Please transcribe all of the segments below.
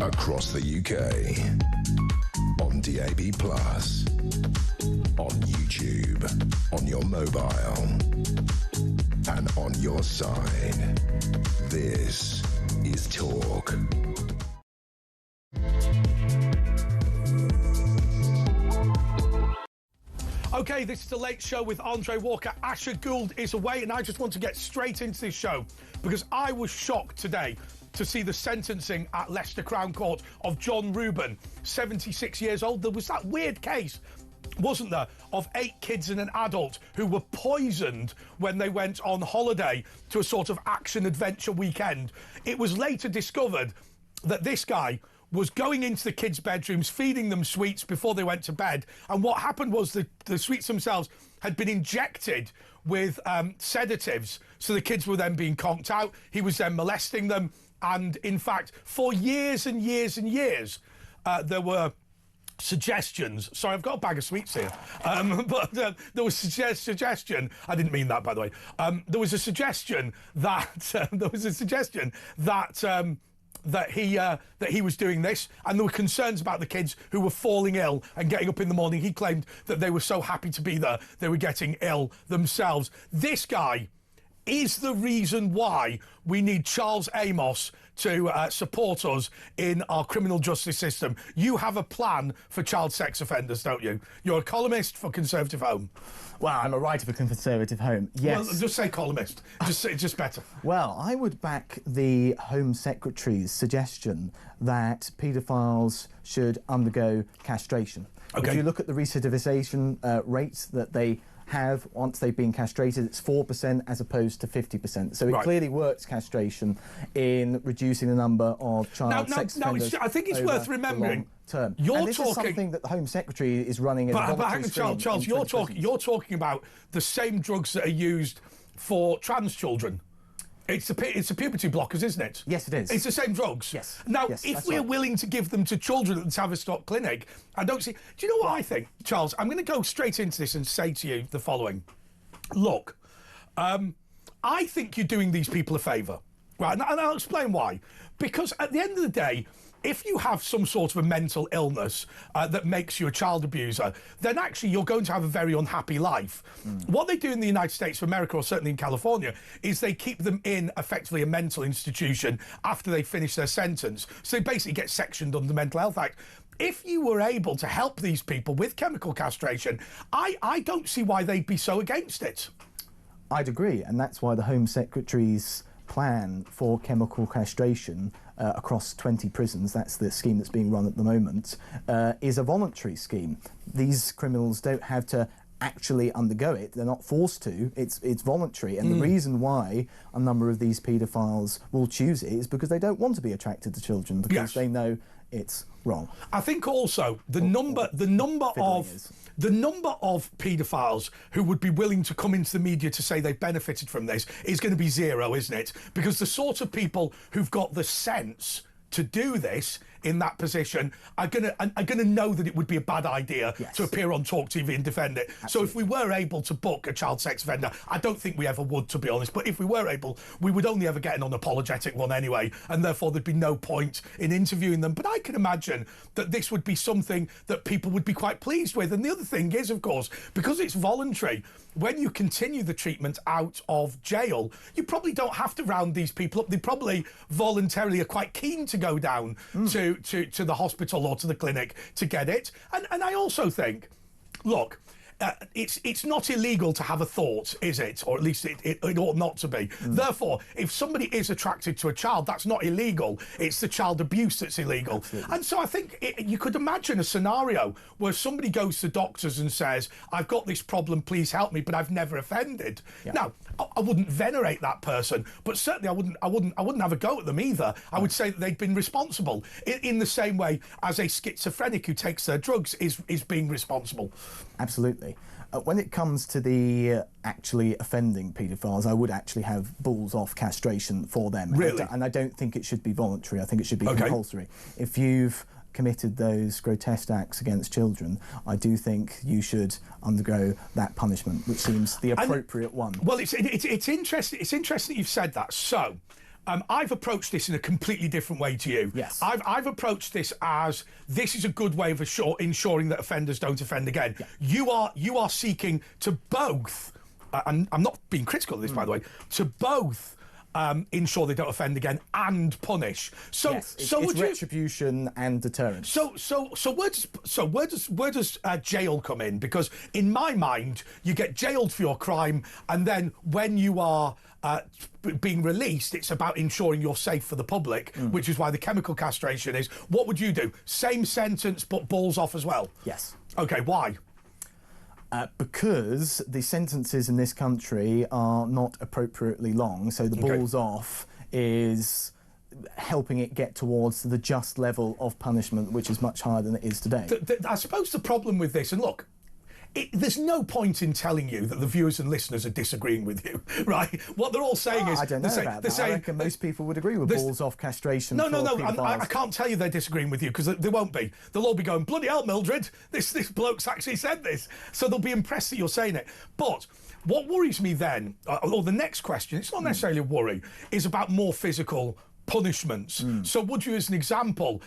across the UK, on DAB+, on YouTube, on your mobile, and on your side. This is Talk. Okay, this is The Late Show with Andre Walker. Asher Gould is away, and I just want to get straight into this show because I was shocked today to see the sentencing at Leicester Crown Court of John Reuben, 76 years old. There was that weird case, wasn't there, of 8 kids and an adult who were poisoned when they went on holiday to a sort of action-adventure weekend. It was later discovered that this guy was going into the kids' bedrooms, feeding them sweets before they went to bed. And what happened was the sweets themselves had been injected with sedatives. So the kids were then being conked out. He was then molesting them. And in fact, for years and years and years, there were suggestions. Sorry, I've got a bag of sweets here. But there was suggestion. I didn't mean that, by the way. There was a suggestion that that he was doing this, and there were concerns about the kids who were falling ill and getting up in the morning. He claimed that they were so happy to be there, they were getting ill themselves. This guy is the reason why we need Charles Amos to support us in our criminal justice system. You have a plan for child sex offenders, don't you? You're a columnist for Conservative Home. Well, I'm a writer for Conservative Home, yes. Well, just say columnist. Just better. Well, I would back the Home Secretary's suggestion that paedophiles should undergo castration. Okay. If you look at the recidivisation rates that they have once they've been castrated, it's 4% as opposed to 50%. So it clearly works, castration, in reducing the number of child sex offenders. I think it's worth remembering. Term. This is something that the Home Secretary is running as a voluntary scheme. Charles, you're talking about the same drugs that are used for trans children. It's the puberty blockers, isn't it? Yes, it is. It's the same drugs. Yes. Now, yes, if we're willing to give them to children at the Tavistock Clinic, I don't see... Do you know what I think, Charles? I'm going to go straight into this and say to you the following. Look, I think you're doing these people a favour, right? And I'll explain why. Because at the end of the day, if you have some sort of a mental illness that makes you a child abuser, then actually you're going to have a very unhappy life. What they do in the United States of America, or certainly in California, is they keep them in effectively a mental institution after they finish their sentence. So they basically get sectioned under the Mental Health Act. If you were able to help these people with chemical castration, I don't see why they'd be so against it. I'd agree, and that's why the Home Secretary's plan for chemical castration across 20 prisons, that's the scheme that's being run at the moment, is a voluntary scheme. These criminals don't have to actually undergo it, they're not forced to, it's voluntary, and the reason why a number of these paedophiles will choose it is because they don't want to be attracted to children, because they know it's wrong. I think also the number of paedophiles who would be willing to come into the media to say they've benefited from this is going to be zero, isn't it? Because the sort of people who've got the sense to do this in that position are going to know that it would be a bad idea to appear on talkTV and defend it. Absolutely. So if we were able to book a child sex offender, I don't think we ever would, to be honest, but if we were able, we would only ever get an unapologetic one anyway, and therefore there'd be no point in interviewing them. But I can imagine that this would be something that people would be quite pleased with. And the other thing is, of course, because it's voluntary, when you continue the treatment out of jail, you probably don't have to round these people up. They probably voluntarily are quite keen to go down to the hospital or to the clinic to get it. And I also think, look, it's not illegal to have a thought, is it? Or at least it ought not to be. Therefore, if somebody is attracted to a child, that's not illegal. It's the child abuse that's illegal. Absolutely. And so I think you could imagine a scenario where somebody goes to doctors and says, I've got this problem, please help me, but I've never offended. Yeah. Now, I wouldn't venerate that person, but certainly I wouldn't have a go at them either. I would say that they've been responsible in the same way as a schizophrenic who takes their drugs is being responsible. Absolutely. When it comes to the actually offending paedophiles, I would actually have balls off castration for them. Really? And I don't think it should be voluntary. I think it should be compulsory. If you've committed those grotesque acts against children, I do think you should undergo that punishment, which seems the appropriate one. Well, it's interesting. It's interesting that you've said that. So, I've approached this in a completely different way to you. Yes. I've approached this as this is a good way of ensuring that offenders don't offend again. Yeah. You are seeking to both, and I'm not being critical of this, by the way, to both ensure they don't offend again and punish. So, yes, so it's would you, retribution and deterrence. So where does jail come in? Because in my mind, you get jailed for your crime, and then when you are being released, it's about ensuring you're safe for the public, which is why the chemical castration is. What would you do? Same sentence, but balls off as well? Yes. Okay, why? Because the sentences in this country are not appropriately long, so the balls off is helping it get towards the just level of punishment, which is much higher than it is today. I suppose the problem with this, and look, there's no point in telling you that the viewers and listeners are disagreeing with you, right? What they're all saying is... I don't know about that. I reckon most people would agree with balls off castration. No, I can't tell you they're disagreeing with you, because they won't be. They'll all be going, bloody hell, Mildred, this bloke's actually said this. So they'll be impressed that you're saying it. But what worries me then, or the next question, it's not necessarily a worry, is about more physical punishments. So would you, as an example,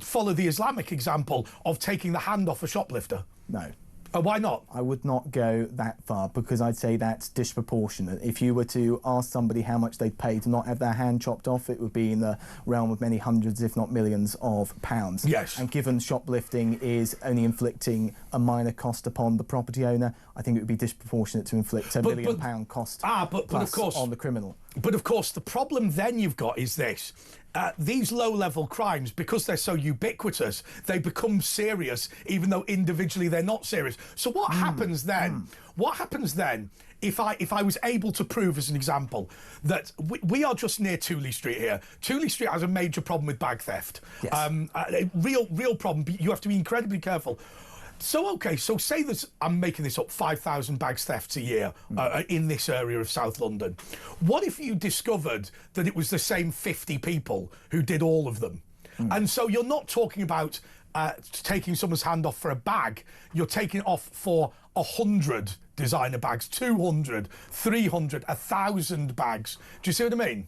follow the Islamic example of taking the hand off a shoplifter? No. Why not? I would not go that far, because I'd say that's disproportionate. If you were to ask somebody how much they'd pay to not have their hand chopped off, it would be in the realm of many hundreds, if not millions of pounds. Yes. And given shoplifting is only inflicting a minor cost upon the property owner, I think it would be disproportionate to inflict £1 million cost but of course, on the criminal. But of course, the problem then you've got is this. These low-level crimes, because they're so ubiquitous, they become serious, even though individually they're not serious. So what happens then? What happens then if I was able to prove, as an example, that we are just near Tooley Street here? Tooley Street has a major problem with bag theft. Yes. A real problem. You have to be incredibly careful. So, okay, so say that I'm making this up, 5,000 bags thefts a year in this area of South London. What if you discovered that it was the same 50 people who did all of them? And so you're not talking about taking someone's hand off for a bag. You're taking it off for 100 designer bags, 200, 300, 1,000 bags. Do you see what I mean?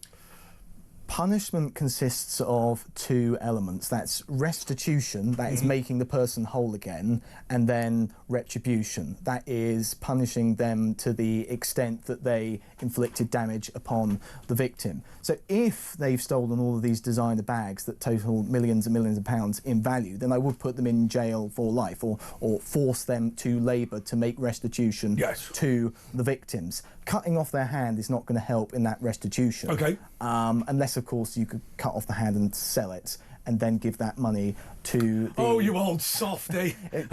Punishment consists of two elements. That's restitution, that is making the person whole again, and then retribution, that is punishing them to the extent that they inflicted damage upon the victim. So if they've stolen all of these designer bags that total millions and millions of pounds in value, then I would put them in jail for life, or force them to labour to make restitution to the victims. Cutting off their hand is not going to help in that restitution. Okay. Unless, of course, you could cut off the hand and sell it, and then give that money to the... Oh, you old softy. You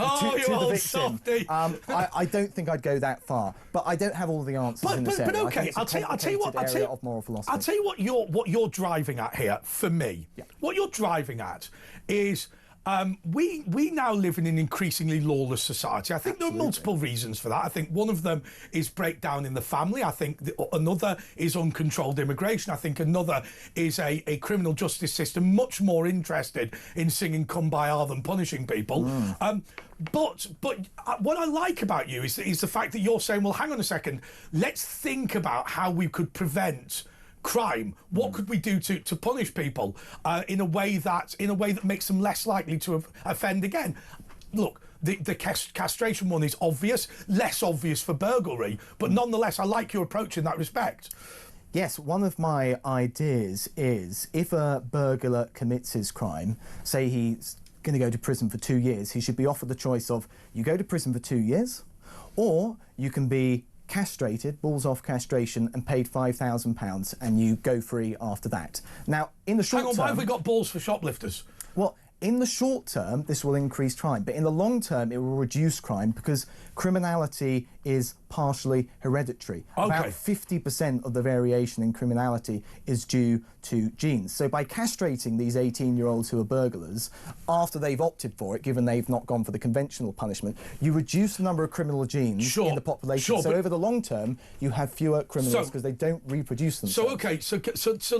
old softy. I don't think I'd go that far, but I don't have all the answers in this area. But okay, I'll tell you what you're driving at here, for me. Yeah. What you're driving at is... we now live in an increasingly lawless society. I think there are multiple reasons for that. I think one of them is breakdown in the family. I think another is uncontrolled immigration. I think another is a criminal justice system much more interested in singing Kumbaya than punishing people. But what I like about you is the fact that you're saying, well, hang on a second, let's think about how we could prevent crime. What could we do to punish people in a way that makes them less likely to offend again? Look, the castration one is obvious, less obvious for burglary, but nonetheless, I like your approach in that respect. Yes, one of my ideas is if a burglar commits his crime, say he's going to go to prison for 2 years, he should be offered the choice of you go to prison for 2 years, or you can be castrated, balls off castration, and paid £5,000, and you go free after that. Now, in the short term... Hang on, why have we got balls for shoplifters? Well, in the short term, this will increase crime, but in the long term, it will reduce crime because criminality is partially hereditary. Okay. About 50% of the variation in criminality is due to genes. So by castrating these 18-year-olds who are burglars, after they've opted for it, given they've not gone for the conventional punishment, you reduce the number of criminal genes in the population. So over the long term, you have fewer criminals because they don't reproduce themselves. So, okay, so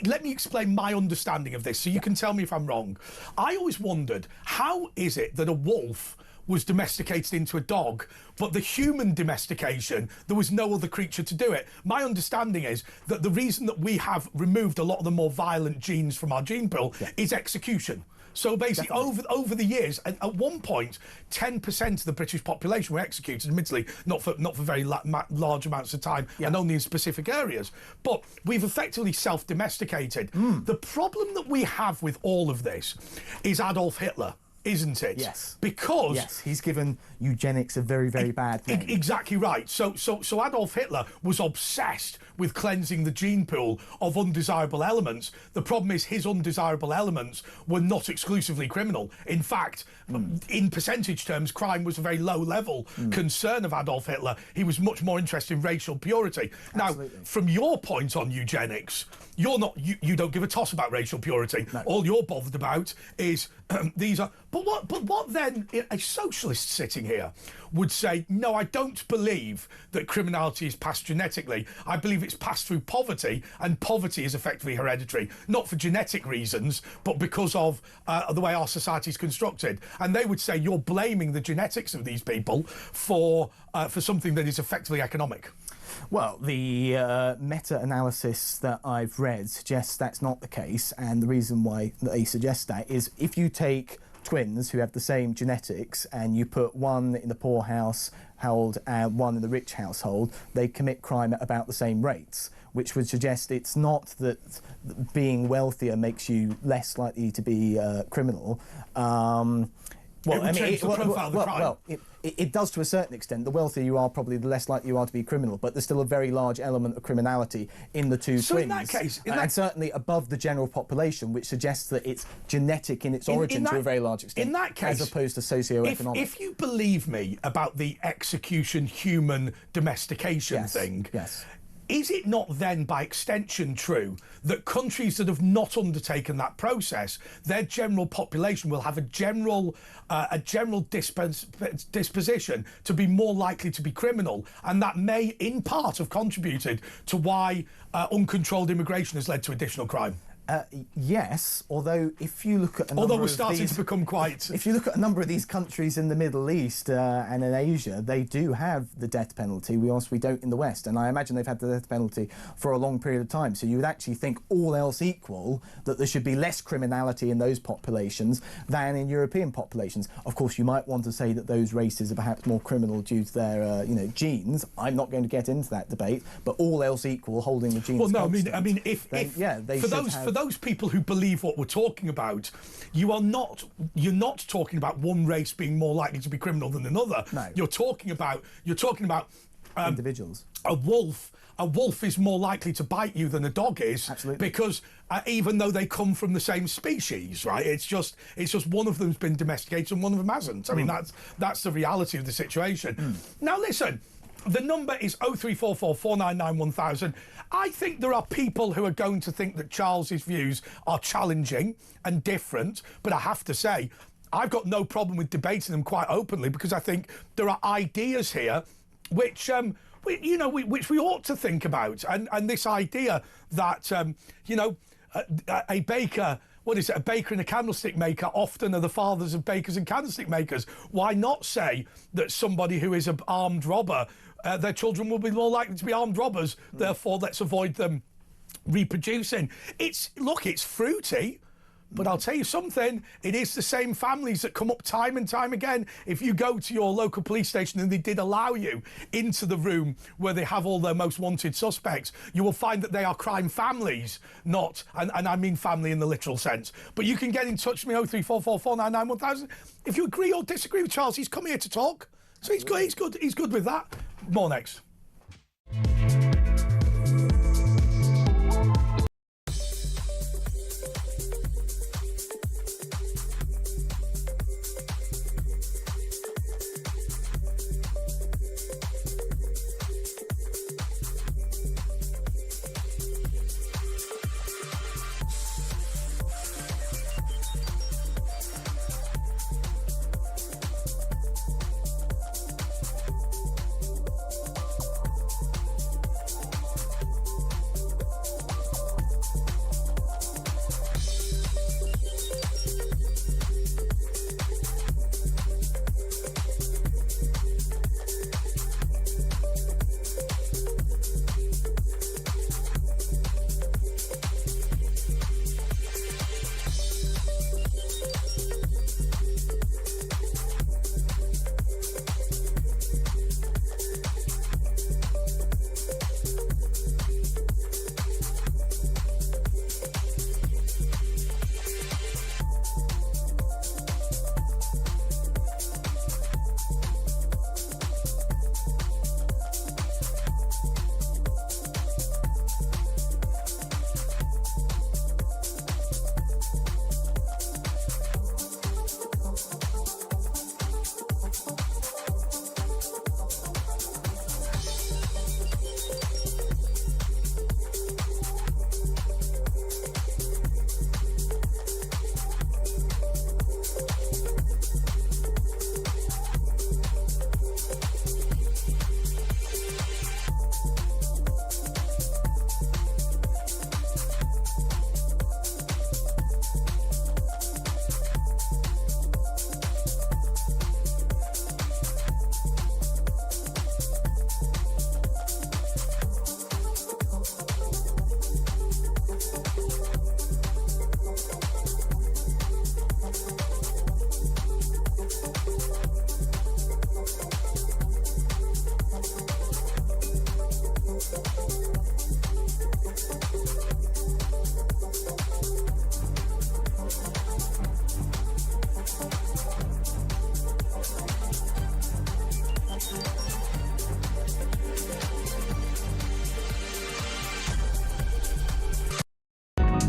let me explain my understanding of this so you can tell me if I'm wrong. I always wondered, how is it that a wolf was domesticated into a dog, but the human domestication, there was no other creature to do it. My understanding is that the reason that we have removed a lot of the more violent genes from our gene pool is execution. So basically, over the years, at one point, 10% of the British population were executed, admittedly, not for very large amounts of time and only in specific areas. But we've effectively self-domesticated. The problem that we have with all of this is Adolf Hitler, isn't it? Yes. Because... Yes, he's given eugenics a very, very bad name. Exactly right. So Adolf Hitler was obsessed with cleansing the gene pool of undesirable elements. The problem is his undesirable elements were not exclusively criminal. In fact, in percentage terms, crime was a very low-level concern of Adolf Hitler. He was much more interested in racial purity. Absolutely. Now, from your point on eugenics, you don't give a toss about racial purity. No. All you're bothered about is these are... But what then, a socialist sitting here would say, no, I don't believe that criminality is passed genetically. I believe it's passed through poverty, and poverty is effectively hereditary, not for genetic reasons, but because of the way our society is constructed. And they would say you're blaming the genetics of these people for something that is effectively economic. Well, the meta-analysis that I've read suggests that's not the case, and the reason why they suggest that is if you take twins who have the same genetics and you put one in the poor household and one in the rich household, they commit crime at about the same rates, which would suggest it's not that being wealthier makes you less likely to be criminal. It does to a certain extent. The wealthier you are, probably the less likely you are to be criminal, but there's still a very large element of criminality in the two twins. So in that case... and certainly above the general population, which suggests that it's genetic in its origin to a very large extent, in that case, as opposed to socio-economic. If you believe me about the execution human domestication thing... Yes. Is it not then, by extension, true that countries that have not undertaken that process, their general population will have a general disposition to be more likely to be criminal, and that may, in part, have contributed to why uncontrolled immigration has led to additional crime? Yes, although if you look at to become quite... If you look at a number of these countries in the Middle East and in Asia, they do have the death penalty, whilst we don't in the West. And I imagine they've had the death penalty for a long period of time. So you would actually think, all else equal, that there should be less criminality in those populations than in European populations. Of course, you might want to say that those races are perhaps more criminal due to their, genes. I'm not going to get into that debate, but all else equal, holding the genes constant, for those people who believe what we're talking about, you're not talking about one race being more likely to be criminal than another. No. You're talking about individuals. A wolf is more likely to bite you than a dog is. Absolutely. Because even though they come from the same species, right? It's just one of them's been domesticated and one of them hasn't. I mean, that's the reality of the situation. Now listen, the number is 0344 499 1000. I think there are people who are going to think that Charles's views are challenging and different, but I have to say, I've got no problem with debating them quite openly, because I think there are ideas here which we ought to think about, and this idea that a baker. What is it? A baker and a candlestick maker often are the fathers of bakers and candlestick makers. Why not say that somebody who is an armed robber, their children will be more likely to be armed robbers, therefore let's avoid them reproducing. It's fruity, but I'll tell you something, it is the same families that come up time and time again. If you go to your local police station and they did allow you into the room where they have all their most wanted suspects, you will find that they are crime families, not, and I mean family in the literal sense. But you can get in touch with me, 0344 499 1000. If you agree or disagree with Charles, he's come here to talk. So he's good with that. More next.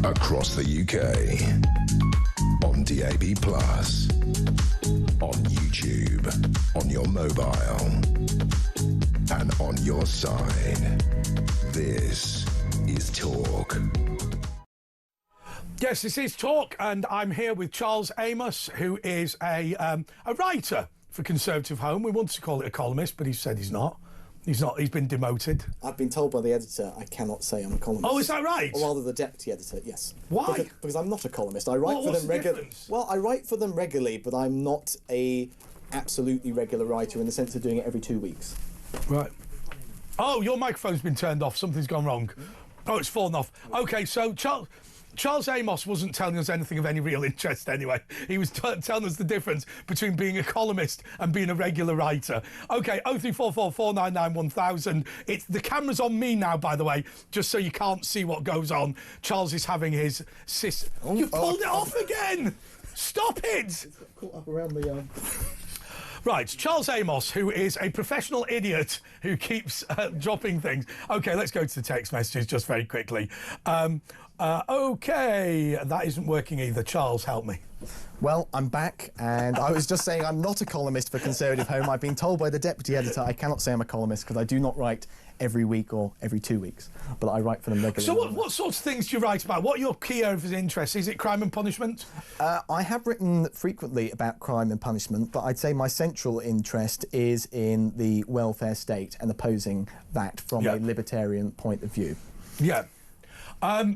across the UK. On DAB+, on YouTube, on your mobile, and on your side. This is Talk. Yes, this is Talk, and I'm here with Charles Amos, who is a writer for Conservative Home. We wanted to call it a columnist, but he said he's not. He's not. He's been demoted. I've been told by the editor I cannot say I'm a columnist. Oh, is that right? Or rather, the deputy editor. Yes. Why? Because I'm not a columnist. I write for them regularly. Well, I write for them regularly, but I'm not a absolutely regular writer in the sense of doing it every 2 weeks. Right. Oh, your microphone's been turned off. Something's gone wrong. Oh, it's fallen off. Okay, so Charles Amos wasn't telling us anything of any real interest anyway. He was telling us the difference between being a columnist and being a regular writer. OK, 0344 499 1000. The camera's on me now, by the way, just so you can't see what goes on. Charles is having his You pulled it off again! Stop it! Caught up around the Right, Charles Amos, who is a professional idiot who keeps dropping things. OK, let's go to the text messages just very quickly. OK, that isn't working either. Charles, help me. Well, I'm back, and I was just saying I'm not a columnist for Conservative Home. I've been told by the deputy editor I cannot say I'm a columnist because I do not write every week or every 2 weeks, but I write for them regularly. So what sorts of things do you write about? What are your key areas of interest? Is it crime and punishment? I have written frequently about crime and punishment, but I'd say my central interest is in the welfare state and opposing that from a libertarian point of view. Yeah.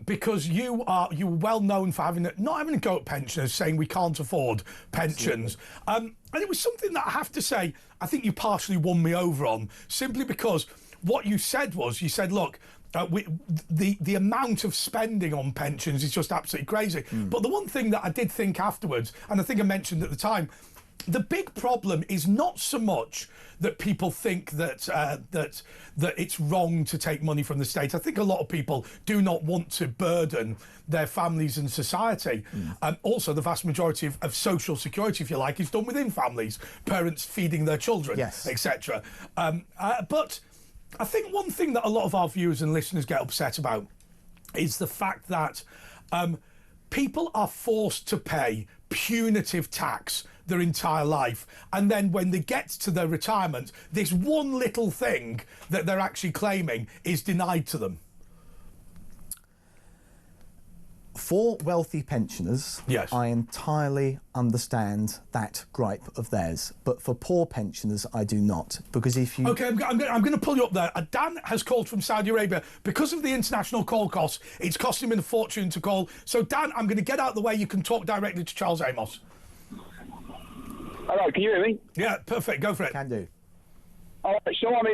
Because you were well known for not having a go at pensioners, saying we can't afford pensions. And it was something that I have to say, I think you partially won me over on, simply because what you said was, look, the amount of spending on pensions is just absolutely crazy. But the one thing that I did think afterwards, and I think I mentioned at the time, the big problem is not so much that people think that it's wrong to take money from the state. I think a lot of people do not want to burden their families and society. Also, the vast majority of social security, if you like, is done within families, parents feeding their children, etc. But I think one thing that a lot of our viewers and listeners get upset about is the fact that people are forced to pay punitive tax their entire life, and then when they get to their retirement, this one little thing that they're actually claiming is denied to them. For wealthy pensioners, I entirely understand that gripe of theirs, but for poor pensioners, I do not. Because if you... OK, I'm going to pull you up there. Dan has called from Saudi Arabia. Because of the international call costs, it's costing him a fortune to call. So, Dan, I'm going to get out of the way. You can talk directly to Charles Amos. Hello, can you hear me? Yeah, perfect. Go for it. Can do. So I'm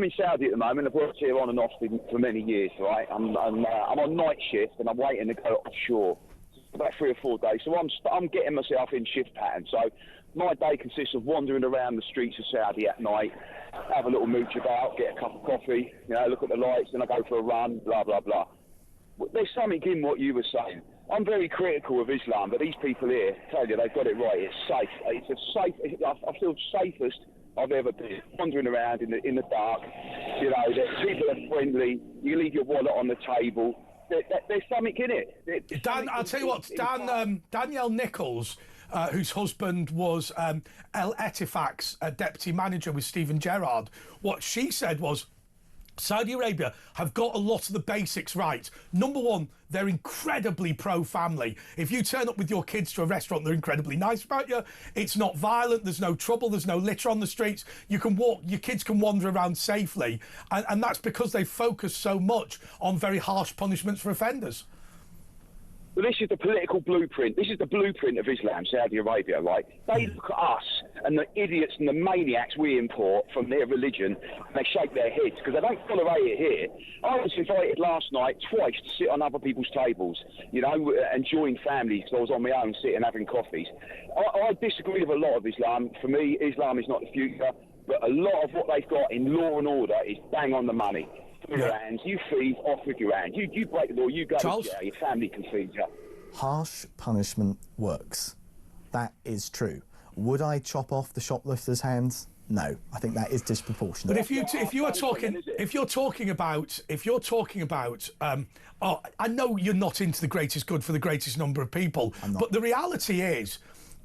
in Saudi at the moment. I've worked here on and off for many years, right? I'm on night shift and I'm waiting to go offshore about 3 or 4 days. So I'm getting myself in shift pattern. So my day consists of wandering around the streets of Saudi at night, have a little mooch about, get a cup of coffee, look at the lights, then I go for a run, blah blah blah. There's something in what you were saying. I'm very critical of Islam, but these people here tell you they've got it right. It's safe. It's a safe. I feel safest I've ever been. Wandering around in the dark. People are friendly. You leave your wallet on the table. There's something in it. Dan, I'll tell you what. Danielle Nichols, whose husband was El Etifak's deputy manager with Stephen Gerrard. What she said was, Saudi Arabia have got a lot of the basics right. Number one, they're incredibly pro-family. If you turn up with your kids to a restaurant, they're incredibly nice about you. It's not violent. There's no trouble. There's no litter on the streets. You can walk. Your kids can wander around safely. And that's because they focus so much on very harsh punishments for offenders. Well, this is the political blueprint. This is the blueprint of Islam, Saudi Arabia, right? They look at us and the idiots and the maniacs we import from their religion, and they shake their heads because they don't tolerate it here. I was invited last night twice to sit on other people's tables, and join families because I was on my own sitting having coffees. I disagree with a lot of Islam. For me, Islam is not the future, but a lot of what they've got in law and order is bang on the money. Your hands, you feed, off with your hands. You break the law, you go to jail, your family can feed you. Harsh punishment works. That is true. Would I chop off the shoplifter's hands? no, I think that is disproportionate. But if you're talking about, I know you're not into the greatest good for the greatest number of people, but the reality is,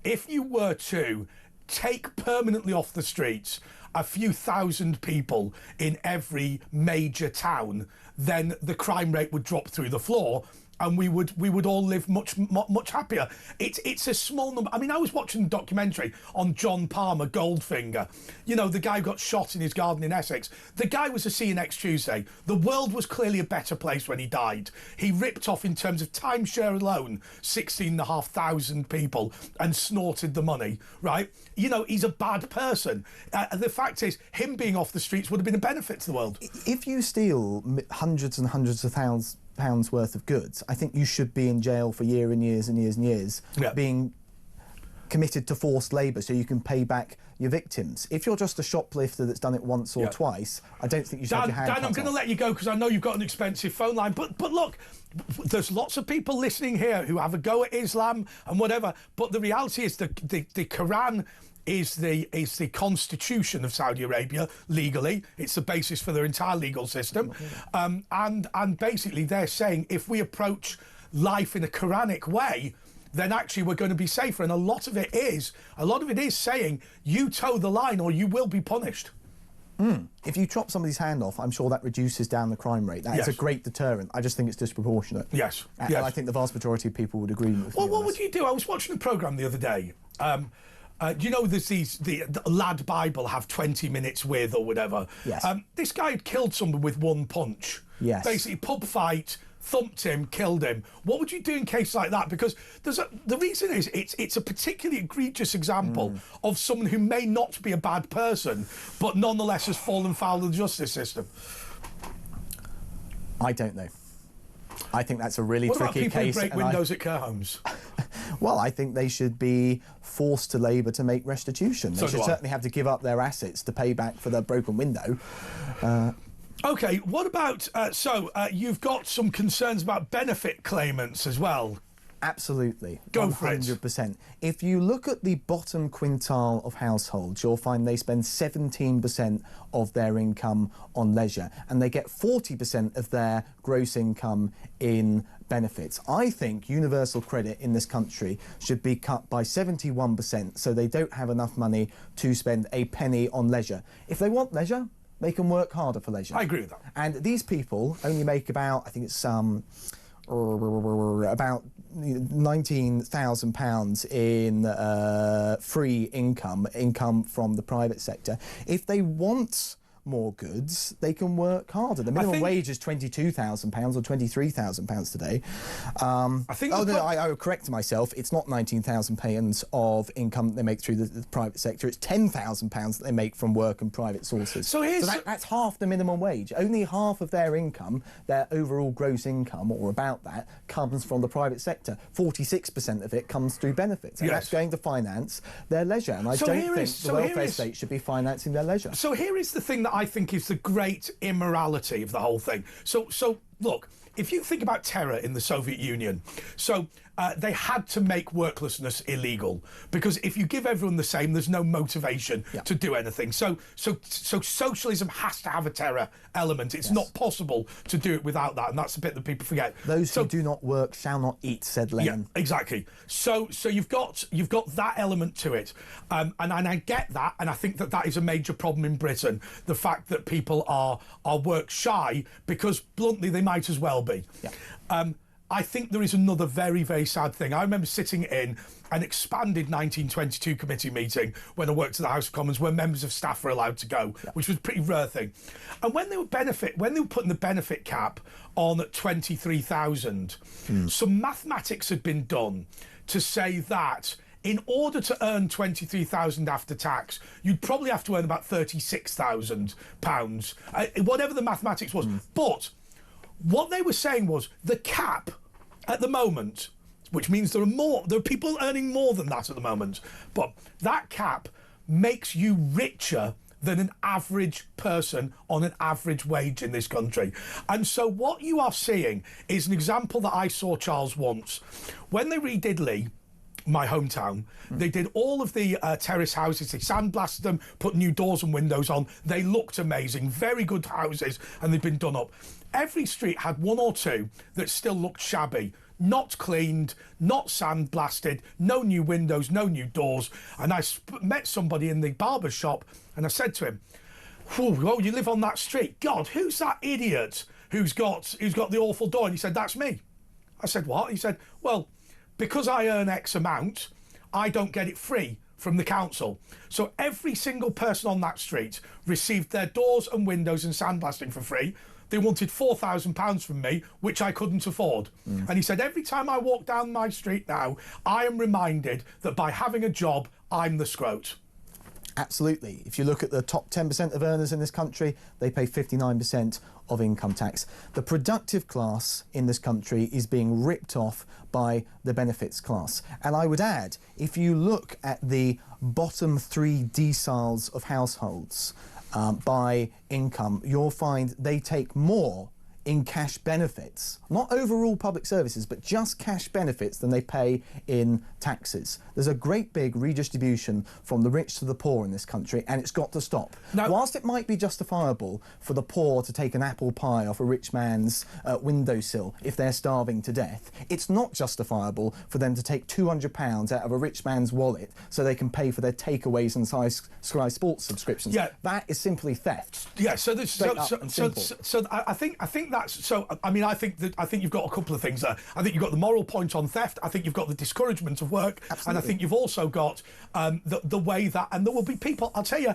if you were to take permanently off the streets a few thousand people in every major town, then the crime rate would drop through the floor, and we would all live much happier. It's a small number. I mean, I was watching a documentary on John Palmer, Goldfinger. You know, the guy who got shot in his garden in Essex. The guy was a See You Next Tuesday. The world was clearly a better place when he died. He ripped off, in terms of timeshare alone, 16,500 people and snorted the money, right? You know, he's a bad person. The fact is, him being off the streets would have been a benefit to the world. If you steal hundreds and hundreds of pounds worth of goods, I think you should be in jail for years and years and years and years, being committed to forced labour so you can pay back your victims. If you're just a shoplifter that's done it once or twice, I don't think you should have your hand Dan, I'm going to let you go because I know you've got an expensive phone line, but look, there's lots of people listening here who have a go at Islam and whatever, but the reality is the Quran is the constitution of Saudi Arabia legally. It's the basis for their entire legal system. And basically they're saying if we approach life in a Quranic way, then actually we're going to be safer. And a lot of it is saying you toe the line or you will be punished. If you chop somebody's hand off, I'm sure that reduces down the crime rate. That is a great deterrent. I just think it's disproportionate. Yes. And I think the vast majority of people would agree with me. Well, what would you do? I was watching a programme the other day. Do you know there's the Lad Bible have 20 minutes with or whatever? Yes. This guy had killed someone with one punch. Yes. Basically, pub fight, thumped him, killed him. What would you do in case like that? Because the reason is it's a particularly egregious example of someone who may not be a bad person, but nonetheless has fallen foul of the justice system. I don't know. I think that's a really tricky case. What about people who break windows at care homes? Well, I think they should be forced to labour to make restitution. They should certainly have to give up their assets to pay back for their broken window. OK, what about... you've got some concerns about benefit claimants as well. Absolutely. Go for it. 100%. If you look at the bottom quintile of households, you'll find they spend 17% of their income on leisure, and they get 40% of their gross income in benefits. I think universal credit in this country should be cut by 71% so they don't have enough money to spend a penny on leisure. If they want leisure, they can work harder for leisure. I agree with that. And these people only make about, I think it's about £19,000 in free income from the private sector. If they want more goods, they can work harder. The minimum wage is £22,000 or £23,000 today. I will correct myself. It's not £19,000 of income that they make through the private sector. It's £10,000 that they make from work and private sources. So that's half the minimum wage. Only half of their income, their overall gross income, or about that, comes from the private sector. 46% of it comes through benefits, and that's going to finance their leisure. And I don't think the welfare state should be financing their leisure. So here is the thing that I think is the great immorality of the whole thing. So look, if you think about terror in the Soviet Union, they had to make worklessness illegal, because if you give everyone the same, there's no motivation to do anything. So socialism has to have a terror element. It's not possible to do it without that, and that's the bit that people forget. Those who do not work shall not eat, said Lenin. Yeah, exactly. So you've got that element to it, and I get that, and I think that is a major problem in Britain. The fact that people are work shy, because bluntly they might as well be. Yeah. I think there is another very, very sad thing. I remember sitting in an expanded 1922 committee meeting when I worked at the House of Commons, where members of staff were allowed to go, which was a pretty rare thing. And when they were putting the benefit cap on at 23,000, some mathematics had been done to say that in order to earn 23,000 after tax, you'd probably have to earn about £36,000, whatever the mathematics was. But what they were saying was the cap at the moment, which means there are people earning more than that at the moment, but that cap makes you richer than an average person on an average wage in this country. And so what you are seeing is an example that I saw, Charles, once. When they redid Lee, my hometown. They did all of the terrace houses. They sandblasted them, put new doors and windows on. They looked amazing, very good houses, and they've been done up. Every street had one or two that still looked shabby, not cleaned, not sandblasted, no new windows, no new doors. And I met somebody in the barber shop, and I said to him, "Oh, you live on that street? God, who's that idiot who's got the awful door?" And he said, "That's me." I said, "What?" He said, "Well, because I earn X amount, I don't get it free from the council. So every single person on that street received their doors and windows and sandblasting for free. They wanted £4,000 from me, which I couldn't afford." And he said, "Every time I walk down my street now, I am reminded that by having a job, I'm the scrote." Absolutely. If you look at the top 10% of earners in this country, they pay 59% of income tax. The productive class in this country is being ripped off by the benefits class. And I would add, if you look at the bottom 3 deciles of households by income, you'll find they take more in cash benefits, not overall public services, but just cash benefits than they pay in taxes. There's a great big redistribution from the rich to the poor in this country, and it's got to stop. Now, whilst it might be justifiable for the poor to take an apple pie off a rich man's windowsill if they're starving to death, it's not justifiable for them to take £200 out of a rich man's wallet so they can pay for their takeaways and Sky Sports subscriptions. Yeah. That is simply theft. Yeah, so I think that's so. I mean, I think you've got a couple of things there. I think you've got the moral point on theft. I think you've got the discouragement of work. Absolutely. And I think you've also got the way that, and there will be people. I'll tell you,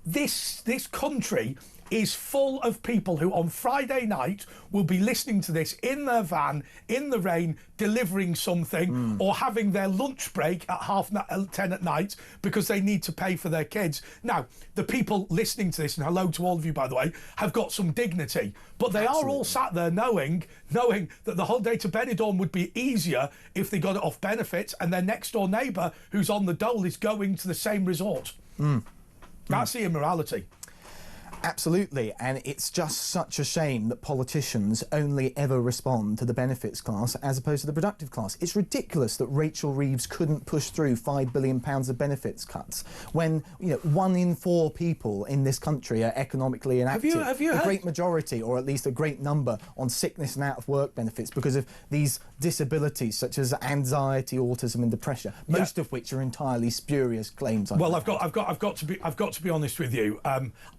this country is full of people who on Friday night will be listening to this in their van, in the rain, delivering something, or having their lunch break at 10:30 at night because they need to pay for their kids. Now, the people listening to this, and hello to all of you, by the way, have got some dignity, but they are all sat there knowing that the holiday to Benidorm would be easier if they got it off benefits, and their next door neighbour who's on the dole is going to the same resort. That's the immorality. Absolutely, and it's just such a shame that politicians only ever respond to the benefits class as opposed to the productive class. It's ridiculous that Rachel Reeves couldn't push through £5 billion of benefits cuts when 1 in 4 people in this country are economically inactive. Have you a heard? Great majority, or at least a great number, on sickness and out of work benefits because of these disabilities such as anxiety, autism, and depression, most of which are entirely spurious claims. Well, I've got to be honest with you.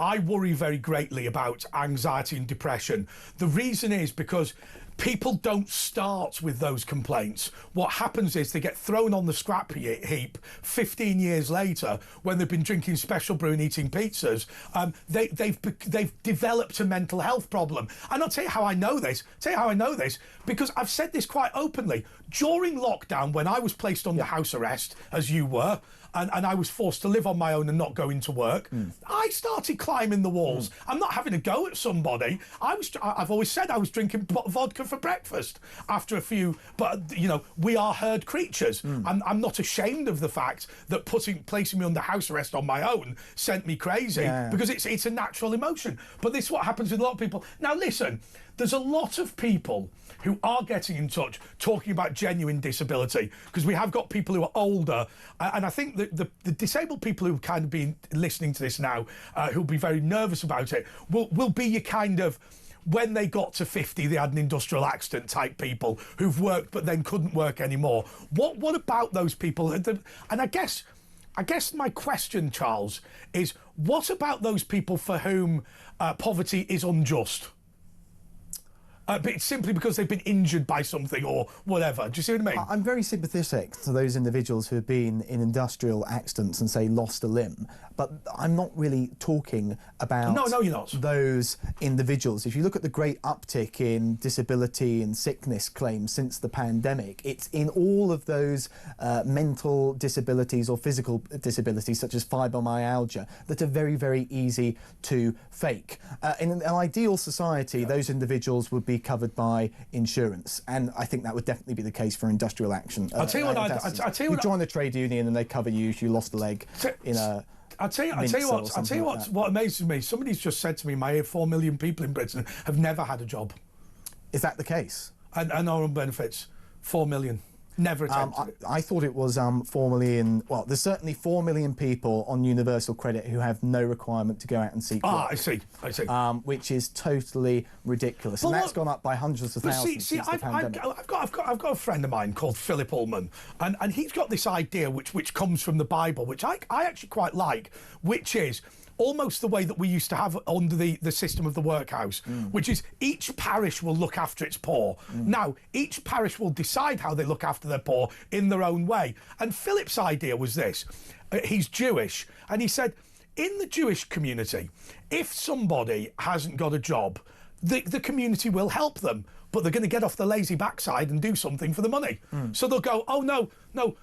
I worry very greatly about anxiety and depression. The reason is because people don't start with those complaints. What happens is they get thrown on the scrap heap 15 years later when they've been drinking special brew and eating pizzas. They've developed a mental health problem. And I'll tell you how I know this. Because I've said this quite openly. During lockdown, when I was placed under house arrest, as you were, and I was forced to live on my own and not go into work, I started climbing the walls. I'm not having a go at somebody. I've always said I was drinking vodka for breakfast after a few, but we are herd creatures. I'm not ashamed of the fact that placing me under house arrest on my own sent me crazy, because it's a natural emotion. But this is what happens with a lot of people. Now listen, there's a lot of people who are getting in touch talking about genuine disability, because we have got people who are older, and I think that the disabled people who've kind of been listening to this now, who'll be very nervous about it, will be your kind of, when they got to 50, they had an industrial accident type people who've worked but then couldn't work anymore. What about those people? And I guess my question, Charles, is what about those people for whom poverty is unjust? But it's simply because they've been injured by something or whatever. Do you see what I mean? I'm very sympathetic to those individuals who have been in industrial accidents and, say, lost a limb. But I'm not really talking about no, you're not. Those individuals. If you look at the great uptick in disability and sickness claims since the pandemic, it's in all of those mental disabilities or physical disabilities, such as fibromyalgia, that are very, very easy to fake. In an ideal society, those individuals would be covered by insurance, and I think that would definitely be the case for industrial action. I'll tell you you join a trade union and they cover you if you lost a leg in a... I'll tell you what amazes me. Somebody's just said to me, my 4 million people in Britain have never had a job. Is that the case? And are on benefits. 4 million. Never attempted it. I thought it was formerly in... Well, there's certainly 4 million people on universal credit who have no requirement to go out and seek work. I see. Which is totally ridiculous. Well, and that's gone up by hundreds of thousands since the pandemic. I've got a friend of mine called Philip Ullman, and he's got this idea which comes from the Bible, which I actually quite like, which is almost the way that we used to have under the system of the workhouse, which is each parish will look after its poor. Now, each parish will decide how they look after their poor in their own way. And Philip's idea was this. He's Jewish, and he said, in the Jewish community, if somebody hasn't got a job, the community will help them, but they're going to get off the lazy backside and do something for the money. So they'll go, oh, no,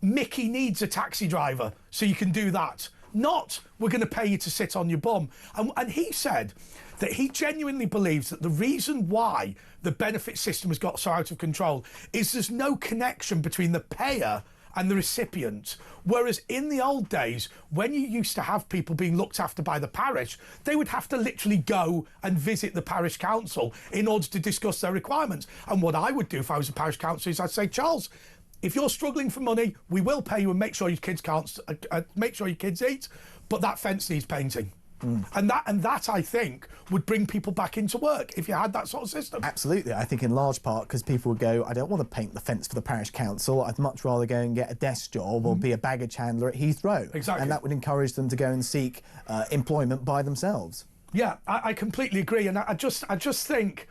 Mickey needs a taxi driver, so you can do that. Not, we're going to pay you to sit on your bum. And he said that he genuinely believes that the reason why the benefit system has got so out of control is there's no connection between the payer and the recipient. Whereas in the old days, when you used to have people being looked after by the parish, they would have to literally go and visit the parish council in order to discuss their requirements. And what I would do if I was a parish council is I'd say, Charles, if you're struggling for money, we will pay you and make sure your kids eat, but that fence needs painting. And that I think would bring people back into work if you had that sort of system. Absolutely. I think in large part because people would go, I don't want to paint the fence for the parish council, I'd much rather go and get a desk job or be a baggage handler at Heathrow. Exactly. And that would encourage them to go and seek employment by themselves. Yeah, I completely agree, and I just think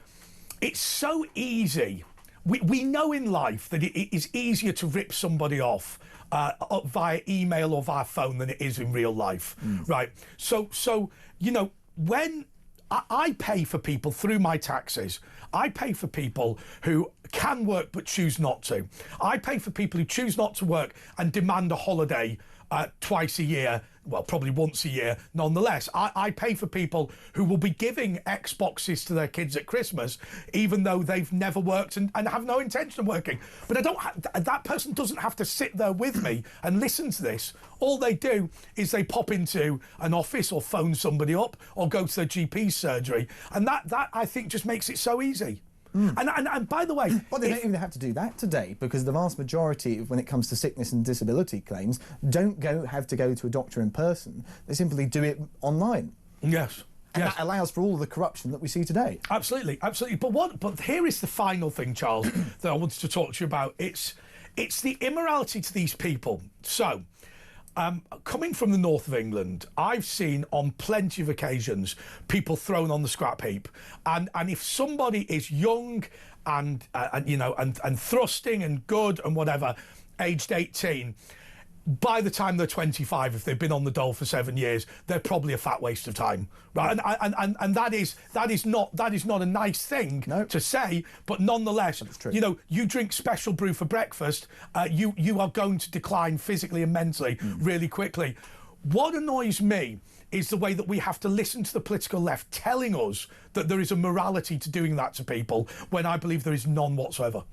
it's so easy. We know in life that it is easier to rip somebody off via email or via phone than it is in real life, right? So you know, when I pay for people through my taxes, I pay for people who can work but choose not to. I pay for people who choose not to work and demand a holiday twice a year, well, probably once a year, nonetheless. I pay for people who will be giving Xboxes to their kids at Christmas, even though they've never worked and have no intention of working. But that person doesn't have to sit there with me and listen to this. All they do is they pop into an office or phone somebody up or go to their GP's surgery. And that I think just makes it so easy. And by the way... Well, they don't even have to do that today because the vast majority, when it comes to sickness and disability claims, don't have to go to a doctor in person. They simply do it online. Yes. And that allows for all the corruption that we see today. Absolutely, absolutely. But here is the final thing, Charles, that I wanted to talk to you about. It's the immorality to these people. So... coming from the north of England, I've seen on plenty of occasions people thrown on the scrap heap, and if somebody is young and thrusting and good and whatever, aged 18, by the time they're 25, if they've been on the dole for 7 years, they're probably a fat waste of time, right? And that is not a nice thing to say, but nonetheless, you know, you drink special brew for breakfast, you are going to decline physically and mentally really quickly. What annoys me is the way that we have to listen to the political left telling us that there is a morality to doing that to people when I believe there is none whatsoever.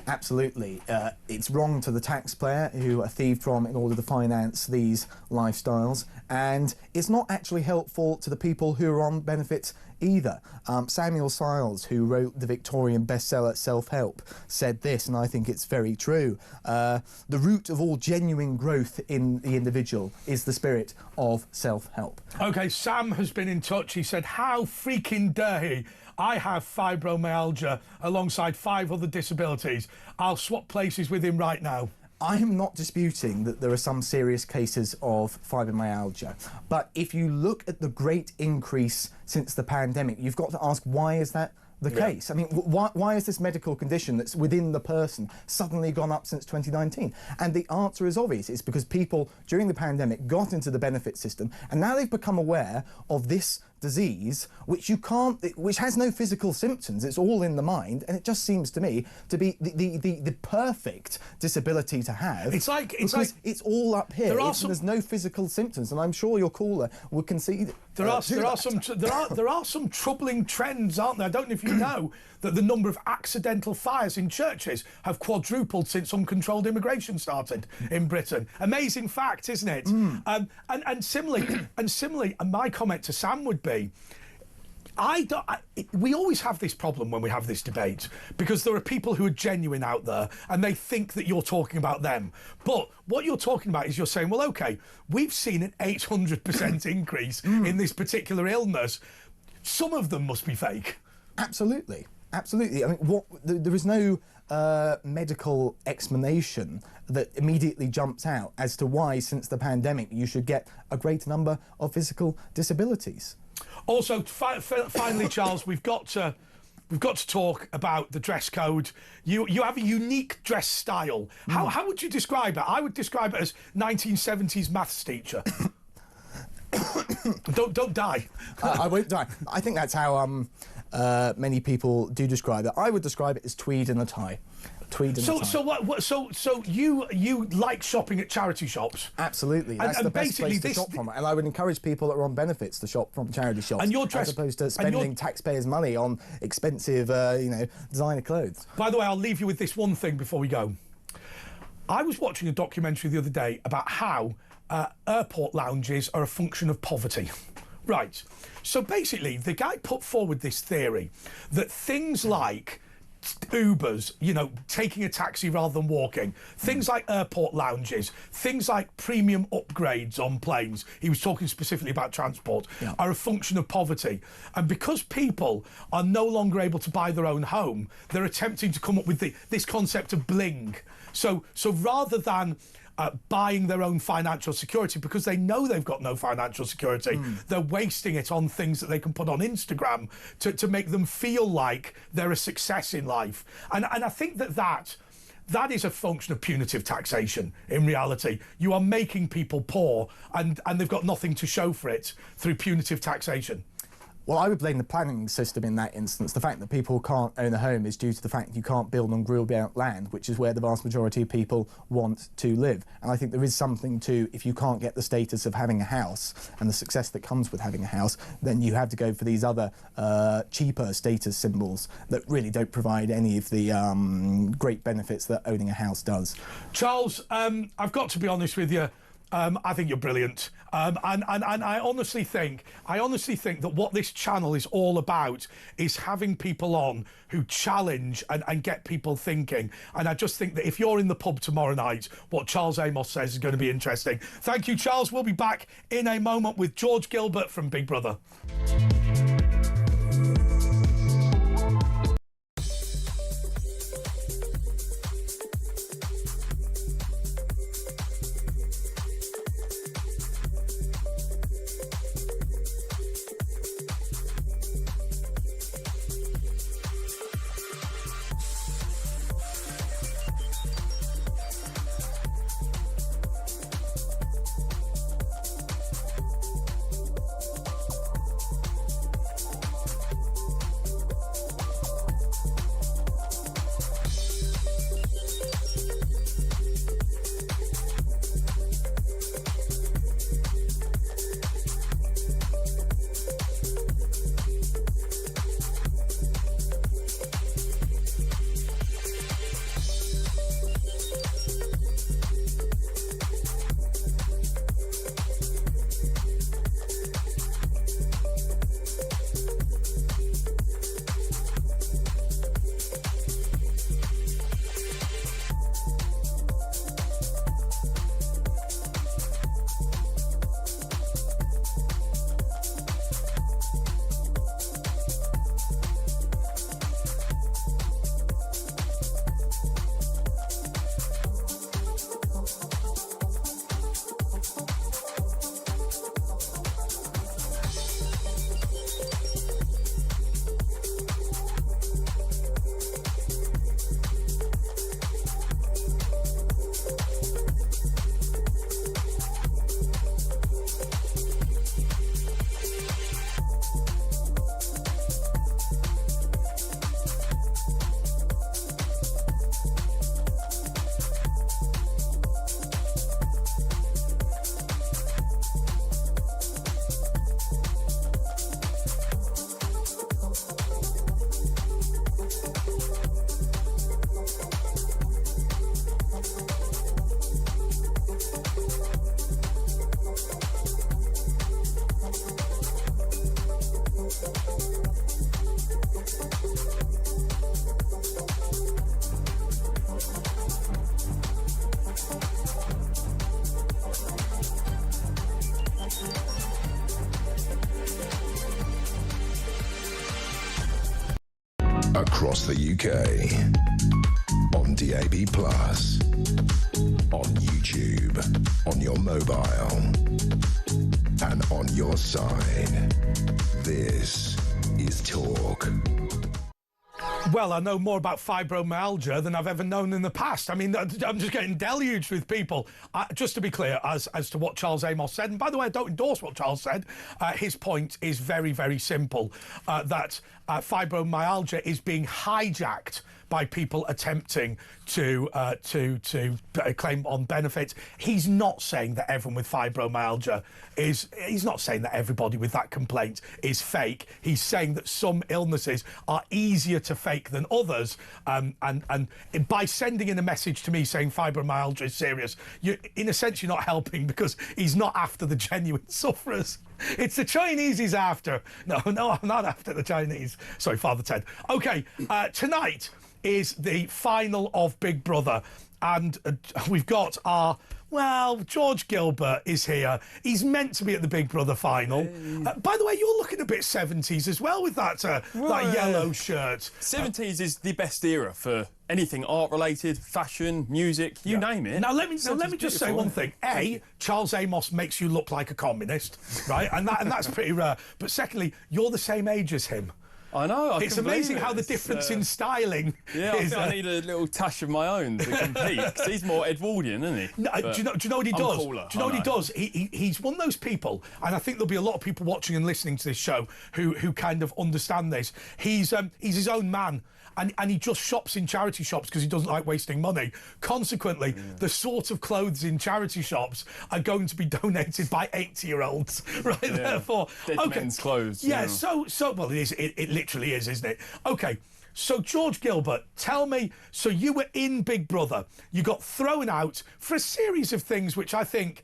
Absolutely. It's wrong to the taxpayer who are thieved from in order to finance these lifestyles, and it's not actually helpful to the people who are on benefits either. Samuel Siles, who wrote the Victorian bestseller Self-Help, said this, and I think it's very true. The root of all genuine growth in the individual is the spirit of self-help. OK, Sam has been in touch. He said, how freaking dare he? I have fibromyalgia alongside 5 other disabilities. I'll swap places with him right now. I am not disputing that there are some serious cases of fibromyalgia, but if you look at the great increase since the pandemic, you've got to ask, why is that the case? I mean, why is this medical condition that's within the person suddenly gone up since 2019? And the answer is obvious. It's because people during the pandemic got into the benefit system, and now they've become aware of this disease, which has no physical symptoms. It's all in the mind, and it just seems to me to be the perfect disability to have. It's like it's all up here. There's no physical symptoms, and I'm sure your caller would concede. There are some troubling trends, aren't there? I don't know if you know that the number of accidental fires in churches have quadrupled since uncontrolled immigration started in Britain. Amazing fact, isn't it? And similarly, my comment to Sam would be, we always have this problem when we have this debate, because there are people who are genuine out there and they think that you're talking about them. But what you're talking about is you're saying, well, OK, we've seen an 800% increase in this particular illness. Some of them must be fake. Absolutely. Absolutely. I mean, there is no medical explanation that immediately jumps out as to why, since the pandemic, you should get a greater number of physical disabilities. Also, finally, Charles, we've got to talk about the dress code. You have a unique dress style. How would you describe it? I would describe it as 1970s maths teacher. Don't die. I won't die. I think that's how many people do describe it. I would describe it as tweed and a tie. Tweed and a tie. So you like shopping at charity shops? Absolutely. That's the best place to shop from. And I would encourage people that are on benefits to shop from charity shops, and as opposed to spending taxpayers' money on expensive, designer clothes. By the way, I'll leave you with this one thing before we go. I was watching a documentary the other day about how airport lounges are a function of poverty. Right. So basically, the guy put forward this theory that things like Ubers, taking a taxi rather than walking, things like airport lounges, things like premium upgrades on planes, he was talking specifically about transport, are a function of poverty. And because people are no longer able to buy their own home, they're attempting to come up with this concept of bling. So rather than buying their own financial security, because they know they've got no financial security, they're wasting it on things that they can put on Instagram to make them feel like they're a success in life. And I think that is a function of punitive taxation. In reality, you are making people poor and they've got nothing to show for it through punitive taxation. Well, I would blame the planning system in that instance. The fact that people can't own a home is due to the fact that you can't build on grilled out land, which is where the vast majority of people want to live. And I think there is something to, if you can't get the status of having a house and the success that comes with having a house, then you have to go for these other cheaper status symbols that really don't provide any of the great benefits that owning a house does. Charles, I've got to be honest with you. I think you're brilliant, and I honestly think that what this channel is all about is having people on who challenge and get people thinking. And I just think that if you're in the pub tomorrow night, what Charles Amos says is going to be interesting. Thank you, Charles. We'll be back in a moment with George Gilbert from Big Brother. across the UK, on DAB+, on YouTube, on your mobile, and on your side. This is Talk. Well, I know more about fibromyalgia than I've ever known in the past. I mean, I'm just getting deluged with people. Just to be clear, as to what Charles Amos said, and by the way, I don't endorse what Charles said, his point is very, very simple, that fibromyalgia is being hijacked by people attempting to claim on benefits. He's not saying that everyone with fibromyalgia he's not saying that everybody with that complaint is fake. He's saying that some illnesses are easier to fake than others. And by sending in a message to me saying fibromyalgia is serious, in a sense you're not helping, because he's not after the genuine sufferers. It's the Chinese he's after. No, I'm not after the Chinese. Sorry, Father Ted. Okay, tonight is the final of Big Brother, and we've got George Gilbert is here. He's meant to be at the Big Brother final. By the way, you're looking a bit 70s as well with that yellow shirt. 70s is the best era for anything art-related, fashion, music, you name it. Now let me just say one thing. Charles Amos makes you look like a communist, right? and that's pretty rare. But secondly, you're the same age as him. I know. It's amazing how the difference in styling. Yeah, is, I need a little tash of my own to compete, because he's more Edwardian, isn't he? No, do you know what he does? Cooler, do you know what he does? He's one of those people, and I think there'll be a lot of people watching and listening to this show who kind of understand this. He's his own man. And he just shops in charity shops because he doesn't like wasting money. Consequently, the sort of clothes in charity shops are going to be donated by 80-year-olds, right? Yeah. Therefore, dead men's clothes. Yeah. So well, it literally is, isn't it? Okay. So George Gilbert, tell me. So you were in Big Brother. You got thrown out for a series of things which I think.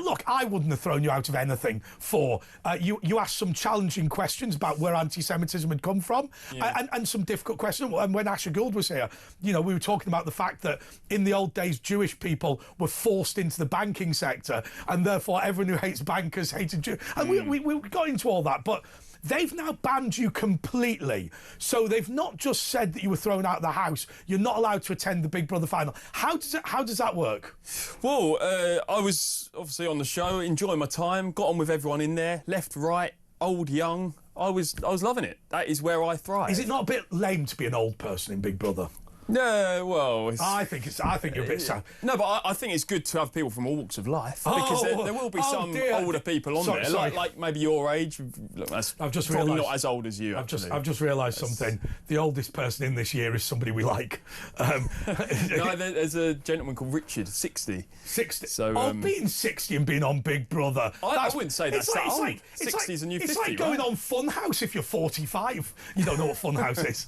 Look, I wouldn't have thrown you out of anything for. You asked some challenging questions about where anti-Semitism had come from, and some difficult questions. And when Asher Gould was here, we were talking about the fact that in the old days, Jewish people were forced into the banking sector, and therefore everyone who hates bankers hated Jews. And we got into all that, but they've now banned you completely. So they've not just said that you were thrown out of the house. You're not allowed to attend the Big Brother final. How does that work? Well, I was obviously on the show, enjoying my time, got on with everyone in there, left, right, old, young. I was loving it. That is where I thrive. Is it not a bit lame to be an old person in Big Brother? No, well, I think you're a bit sad. No, but I think it's good to have people from all walks of life, because there will be some older people on there, like maybe your age. Look, I've just probably not as old as you. I've just realised something. The oldest person in this year is somebody we like. No, there's a gentleman called Richard, 60. 60. So being 60 and being on Big Brother. I wouldn't say that's that old. 60's a new 50. It's like going on Funhouse if you're 45. You don't know what Funhouse is.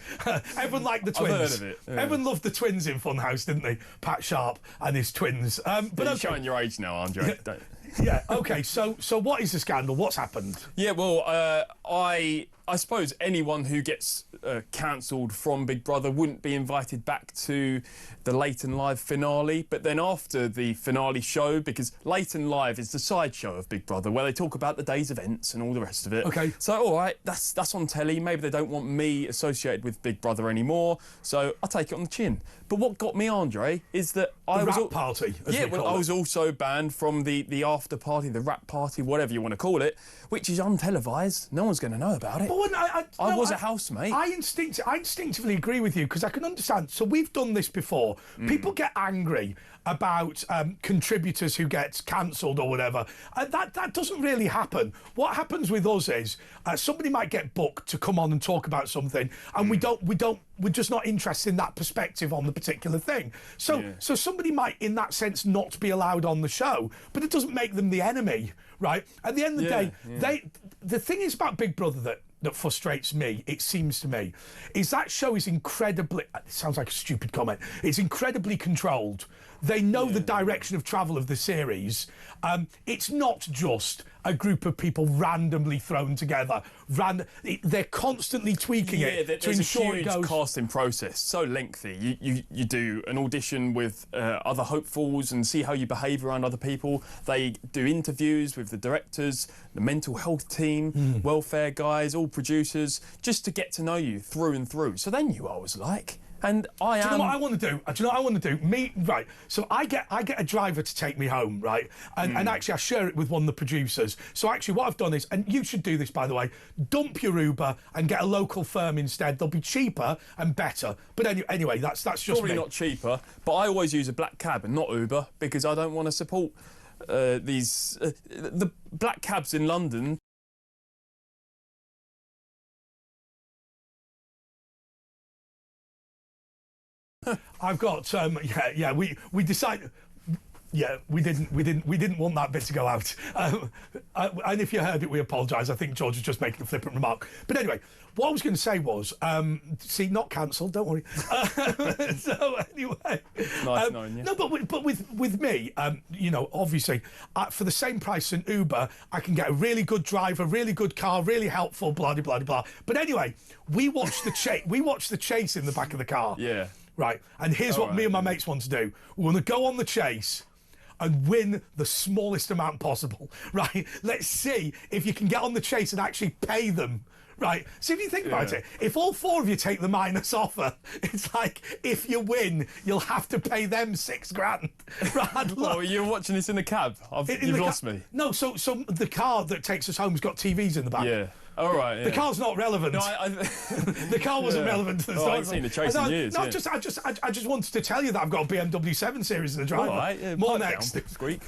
Everyone liked the twins. I've heard of it. Yeah. Everyone loved the twins in Funhouse, didn't they? Pat Sharp and his twins. But you're showing your age now, Andre. Yeah. Okay. So what is the scandal? What's happened? Yeah. Well, I suppose anyone who gets cancelled from Big Brother wouldn't be invited back to the Leighton Live finale. But then after the finale show, because Leighton Live is the sideshow of Big Brother, where they talk about the day's events and all the rest of it. Okay. So, all right, that's on telly. Maybe they don't want me associated with Big Brother anymore. So I'll take it on the chin. But what got me, Andre, is that I was... rap party, I was also banned from the after party, the rap party, whatever you want to call it, which is untelevised. No one's going to know about it. I was a housemate. I instinctively agree with you, because I can understand. So we've done this before. People get angry about contributors who get cancelled or whatever. That doesn't really happen. What happens with us is somebody might get booked to come on and talk about something, and we're just not interested in that perspective on the particular thing. So somebody might, in that sense, not be allowed on the show, but it doesn't make them the enemy, right? At the end of the day, the thing is about Big Brother that frustrates me, it seems to me, is that show is incredibly, it sounds like a stupid comment, it's incredibly controlled. They know the direction of travel of the series. It's not just a group of people randomly thrown together. They're constantly tweaking it to ensure it goes. There's a huge casting process, so lengthy. You do an audition with other hopefuls and see how you behave around other people. They do interviews with the directors, the mental health team, welfare guys, all producers, just to get to know you through and through. So they knew what I was like. And Do you know what I want to do? Do you know what I want to do? Right. So I get a driver to take me home, right? And actually I share it with one of the producers. So actually what I've done is, and you should do this by the way, dump your Uber and get a local firm instead. They'll be cheaper and better. But anyway, that's just probably me. Not cheaper, but I always use a black cab and not Uber because I don't want to support the black cabs in London. I've got we decided. Yeah, we didn't want that bit to go out. And if you heard it, we apologise. I think George was just making a flippant remark. But anyway, what I was going to say was, see, not cancelled. Don't worry. So anyway, nice knowing you. No, but with me, you know, obviously, for the same price in Uber, I can get a really good driver, really good car, really helpful, blah blah blah blah. But anyway, we watched the chase. We watched the chase in the back of the car. Yeah. Right, and here's what me and my mates want to do. We want to go on the chase and win the smallest amount possible, right? Let's see if you can get on the chase and actually pay them, right? So if you think about it, if all four of you take the minus offer, it's like, if you win, you'll have to pay them $6,000, right? Well, you're watching this in the cab. You've lost me. No, so the car that takes us home has got TVs in the back. Yeah. All right. Yeah. The car's not relevant. No, the car wasn't relevant to the story. I haven't seen the chase in years. No, I just wanted to tell you that I've got a BMW 7 Series in the driveway. All right. Yeah, more next. Down. Squeak.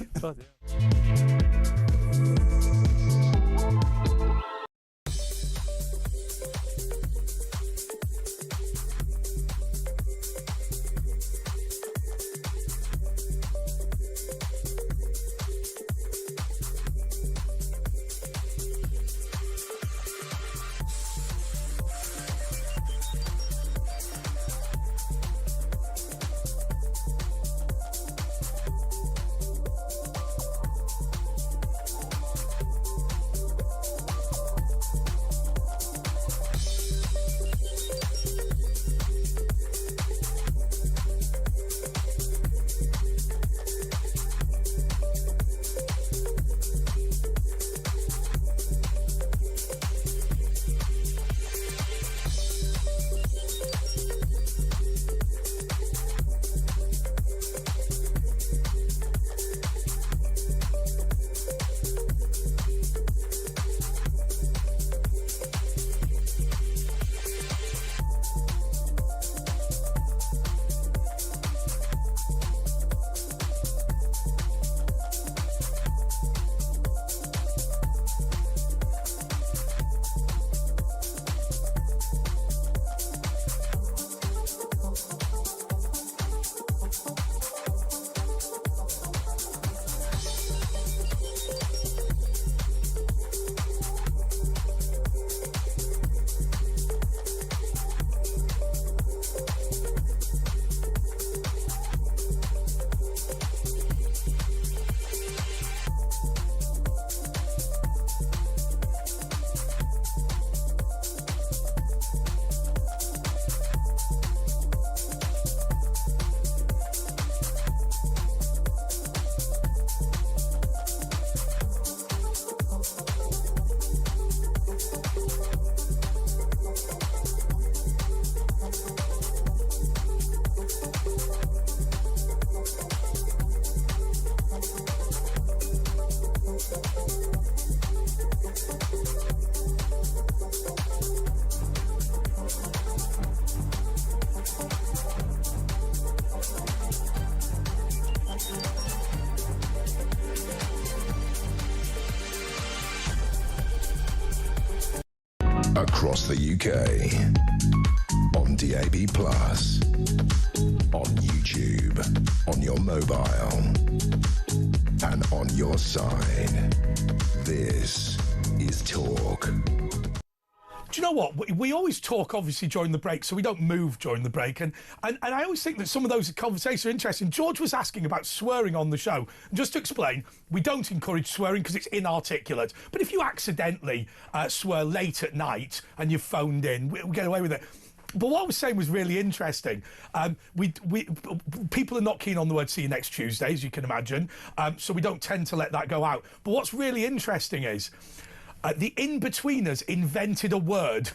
Across the UK, on DAB+, on YouTube, on your mobile, and on your side. This is Talk. Do you know what? We always talk, obviously, during the break, so we don't move during the break. And I always think that some of those conversations are interesting. George was asking about swearing on the show. And just to explain, we don't encourage swearing because it's inarticulate. But if you accidentally swear late at night and you've phoned in, we'll get away with it. But what I was saying was really interesting. People are not keen on the word "see you next Tuesday," as you can imagine, so we don't tend to let that go out. But what's really interesting is the in-betweeners invented a word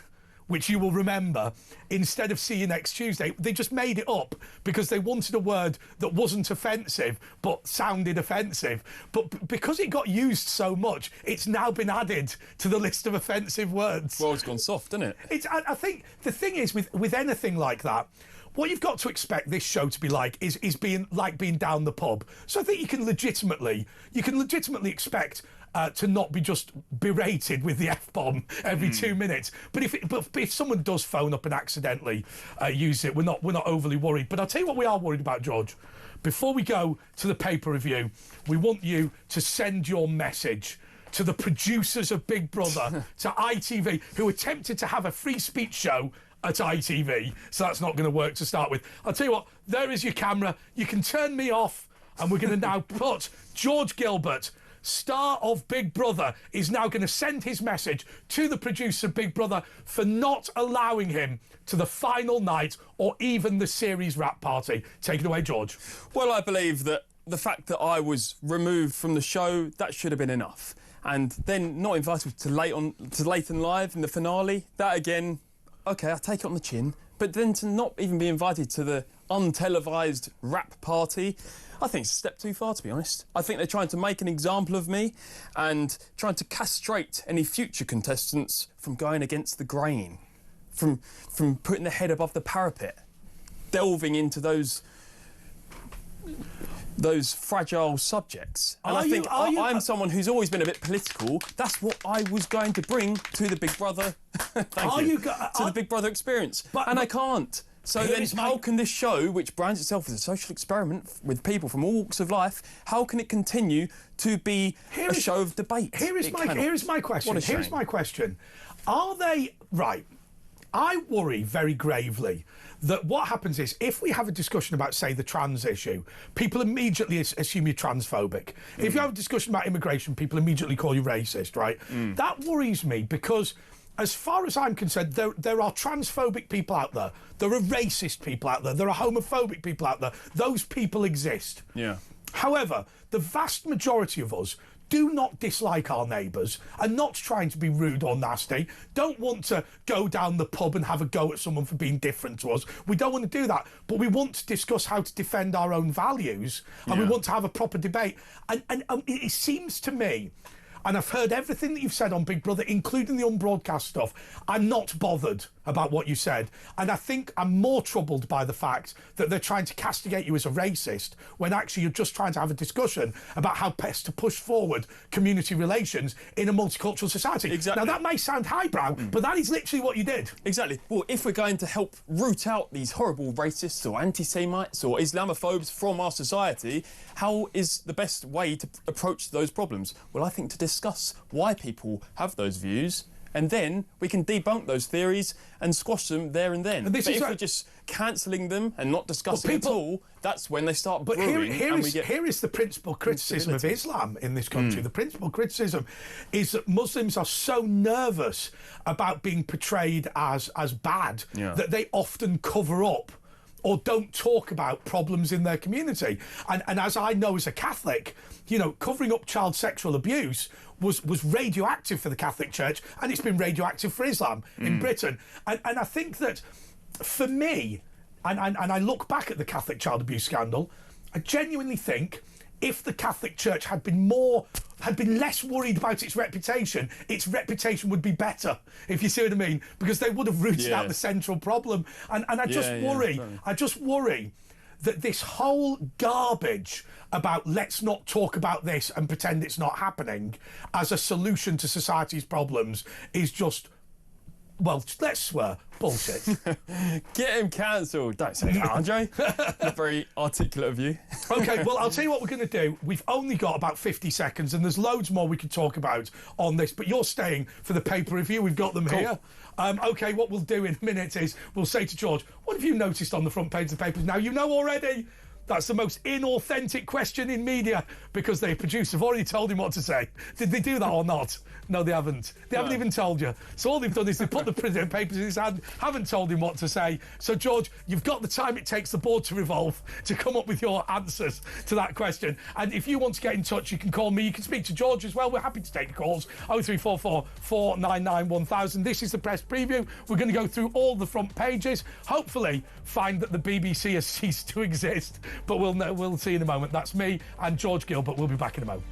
which you will remember. Instead of "see you next Tuesday," they just made it up because they wanted a word that wasn't offensive but sounded offensive. But because it got used so much, it's now been added to the list of offensive words. Well, it's gone soft, hasn't it? I think the thing is with anything like that, what you've got to expect this show to be like is being down the pub. So I think you can legitimately expect to not be just berated with the F-bomb every 2 minutes. But if someone does phone up and accidentally use it, we're not overly worried. But I'll tell you what we are worried about, George. Before we go to the paper review, we want you to send your message to the producers of Big Brother, to ITV, who attempted to have a free speech show at ITV, so that's not going to work to start with. I'll tell you what, there is your camera. You can turn me off, and we're going to now put George Gilbert, star of Big Brother, is now going to send his message to the producer of Big Brother for not allowing him to the final night or even the series wrap party. Take it away, George. Well, I believe that the fact that I was removed from the show, that should have been enough. And then not invited to Late and Live in the finale, that again, OK, I take it on the chin. But then to not even be invited to the untelevised wrap party, I think it's a step too far, to be honest. I think they're trying to make an example of me and trying to castrate any future contestants from going against the grain, from putting their head above the parapet, delving into those fragile subjects. And I think I'm someone who's always been a bit political. That's what I was going to bring to the Big Brother the Big Brother experience. And I can't. So then how can this show, which brands itself as a social experiment with people from all walks of life, how can it continue to be a show of debate? Here is my question. Are they... Right. I worry very gravely that what happens is, if we have a discussion about, say, the trans issue, people immediately assume you're transphobic. If you have a discussion about immigration, people immediately call you racist, right? That worries me because, as far as I'm concerned, there are transphobic people out there. There are racist people out there. There are homophobic people out there. Those people exist. Yeah. However, the vast majority of us do not dislike our neighbours, are not trying to be rude or nasty, don't want to go down the pub and have a go at someone for being different to us. We don't want to do that, but we want to discuss how to defend our own values, and we want to have a proper debate. And it seems to me, and I've heard everything that you've said on Big Brother, including the unbroadcast stuff. I'm not bothered about what you said. And I think I'm more troubled by the fact that they're trying to castigate you as a racist when actually you're just trying to have a discussion about how best to push forward community relations in a multicultural society. Exactly. Now, that may sound highbrow, but that is literally what you did. Exactly. Well, if we're going to help root out these horrible racists or anti-Semites or Islamophobes from our society, how is the best way to approach those problems? Well, I think to discuss why people have those views, and then we can debunk those theories and squash them there and then. But if we're just cancelling them and not discussing at all, that's when they start brewing. Here is the principal criticism of Islam in this country. The principal criticism is that Muslims are so nervous about being portrayed as bad that they often cover up or don't talk about problems in their community. And as I know as a Catholic, you know, covering up child sexual abuse was radioactive for the Catholic Church, and it's been radioactive for Islam in Britain. And I think that, for me, and I look back at the Catholic child abuse scandal, I genuinely think if the Catholic Church had been less worried about its reputation would be better, if you see what I mean, because they would have rooted out the central problem. And I just worry that this whole garbage about let's not talk about this and pretend it's not happening as a solution to society's problems is just well, let's swear. Bullshit. Get him cancelled. Don't say that, Andre. Not very articulate of you. OK, well, I'll tell you what we're going to do. We've only got about 50 seconds, and there's loads more we could talk about on this, but you're staying for the pay-per-view. We've got them here. OK, what we'll do in a minute is we'll say to George, what have you noticed on the front page of the papers now? You know already. That's the most inauthentic question in media because the producers have already told him what to say. Did they do that or not? No, they haven't. They haven't even told you. So all they've done is they put the papers in his hand, haven't told him what to say. So, George, you've got the time it takes the board to revolve to come up with your answers to that question. And if you want to get in touch, you can call me. You can speak to George as well. We're happy to take calls. 0344 499 1000. This is the press preview. We're going to go through all the front pages. Hopefully find that the BBC has ceased to exist. But we'll see in a moment. That's me and George Gilbert. We'll be back in a moment.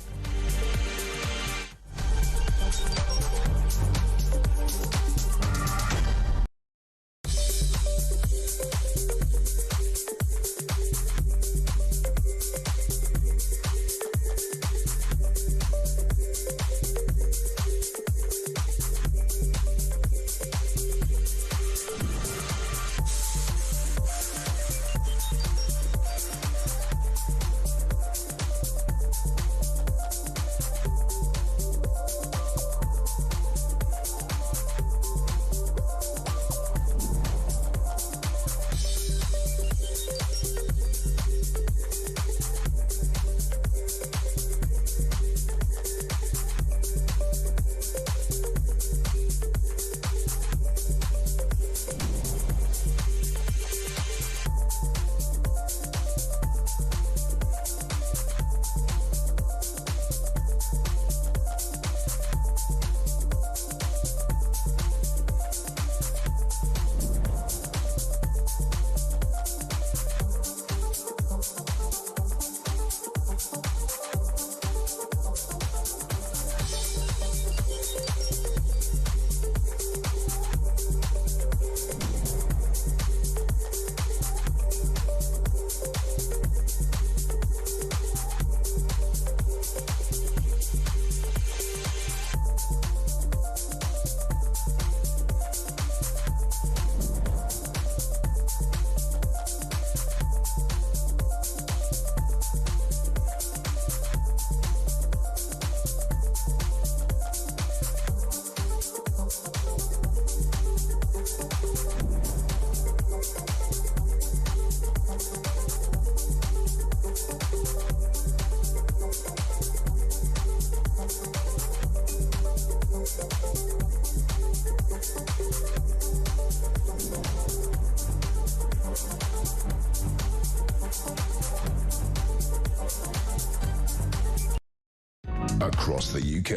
Across the UK,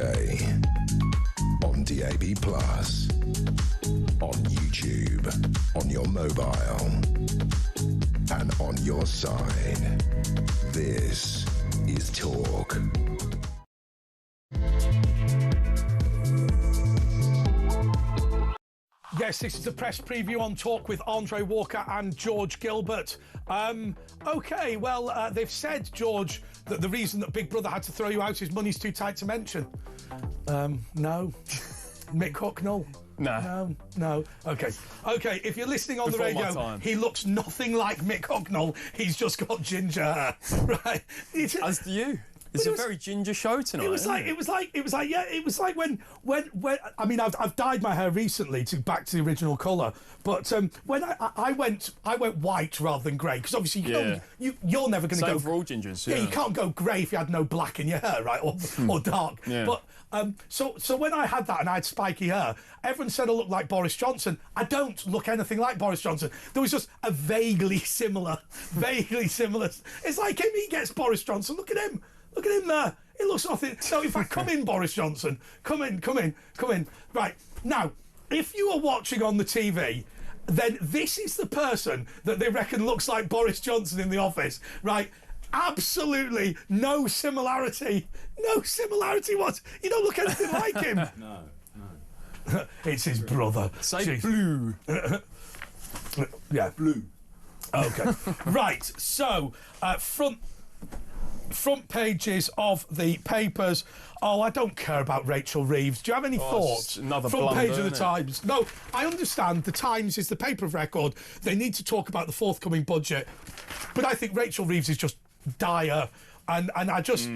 on DAB+, on YouTube, on your mobile, and on your side. This is Talk. Yes, this is the press preview on Talk with Andre Walker and George Gilbert. OK, well, they've said, George, that the reason that Big Brother had to throw you out is money's too tight to mention. No. Mick Hucknall? No. OK, if you're listening on Before the radio, he looks nothing like Mick Hucknall. He's just got ginger hair, right? As do you. It's a very ginger show tonight. It was like when I mean I've dyed my hair recently back to the original colour, but when I went white rather than grey because obviously you're never going to go. Same for all gingers. Yeah, you can't go grey if you had no black in your hair, right, or dark. Yeah. But so when I had that and I had spiky hair, everyone said I looked like Boris Johnson. I don't look anything like Boris Johnson. There was just a vaguely similar. It's like him. He gets Boris Johnson. Look at him. Look at him there. It looks nothing. So, in fact, come in, Boris Johnson. Come in. Right. Now, if you are watching on the TV, then this is the person that they reckon looks like Boris Johnson in the office, right? Absolutely no similarity. No similarity. What? You don't look anything like him. No. It's his brother. Say blue. Yeah. Blue. Okay. Right. So, front pages of the papers. Oh, I don't care about Rachel Reeves. Do you have any thoughts? Another front blunder, page of the isn't it? Times. No, I understand the Times is the paper of record. They need to talk about the forthcoming budget. But I think Rachel Reeves is just dire. And I just...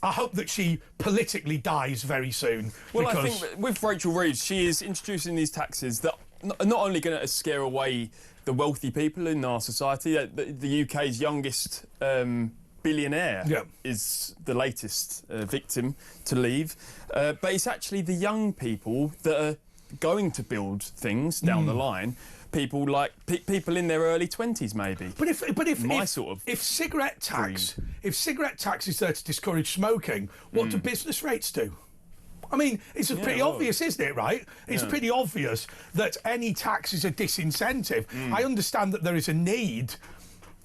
I hope that she politically dies very soon. Well, because... I think with Rachel Reeves, she is introducing these taxes that are not only going to scare away the wealthy people in our society. The UK's youngest billionaire is the latest victim to leave. But it's actually the young people that are going to build things down the line. People like people in their early 20s, maybe. But if cigarette tax is there to discourage smoking, what do business rates do? I mean, it's pretty obvious, isn't it, right? It's pretty obvious that any tax is a disincentive. I understand that there is a need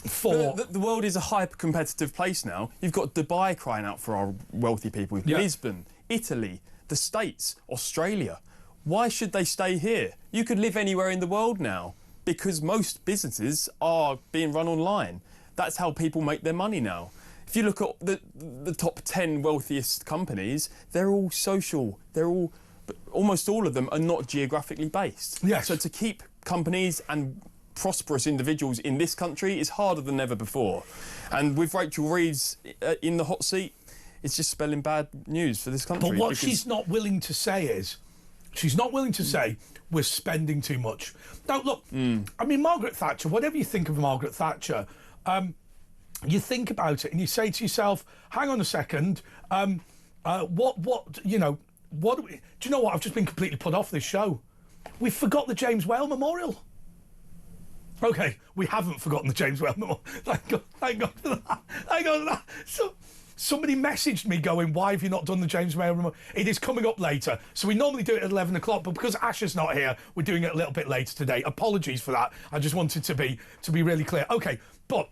for... The world is a hyper-competitive place now. You've got Dubai crying out for our wealthy people, Lisbon, Italy, the States, Australia. Why should they stay here? You could live anywhere in the world now because most businesses are being run online. That's how people make their money now. If you look at the top 10 wealthiest companies, they're all social. Almost all of them are not geographically based. Yes. So to keep companies and prosperous individuals in this country is harder than ever before. And with Rachel Reeves in the hot seat, it's just spelling bad news for this country. But what she's not willing to say is... She's not willing to say we're spending too much. Now, look, I mean, Margaret Thatcher, whatever you think of Margaret Thatcher, you think about it and you say to yourself, hang on a second, do you know what? I've just been completely put off this show. We forgot the James Whale Memorial. OK, we haven't forgotten the James Whale Memorial. Thank God for that. Thank God for that. So, somebody messaged me going, why have you not done the James Whale Memorial? It is coming up later. So we normally do it at 11 o'clock, but because Asher's not here, we're doing it a little bit later today. Apologies for that. I just wanted to be really clear. OK, but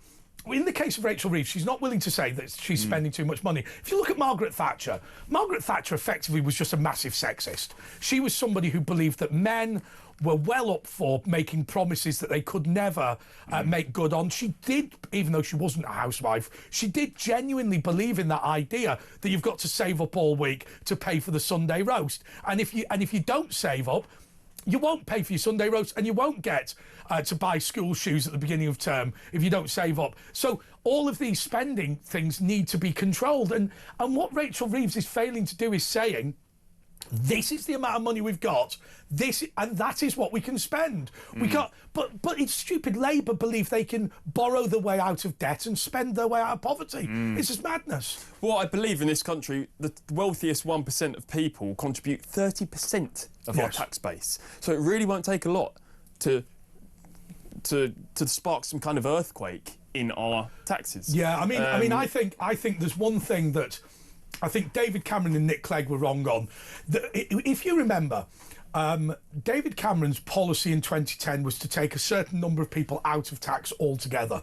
in the case of Rachel Reeves, she's not willing to say that she's spending too much money. If you look at Margaret Thatcher effectively was just a massive sexist. She was somebody who believed that men were well up for making promises that they could never make good on. She did, even though she wasn't a housewife, she did genuinely believe in that idea that you've got to save up all week to pay for the Sunday roast. And if you don't save up, you won't pay for your Sunday roast and you won't get to buy school shoes at the beginning of term if you don't save up. So all of these spending things need to be controlled. And what Rachel Reeves is failing to do is saying, this is the amount of money we've got, and that is what we can spend. We can't, but it's stupid. Labour believe they can borrow their way out of debt and spend their way out of poverty. It's just madness. Well, I believe in this country, the wealthiest 1% of people contribute 30% of our tax base. So it really won't take a lot to spark some kind of earthquake in our taxes. Yeah, I mean, I think there's one thing that I think David Cameron and Nick Clegg were wrong on. If you remember, David Cameron's policy in 2010 was to take a certain number of people out of tax altogether.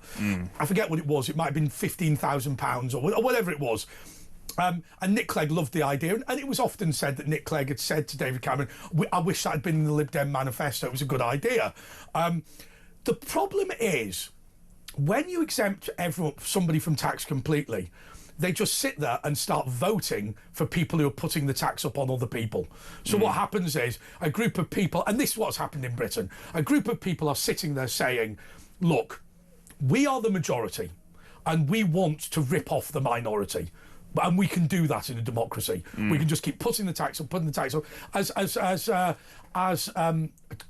I forget what it was. It might have been £15,000 or whatever it was. And Nick Clegg loved the idea, and it was often said that Nick Clegg had said to David Cameron, I wish that had been in the Lib Dem manifesto, it was a good idea. The problem is, when you exempt somebody from tax completely, they just sit there and start voting for people who are putting the tax up on other people. So what happens is a group of people, and this is what's happened in Britain, a group of people are sitting there saying, look, we are the majority and we want to rip off the minority. And we can do that in a democracy. We can just keep putting the tax up. As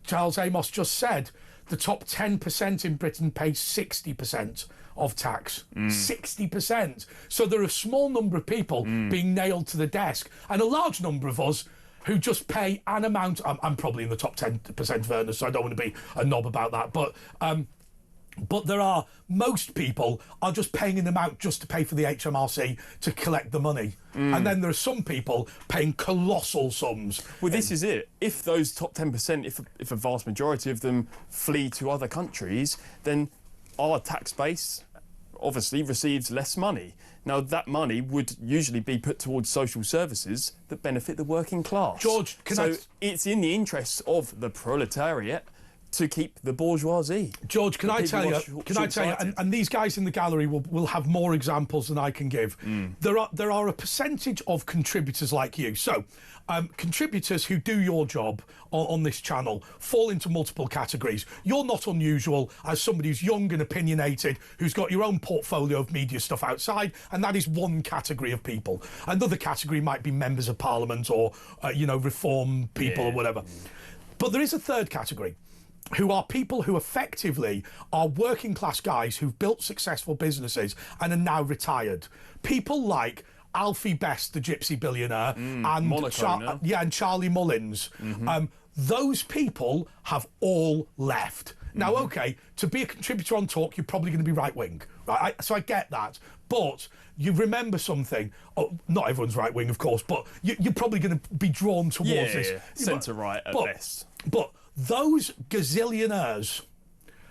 Charles Amos just said, the top 10% in Britain pay 60% of tax. 60%. So there are a small number of people being nailed to the desk, and a large number of us who just pay an amount. I'm probably in the top 10% of earners, so I don't want to be a knob about that. But there are, most people are just paying an amount just to pay for the HMRC to collect the money. And then there are some people paying colossal sums. Well, this is it. If those top 10%, if a vast majority of them flee to other countries, then our tax base obviously receives less money. Now, that money would usually be put towards social services that benefit the working class. George, it's in the interests of the proletariat to keep the bourgeoisie. George, can I tell you? And these guys in the gallery will have more examples than I can give. There are a percentage of contributors like you. So, contributors who do your job on this channel fall into multiple categories. You're not unusual as somebody who's young and opinionated, who's got your own portfolio of media stuff outside, and that is one category of people. Another category might be members of parliament or, reform people or whatever. But there is a third category, who are people who effectively are working class guys who've built successful businesses and are now retired. People like Alfie Best, the gypsy billionaire, and Charlie Mullins. Those people have all left. Now, OK, to be a contributor on Talk, you're probably going to be right-wing, right? So I get that. But you remember something. Oh, not everyone's right-wing, of course, but you're probably going to be drawn towards this. Centre-right at best. But those gazillionaires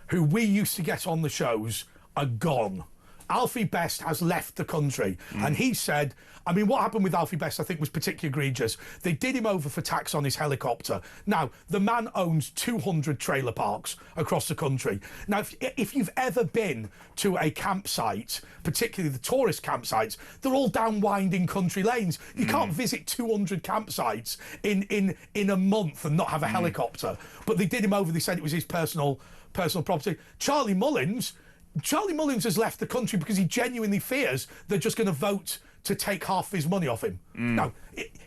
who we used to get on the shows are gone. Alfie Best has left the country, and he said, I mean, what happened with Alfie Best, I think, was particularly egregious. They did him over for tax on his helicopter. Now, the man owns 200 trailer parks across the country. Now, if you've ever been to a campsite, particularly the tourist campsites, they're all down winding country lanes. You can't visit 200 campsites in a month and not have a helicopter. But they did him over. They said it was his personal property. Charlie Mullins has left the country because he genuinely fears they're just going to vote to take half his money off him. Now,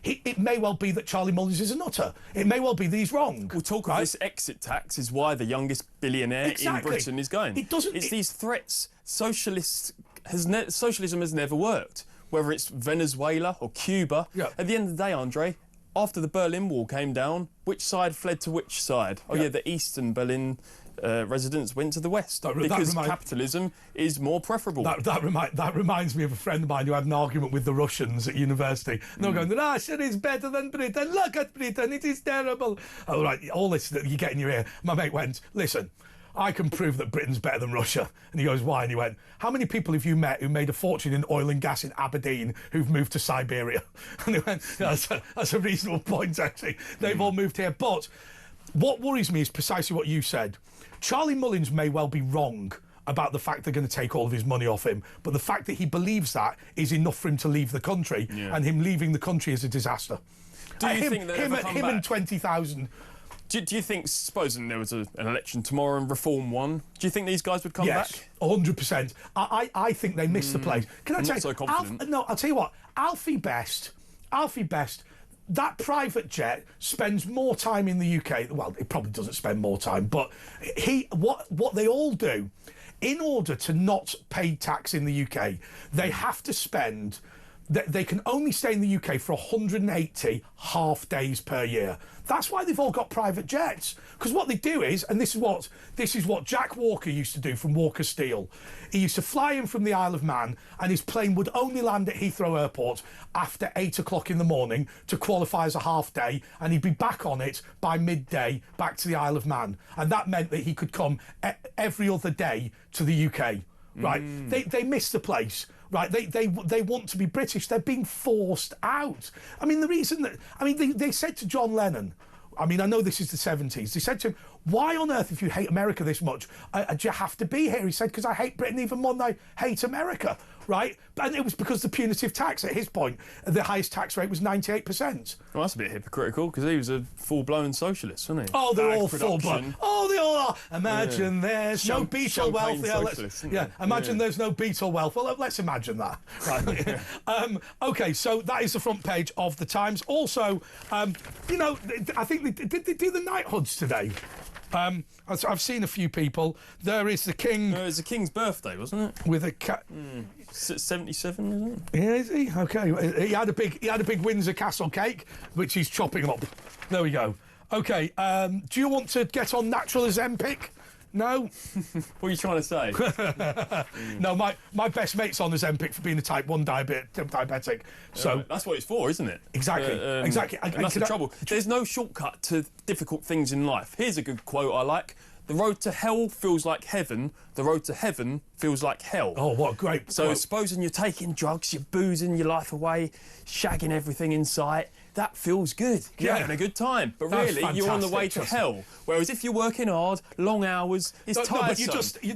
it may well be that Charlie Mullins is a nutter. It may well be that he's wrong. Well, talk of this exit tax is why the youngest billionaire in Britain is going. It's these threats. Socialism has never worked. Whether it's Venezuela or Cuba. At the end of the day, Andre, after the Berlin Wall came down, which side fled to which side? Oh, yeah, the Eastern Berlin residents went to the West because capitalism is more preferable. That reminds me of a friend of mine who had an argument with the Russians at university. And they were going, Russia is better than Britain. Look at Britain, it is terrible. All right, all this that you get in your ear. My mate went, listen, I can prove that Britain's better than Russia. And he goes, why? And he went, how many people have you met who made a fortune in oil and gas in Aberdeen who've moved to Siberia? And they went, that's a reasonable point, actually. They've all moved here. But what worries me is precisely what you said. Charlie Mullins may well be wrong about the fact they're going to take all of his money off him, but the fact that he believes that is enough for him to leave the country, and him leaving the country is a disaster. Do you think that him and 20,000... Do you think, supposing there was an election tomorrow and Reform won, do you think these guys would come back? Yes, 100%. I think they missed the place. Can I tell you? So confident. I'll tell you what. Alfie Best, that private jet spends more time in the UK. Well, it probably doesn't spend more time, but what they all do, in order to not pay tax in the UK, they have to spend... They can only stay in the UK for 180 half days per year. That's why they've all got private jets. Because what they do is, and this is what Jack Walker used to do from Walker Steel. He used to fly in from the Isle of Man, and his plane would only land at Heathrow Airport after 8 o'clock in the morning to qualify as a half day, and he'd be back on it by midday, back to the Isle of Man. And that meant that he could come every other day to the UK. Right? They missed the place. Right, they want to be British. They're being forced out. I mean, the reason that... I mean, they said to John Lennon... I mean, I know this is the 70s. They said to him, why on earth, if you hate America this much, do you have to be here? He said, because I hate Britain even more than I hate America, right? And it was because the punitive tax at his point, the highest tax rate was 98%. Well, that's a bit hypocritical, because he was a full-blown socialist, wasn't he? Oh, they're all full-blown. Oh, they all are. Imagine there's no Beatle wealth. Imagine there's no Beatle wealth. Well, let's imagine that. Right. OK, so that is the front page of the Times. Also, you know, I think did they do the knighthoods today? I've seen a few people. There is the King. No, it was the King's birthday, wasn't it? With a cat. 77, isn't it? Yeah, is he? Okay. He had a big Windsor Castle cake, which he's chopping up. There we go. Okay. Do you want to get on natural Ozempic? No? What are you trying to say? No, my best mate's on Ozempic for being a type 1 diabetic. So that's what it's for, isn't it? Exactly. Exactly. And that's the trouble. There's no shortcut to difficult things in life. Here's a good quote I like. The road to hell feels like heaven. The road to heaven feels like hell. Oh, what a great So quote. supposing you're taking drugs, you're boozing your life away, shagging everything in sight, that feels good. You're Yeah. having a good time. But That's really, you're on the way fantastic, to trust me. hell. Whereas if you're working hard, long hours, it's No, but tiresome. you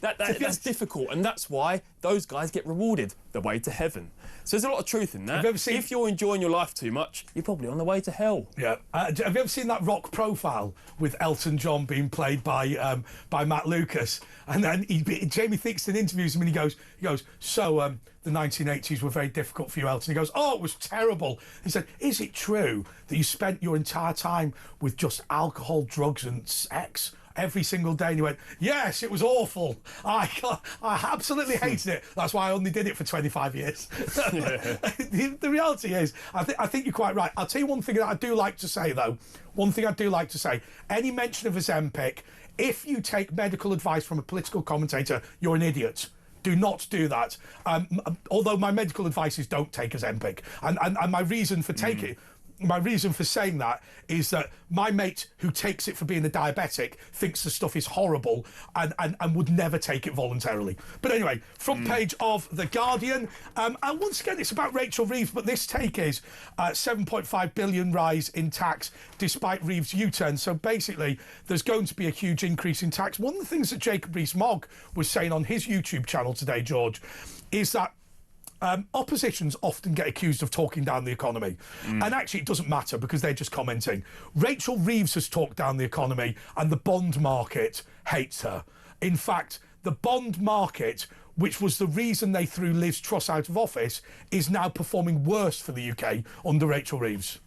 That's difficult, and that's why those guys get rewarded the way to heaven. So there's a lot of truth in that. Have you ever seen- If you're enjoying your life too much, you're probably on the way to hell. Yeah. Have you ever seen that Rock Profile with Elton John being played by Matt Lucas? And then Jamie Theakston interviews him and he goes, so the 1980s were very difficult for you, Elton. He goes, oh, it was terrible. He said, is it true that you spent your entire time with just alcohol, drugs and sex every single day? And he went, yes, it was awful. I absolutely hated it. That's why I only did it for 25 years. The reality is, I think you're quite right. I'll tell you one thing that I do like to say, though. One thing I do like to say, any mention of Ozempic, if you take medical advice from a political commentator, you're an idiot. Do not do that. Although my medical advice is don't take Ozempic. And my reason for taking my reason for saying that is that my mate who takes it for being a diabetic thinks the stuff is horrible and would never take it voluntarily. But anyway, front page of The Guardian. And once again, it's about Rachel Reeves, but this take is 7.5 billion rise in tax despite Reeves' U-turn. So basically, there's going to be a huge increase in tax. One of the things that Jacob Rees-Mogg was saying on his YouTube channel today, George, is that oppositions often get accused of talking down the economy. And actually, it doesn't matter because they're just commenting. Rachel Reeves has talked down the economy and the bond market hates her. In fact, the bond market, which was the reason they threw Liz Truss out of office, is now performing worse for the UK under Rachel Reeves.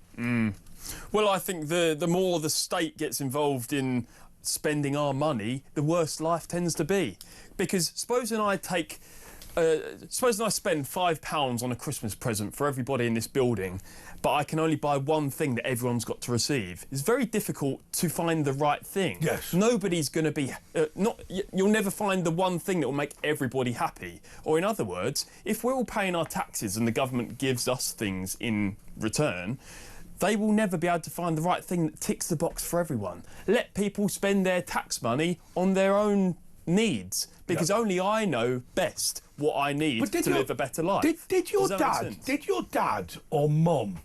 Well, I think the more the state gets involved in spending our money, the worse life tends to be. Because supposing I spend £5 on a Christmas present for everybody in this building, but I can only buy one thing that everyone's got to receive. It's very difficult to find the right thing. Yes. Nobody's going to be... you'll never find the one thing that will make everybody happy. Or in other words, if we're all paying our taxes and the government gives us things in return, they will never be able to find the right thing that ticks the box for everyone. Let people spend their tax money on their own needs, because only I know best what I need to live a better life. Did your dad or mum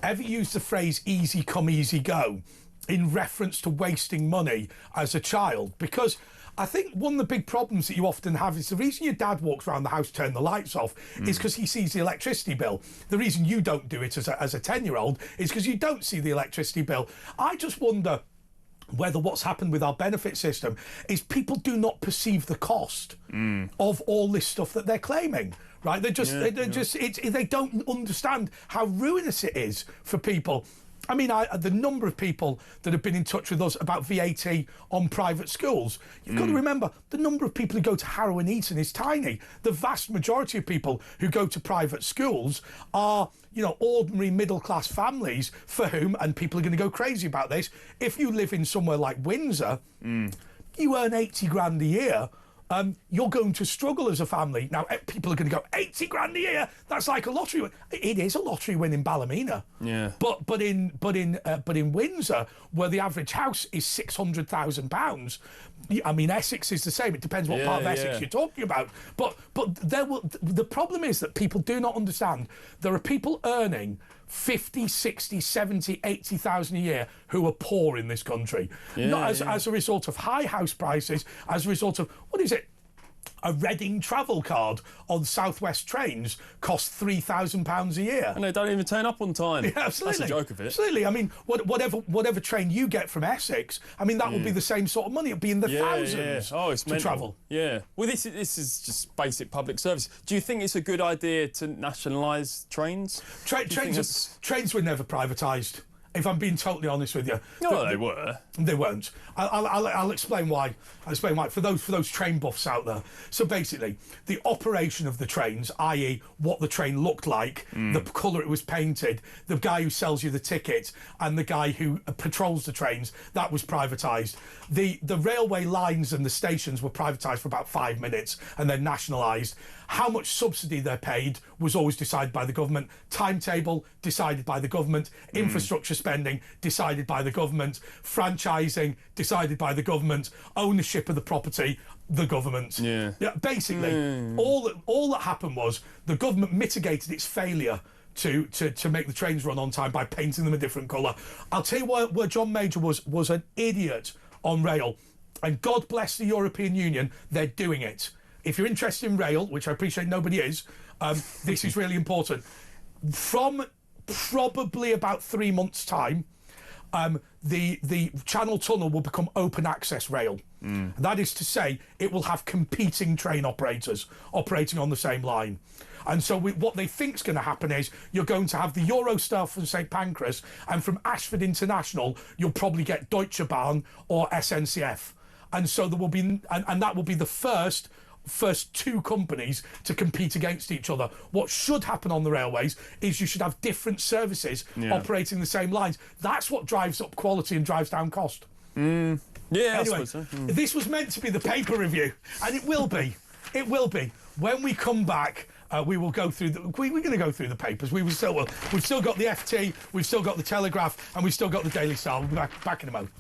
ever use the phrase easy come, easy go in reference to wasting money as a child? Because I think one of the big problems that you often have is the reason your dad walks around the house, turn the lights off, is because he sees the electricity bill. The reason you don't do it as a 10-year-old is because you don't see the electricity bill. I just wonder whether what's happened with our benefit system is people do not perceive the cost of all this stuff that they're claiming, right? They don't understand how ruinous it is for people. I mean, the number of people that have been in touch with us about VAT on private schools, you've got to remember, the number of people who go to Harrow and Eton is tiny. The vast majority of people who go to private schools are, ordinary middle-class families for whom, and people are going to go crazy about this, if you live in somewhere like Windsor, you earn 80 grand a year, you're going to struggle as a family. Now, people are going to go, 80 grand a year? That's like a lottery win. It is a lottery win in Ballymena. Yeah. But in Windsor, where the average house is £600,000, I mean, Essex is the same. It depends what part of Essex you're talking about. But the problem is that people do not understand. There are people earning 50, 60, 70, 80,000 a year who are poor in this country. Not as a result of high house prices, as a result of, what is it? A Reading travel card on South West trains costs £3,000 a year. And they don't even turn up on time. Yeah, absolutely. That's a joke of it. Absolutely. I mean, whatever train you get from Essex, I mean, that would be the same sort of money. It'd be in the thousands it's to mental. travel. Yeah. Well, this is just basic public service. Do you think it's a good idea to nationalise trains? Trains were never privatised. If I'm being totally honest with you, no, they were. They weren't. I'll explain why. I'll explain why for those train buffs out there. So basically, the operation of the trains, i.e., what the train looked like, the colour it was painted, the guy who sells you the ticket, and the guy who patrols the trains, that was privatised. The railway lines and the stations were privatised for about 5 minutes and then nationalised. How much subsidy they're paid was always decided by the government. Timetable decided by the government. Infrastructure spending decided by the government. Franchising decided by the government. Ownership of the property, the government. Yeah, basically, all that happened was the government mitigated its failure to make the trains run on time by painting them a different colour. I'll tell you where John Major was an idiot on rail, and God bless the European Union, they're doing it. If you're interested in rail, which I appreciate nobody is, this is really important. From probably about 3 months' time, the Channel Tunnel will become open access rail. That is to say, it will have competing train operators operating on the same line. And so what they think is going to happen is you're going to have the Eurostar from St Pancras, and from Ashford International, you'll probably get Deutsche Bahn or SNCF. And so there will be, and that will be the first two companies to compete against each other. What should happen on the railways is you should have different services operating the same lines. That's what drives up quality and drives down cost. Yeah, anyway, I suppose so. This was meant to be the paper review, and it will be. It will be. When we come back, we will go through we're going to go through the papers. We still will. We've still got the FT, we've still got the Telegraph, and we've still got the Daily Star. We'll be back in a moment.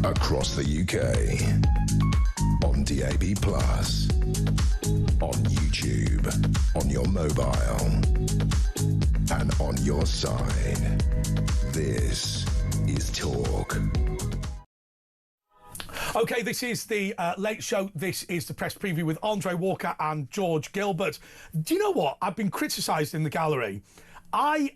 Across the UK, on DAB+, on YouTube, on your mobile, and on your side. This is Talk. Okay, this is the Late Show. This is the press preview with Andre Walker and George Gilbert. Do you know what? I've been criticised in the gallery. I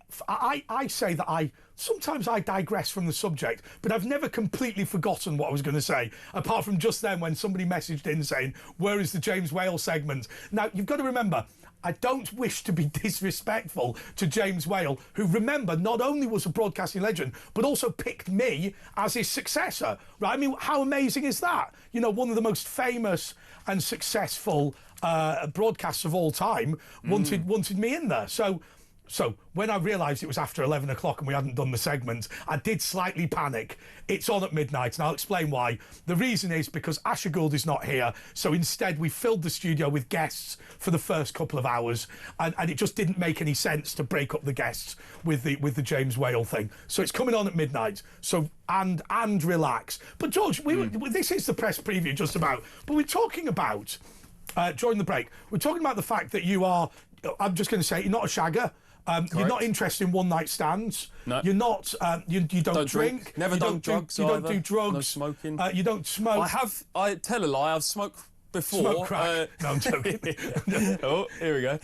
say that sometimes I digress from the subject, but I've never completely forgotten what I was going to say, apart from just then when somebody messaged in saying, where is the James Whale segment? Now, you've got to remember, I don't wish to be disrespectful to James Whale, who, remember, not only was a broadcasting legend, but also picked me as his successor, right? I mean, how amazing is that? You know, one of the most famous and successful broadcasts of all time wanted me in there. So when I realised it was after 11 o'clock and we hadn't done the segment, I did slightly panic. It's on at midnight, and I'll explain why. The reason is because Asher Gould is not here, so instead we filled the studio with guests for the first couple of hours, and it just didn't make any sense to break up the guests with the James Whale thing. So it's coming on at midnight. So and relax. But George, this is the press preview just about. But we're talking about during the break. We're talking about the fact that you are. I'm just going to say you're not a shagger. You're not interested in one-night stands. No. You're not. You don't drink. Never done drugs. You don't do drugs. No smoking. You don't smoke. I tell a lie. I've smoked before. Smoke crack. No, I'm joking. Oh, here we go.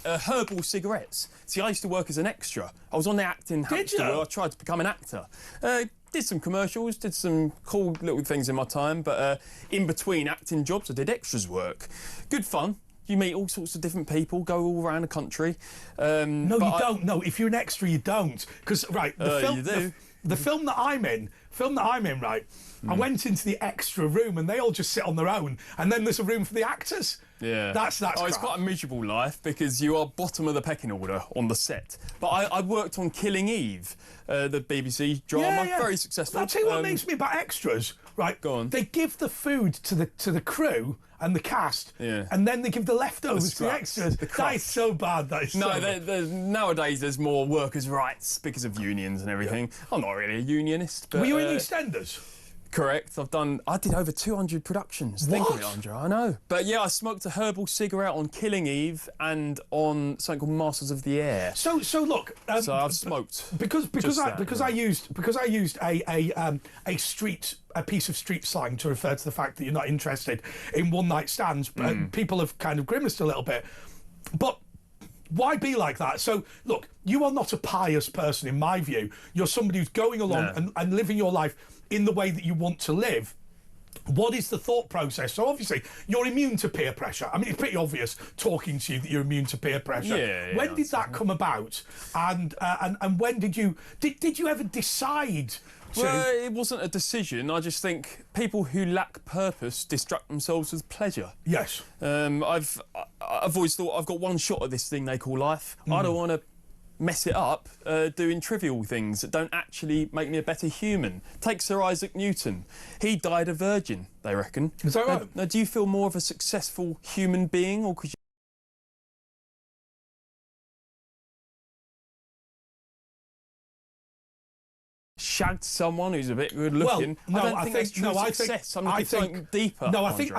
Herbal cigarettes. See, I used to work as an extra. I was on the acting hamster wheel. I tried to become an actor. Did some commercials, did some cool little things in my time, but in between acting jobs, I did extras work. Good fun. You meet all sorts of different people, go all around the country. No, you don't. No, if you're an extra, you don't. Because, right, the film that I'm in, film that I'm in, right, I went into the extra room and they all just sit on their own, and then there's a room for the actors. Yeah. That's Oh, it's crap. quite a miserable life because you are bottom of the pecking order on the set. But I worked on Killing Eve, the BBC drama, very successful. I'll tell you what makes me about extras, right? Go on. They give the food to the crew and the cast, and then they give the leftovers to the extras. That is so bad. That is nowadays there's more workers' rights because of unions and everything. I'm not really a unionist. But, were you in EastEnders? Correct. I did over 200 productions. Think of it, Andre. I know. But yeah, I smoked a herbal cigarette on Killing Eve and on something called Masters of the Air. So look. So I've smoked because I used a piece of street slang to refer to the fact that you're not interested in one night stands. People have kind of grimaced a little bit, but. Why be like that? So, look, you are not a pious person in my view. You're somebody who's going along and living your life in the way that you want to live. What is the thought process? So obviously, you're immune to peer pressure. I mean, it's pretty obvious talking to you that you're immune to peer pressure. Yeah, when did that come about? And when did you ever decide? Well, it wasn't a decision. I just think people who lack purpose distract themselves with pleasure. Yes. I've always thought I've got one shot at this thing they call life. I don't want to mess it up doing trivial things that don't actually make me a better human. Take Sir Isaac Newton. He died a virgin, they reckon. Is that right? Now, do you feel more of a successful human being, or could you shagged someone who's a bit good looking? Well, no, I think that's true success. I'm looking for something deeper. No, I think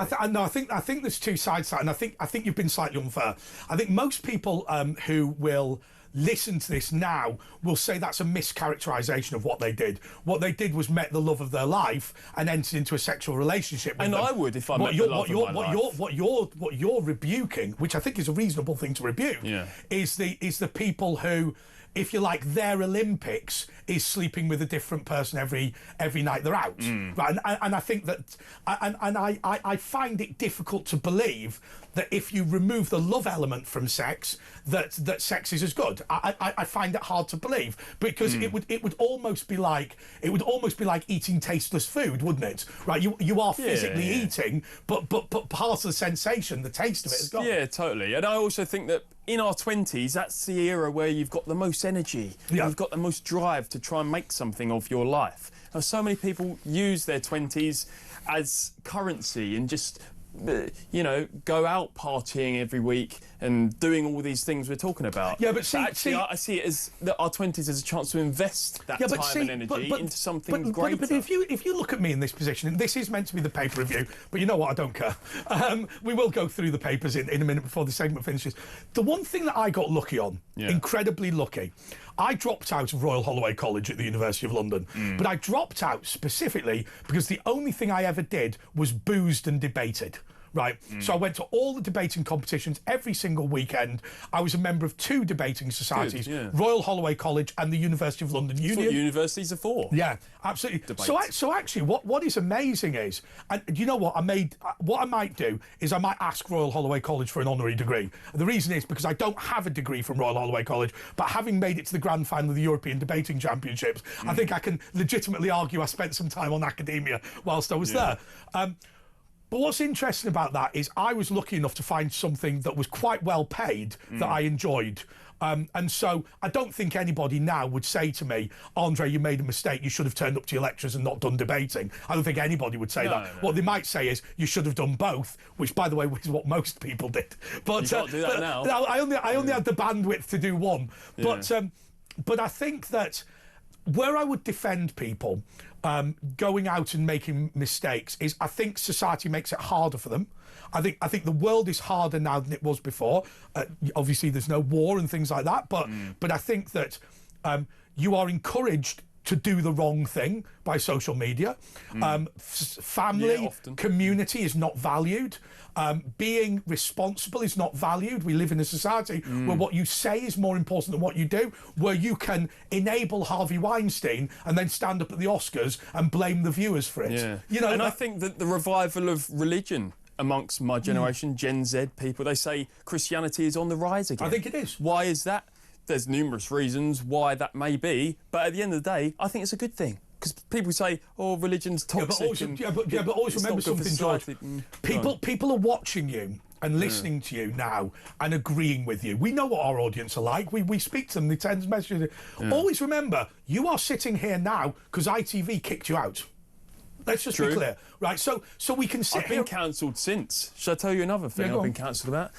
there's two sides to that, and I think you've been slightly unfair. I think most people who will listen to this now will say that's a mischaracterisation of what they did. What they did was met the love of their life and entered into a sexual relationship with and them. I would if I met the love of my life. What you're rebuking, which I think is a reasonable thing to rebuke, is the people who, if you like, their Olympics is sleeping with a different person every night they're out, right? And I think that, I find it difficult to believe that if you remove the love element from sex, that sex is as good. I find it hard to believe, because it would almost be like eating tasteless food, wouldn't it? Right? You are physically eating, but part of the sensation, the taste of it is gone. Yeah, totally. And I also think that in our 20s, that's the era where you've got the most energy, you've got the most drive to try and make something of your life. Now, so many people use their 20s as currency and just, go out partying every week and doing all these things we're talking about. Yeah, but I see it as our 20s as a chance to invest that time and energy into something greater. But if you look at me in this position, and this is meant to be the paper review, but you know what, I don't care. We will go through the papers in a minute before the segment finishes. The one thing that I got lucky on, incredibly lucky, I dropped out of Royal Holloway College at the University of London, but I dropped out specifically because the only thing I ever did was boozed and debated. Right, so I went to all the debating competitions every single weekend. I was a member of 2 debating societies, Royal Holloway College and the University of London Union. That's what universities are for. Yeah, absolutely. So actually, what is amazing is, and you know what, what I might do is I might ask Royal Holloway College for an honorary degree. And the reason is because I don't have a degree from Royal Holloway College, but having made it to the grand final of the European Debating Championships, I think I can legitimately argue I spent some time on academia whilst I was there. But what's interesting about that is I was lucky enough to find something that was quite well paid that I enjoyed. And so I don't think anybody now would say to me, Andre, you made a mistake, you should have turned up to your lectures and not done debating. I don't think anybody would say that. No. What they might say is, you should have done both, which, by the way, is what most people did. But you can't do that now. I only had the bandwidth to do one. But I think that where I would defend people going out and making mistakes is, I think society makes it harder for them. I think the world is harder now than it was before. Obviously, there's no war and things like that, but I think that you are encouraged to do the wrong thing by social media. Family, community is not valued. Being responsible is not valued. We live in a society where what you say is more important than what you do, where you can enable Harvey Weinstein and then stand up at the Oscars and blame the viewers for it. Yeah. And I think that the revival of religion amongst my generation, Gen Z people, they say Christianity is on the rise again. I think it is. Why is that? There's numerous reasons why that may be, but at the end of the day, I think it's a good thing. because people say, "Oh, religion's toxic." But always remember something, George. People are watching you and listening to you now and agreeing with you. We know what our audience are like. We speak to them. They send messages. Always remember, you are sitting here now because ITV kicked you out. Let's just be clear, right? So we can sit here. I've been cancelled since. Should I tell you another thing I've been cancelled about?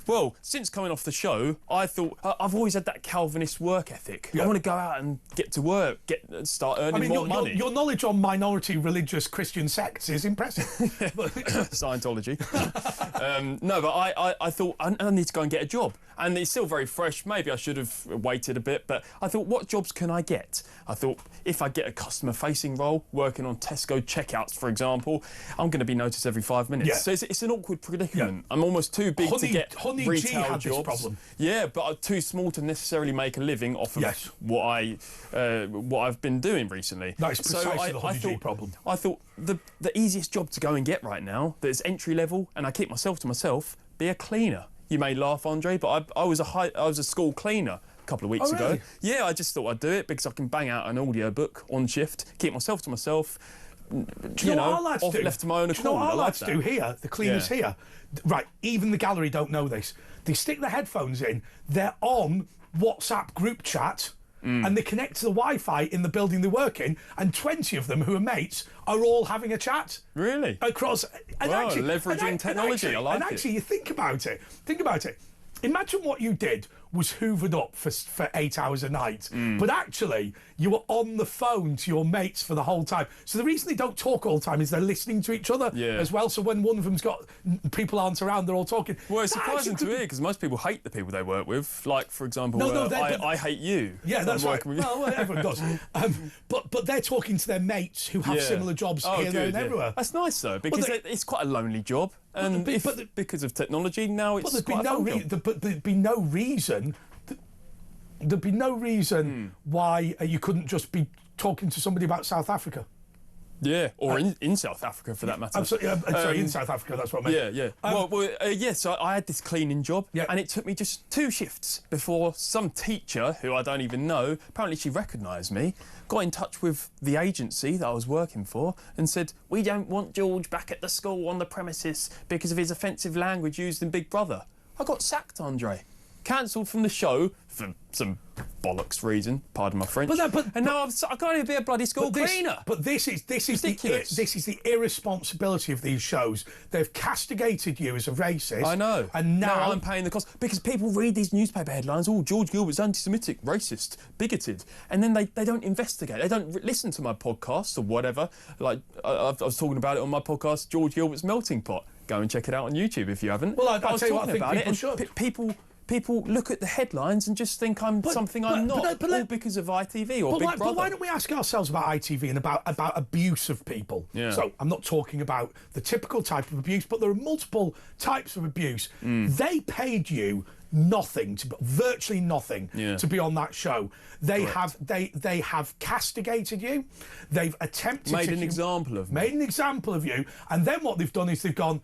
Well, since coming off the show, I thought I've always had that Calvinist work ethic. I want to go out and get to work, start earning more money. Your knowledge on minority religious Christian sects is impressive. Scientology. No, but I thought I need to go and get a job. And it's still very fresh. Maybe I should have waited a bit, but I thought, what jobs can I get? I thought, if I get a customer-facing role, working on Tesco checkouts, for example, I'm going to be noticed every 5 minutes. Yeah. So it's an awkward predicament. I'm almost too big to get Honey G retail had jobs. this problem. Yeah, but I'm too small to necessarily make a living off of what I've been doing recently. That's precisely the Honey G problem. I thought the easiest job to go and get right now, that is entry level, and I keep myself to myself, be a cleaner. You may laugh, Andre, but I was a school cleaner a couple of weeks ago. Really? Yeah, I just thought I'd do it because I can bang out an audio book on shift, keep myself to myself. Do you know what our lads do? Left to my own accord. Do you know what our lads do here? The cleaners here, right? Even the gallery don't know this. They stick their headphones in. They're on WhatsApp group chat. And they connect to the Wi-Fi in the building they work in, and 20 of them who are mates are all having a chat. Really? Across. And wow, leveraging technology, I like it. And actually, you think about it. Imagine what you did was hoovered up for 8 hours a night. But actually, you were on the phone to your mates for the whole time. So the reason they don't talk all the time is they're listening to each other as well. So when one of them's got people aren't around, they're all talking. Well, it's surprising to hear because most people hate the people they work with. Like, for example, I hate you. Yeah, that's right. Well, everyone does. But they're talking to their mates who have similar jobs here, there and everywhere. That's nice, though, because it's quite a lonely job. And because of technology, now it's quite a fun job. But there'd be no reason... There'd be no reason why you couldn't just be talking to somebody about South Africa. Yeah, or in South Africa, for that matter. Absolutely. Sorry, in South Africa, that's what I meant. Yeah. So I had this cleaning job, and it took me just 2 shifts before some teacher, who I don't even know, apparently she recognised me, got in touch with the agency that I was working for and said, "We don't want George back at the school on the premises because of his offensive language used in Big Brother." I got sacked, Andre. Cancelled from the show for some bollocks reason, pardon my French. And now I can't even be a bloody school cleaner. But this is the irresponsibility of these shows. They've castigated you as a racist. I know. And now I'm paying the cost because people read these newspaper headlines. Oh, George Gilbert's anti-Semitic, racist, bigoted, and then they don't investigate. They don't listen to my podcast or whatever. Like I was talking about it on my podcast, George Gilbert's Melting Pot. Go and check it out on YouTube if you haven't. Well, I'll tell you what, I think people should. People look at the headlines and just think I'm something I'm not, all because of ITV or Big Brother. But why don't we ask ourselves about ITV and about abuse of people? Yeah. So I'm not talking about the typical type of abuse, but there are multiple types of abuse. They paid you nothing, virtually nothing, to be on that show. They have castigated you. They've attempted made an example of you, and then what they've done is they've gone,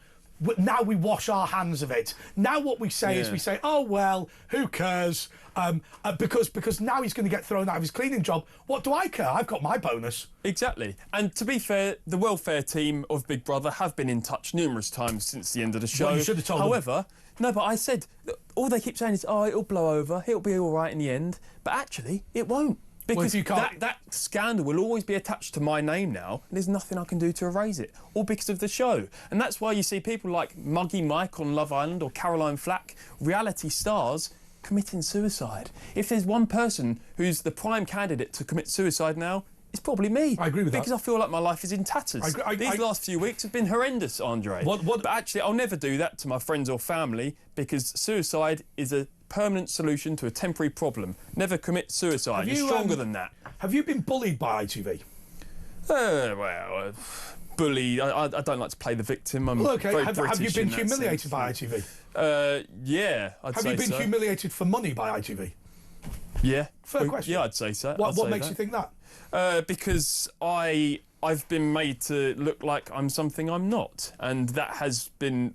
now we wash our hands of it. Now what we say is we say, oh, well, who cares? Because now he's going to get thrown out of his cleaning job. What do I care? I've got my bonus. Exactly. And to be fair, the welfare team of Big Brother have been in touch numerous times since the end of the show. Well, you should have told them. No, but I said, all they keep saying is, oh, it'll blow over, it'll be all right in the end. But actually, it won't. Because that scandal will always be attached to my name now, and there's nothing I can do to erase it, all because of the show. And that's why you see people like Muggy Mike on Love Island or Caroline Flack, reality stars, committing suicide. If there's one person who's the prime candidate to commit suicide now, it's probably me. I agree with that. Because I feel like my life is in tatters. These last few weeks have been horrendous, Andre. But actually, I'll never do that to my friends or family because suicide is a permanent solution to a temporary problem. Never commit suicide. You're stronger than that. Have you been bullied by ITV? Bullied. I don't like to play the victim. I'm very British. Have you been humiliated by ITV? Yeah, I'd say so. Have you been humiliated for money by ITV? Yeah. Fair question. Yeah, I'd say so. What makes you think that? Because I've been made to look like I'm something I'm not, and that has been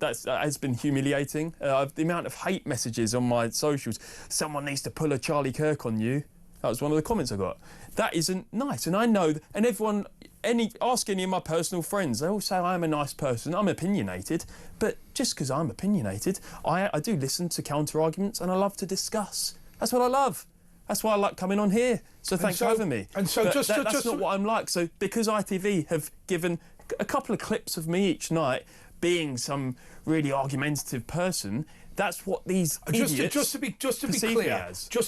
humiliating. The amount of hate messages on my socials. Someone needs to pull a Charlie Kirk on you. That was one of the comments I got. that isn't nice. And I know, and everyone, ask any of my personal friends, they all say I'm a nice person, I'm opinionated, but just because I'm opinionated, I do listen to counter-arguments and I love to discuss. That's what I love. That's why I like coming on here. So thanks for having me. And so but that's not what I'm like. So because ITV have given a couple of clips of me each night being some really argumentative person, that's what these idiots just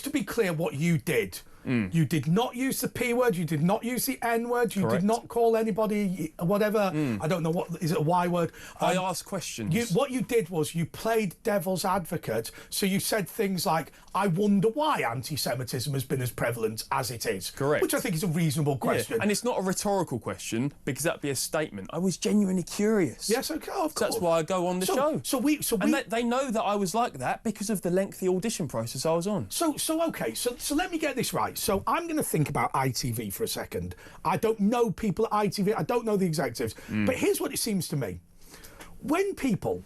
to be clear what you did. You did not use the P word, you did not use the N word, you Correct. did not call anybody whatever, I don't know, what is it, a Y word? I asked questions. What you did was you played devil's advocate, so you said things like, I wonder why anti-Semitism has been as prevalent as it is. Correct. Which I think is a reasonable question. Yeah. And it's not a rhetorical question, because that'd be a statement. I was genuinely curious. Yes, okay, of course. That's why I go on the show. And they know that I was like that because of the lengthy audition process I was on. So let me get this right. So I'm going to think about ITV for a second. I don't know people at ITV. I don't know the executives. But here's what it seems to me. When people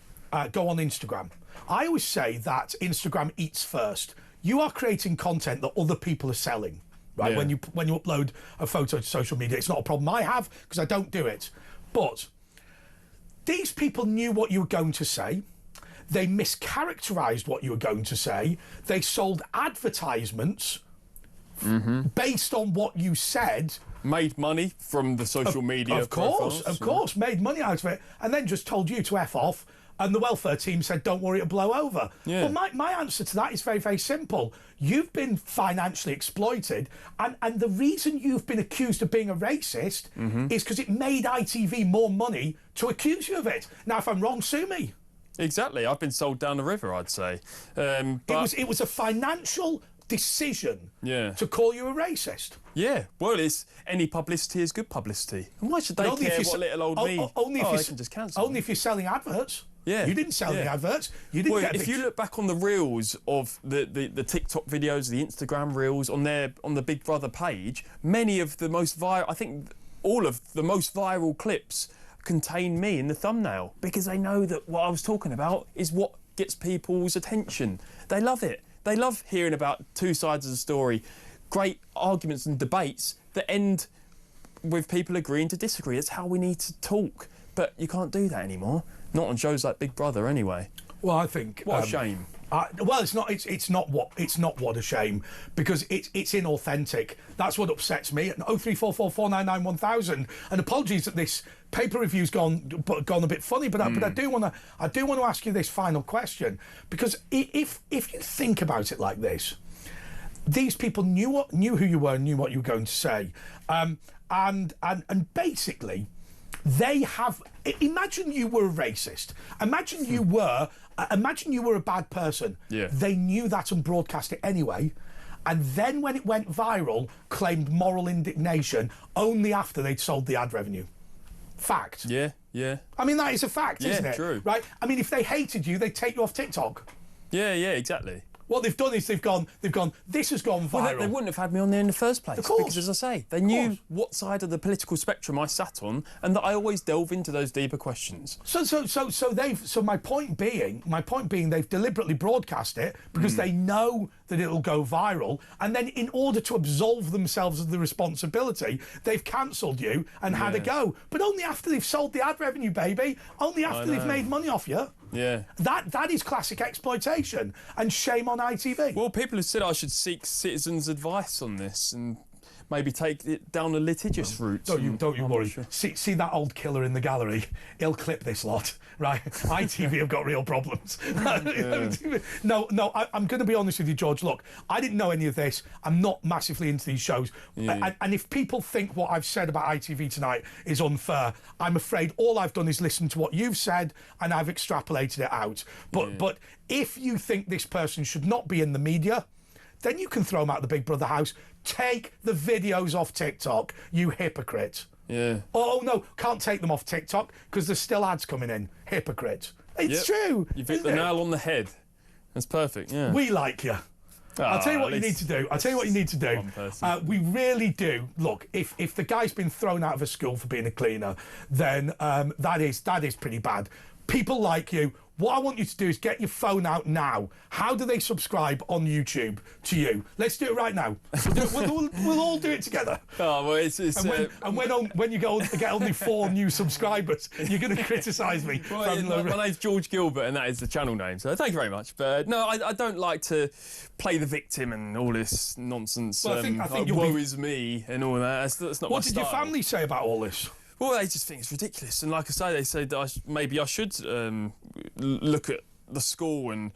go on Instagram, I always say that Instagram eats first. You are creating content that other people are selling. Right? Yeah. When you upload a photo to social media, it's not a problem I have because I don't do it. But these people knew what you were going to say. They mischaracterised what you were going to say. They sold advertisements based on what you said. Made money from the social media profiles. Of course, made money out of it, and then just told you to F off, and the welfare team said, don't worry, it'll blow over. Yeah. Well, my answer to that is very, very simple. You've been financially exploited, and the reason you've been accused of being a racist is because it made ITV more money to accuse you of it. Now, if I'm wrong, sue me. Exactly. I've been sold down the river, I'd say. But It was a financial decision to call you a racist. Yeah, well, any publicity is good publicity. And why should they care what little old me? They can just cancel. Only if you're selling adverts. Yeah, you didn't sell any adverts. You didn't. Well, if you look back on the reels of the TikTok videos, the Instagram reels on the Big Brother page, many of the most viral, I think all of the most viral clips contain me in the thumbnail because they know that what I was talking about is what gets people's attention. They love it. They love hearing about two sides of the story, great arguments and debates that end with people agreeing to disagree. That's how we need to talk. But you can't do that anymore. Not on shows like Big Brother, anyway. Well, I think what a shame. Well, it's not what a shame because it's inauthentic. That's what upsets me. 03444991000. And apologies that this paper review's gone a bit funny, but I do want to ask you this final question because if you think about it like this, these people knew who you were, knew what you were going to say, and basically. They have. Imagine you were a racist. Imagine you were a bad person. Yeah. They knew that and broadcast it anyway, and then when it went viral, claimed moral indignation only after they'd sold the ad revenue. Fact. Yeah. I mean that is a fact, isn't it? True. Right. I mean, if they hated you, they'd take you off TikTok. Yeah, exactly. What they've done is they've gone. This has gone viral. Well, they wouldn't have had me on there in the first place. Of course. Because, as I say, they knew what side of the political spectrum I sat on, and that I always delve into those deeper questions. So my point being, they've deliberately broadcast it because they know that it'll go viral, and then in order to absolve themselves of the responsibility, they've cancelled you and had a go. But only after they've sold the ad revenue, baby. Only after they've made money off you. Yeah. That is classic exploitation, and shame on ITV. Well, people have said I should seek citizens' advice on this and maybe take it down a litigious route. Don't you worry. Sure. See that old killer in the gallery? He'll clip this lot, right? ITV have got real problems. No, I'm going to be honest with you, George. Look, I didn't know any of this. I'm not massively into these shows. Yeah. And if people think what I've said about ITV tonight is unfair, I'm afraid all I've done is listen to what you've said and I've extrapolated it out. But if you think this person should not be in the media, then you can throw them out of the Big Brother house. Take the videos off TikTok, you hypocrite. Yeah. Oh, no, can't take them off TikTok because there's still ads coming in. Hypocrite. It's true. You've hit the nail on the head. That's perfect, yeah. We like you. I'll tell you what you need to do. We really do. Look, if the guy's been thrown out of a school for being a cleaner, then that is pretty bad. people like you, what I want you to do is get your phone out now. How do they subscribe on YouTube to you? Let's do it right now. We'll all do it together. Oh, well, it's when you get only 4 new subscribers, you're going to criticise me. Well, my name's George Gilbert, and that is the channel name. So thank you very much. But no, I don't like to play the victim and all this nonsense. Well, I think woe is me and all that. That's not what my did style. your family say about all this? Well, they just think it's ridiculous, and like I say, they say that maybe I should look at the school and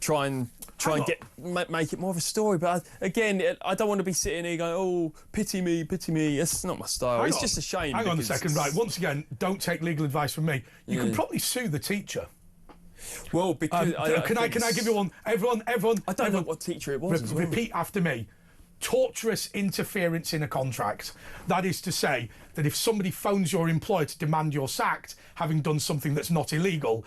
try and make it more of a story. But again, I don't want to be sitting here going, "Oh, pity me, pity me." That's not my style. It's just a shame. Hang on a second, right? Once again, don't take legal advice from me. You can probably sue the teacher. Well, because can I give you one? Everyone. I don't know what teacher it was. Repeat after me. Torturous interference in a contract. That is to say that if somebody phones your employer to demand you're sacked, having done something that's not illegal,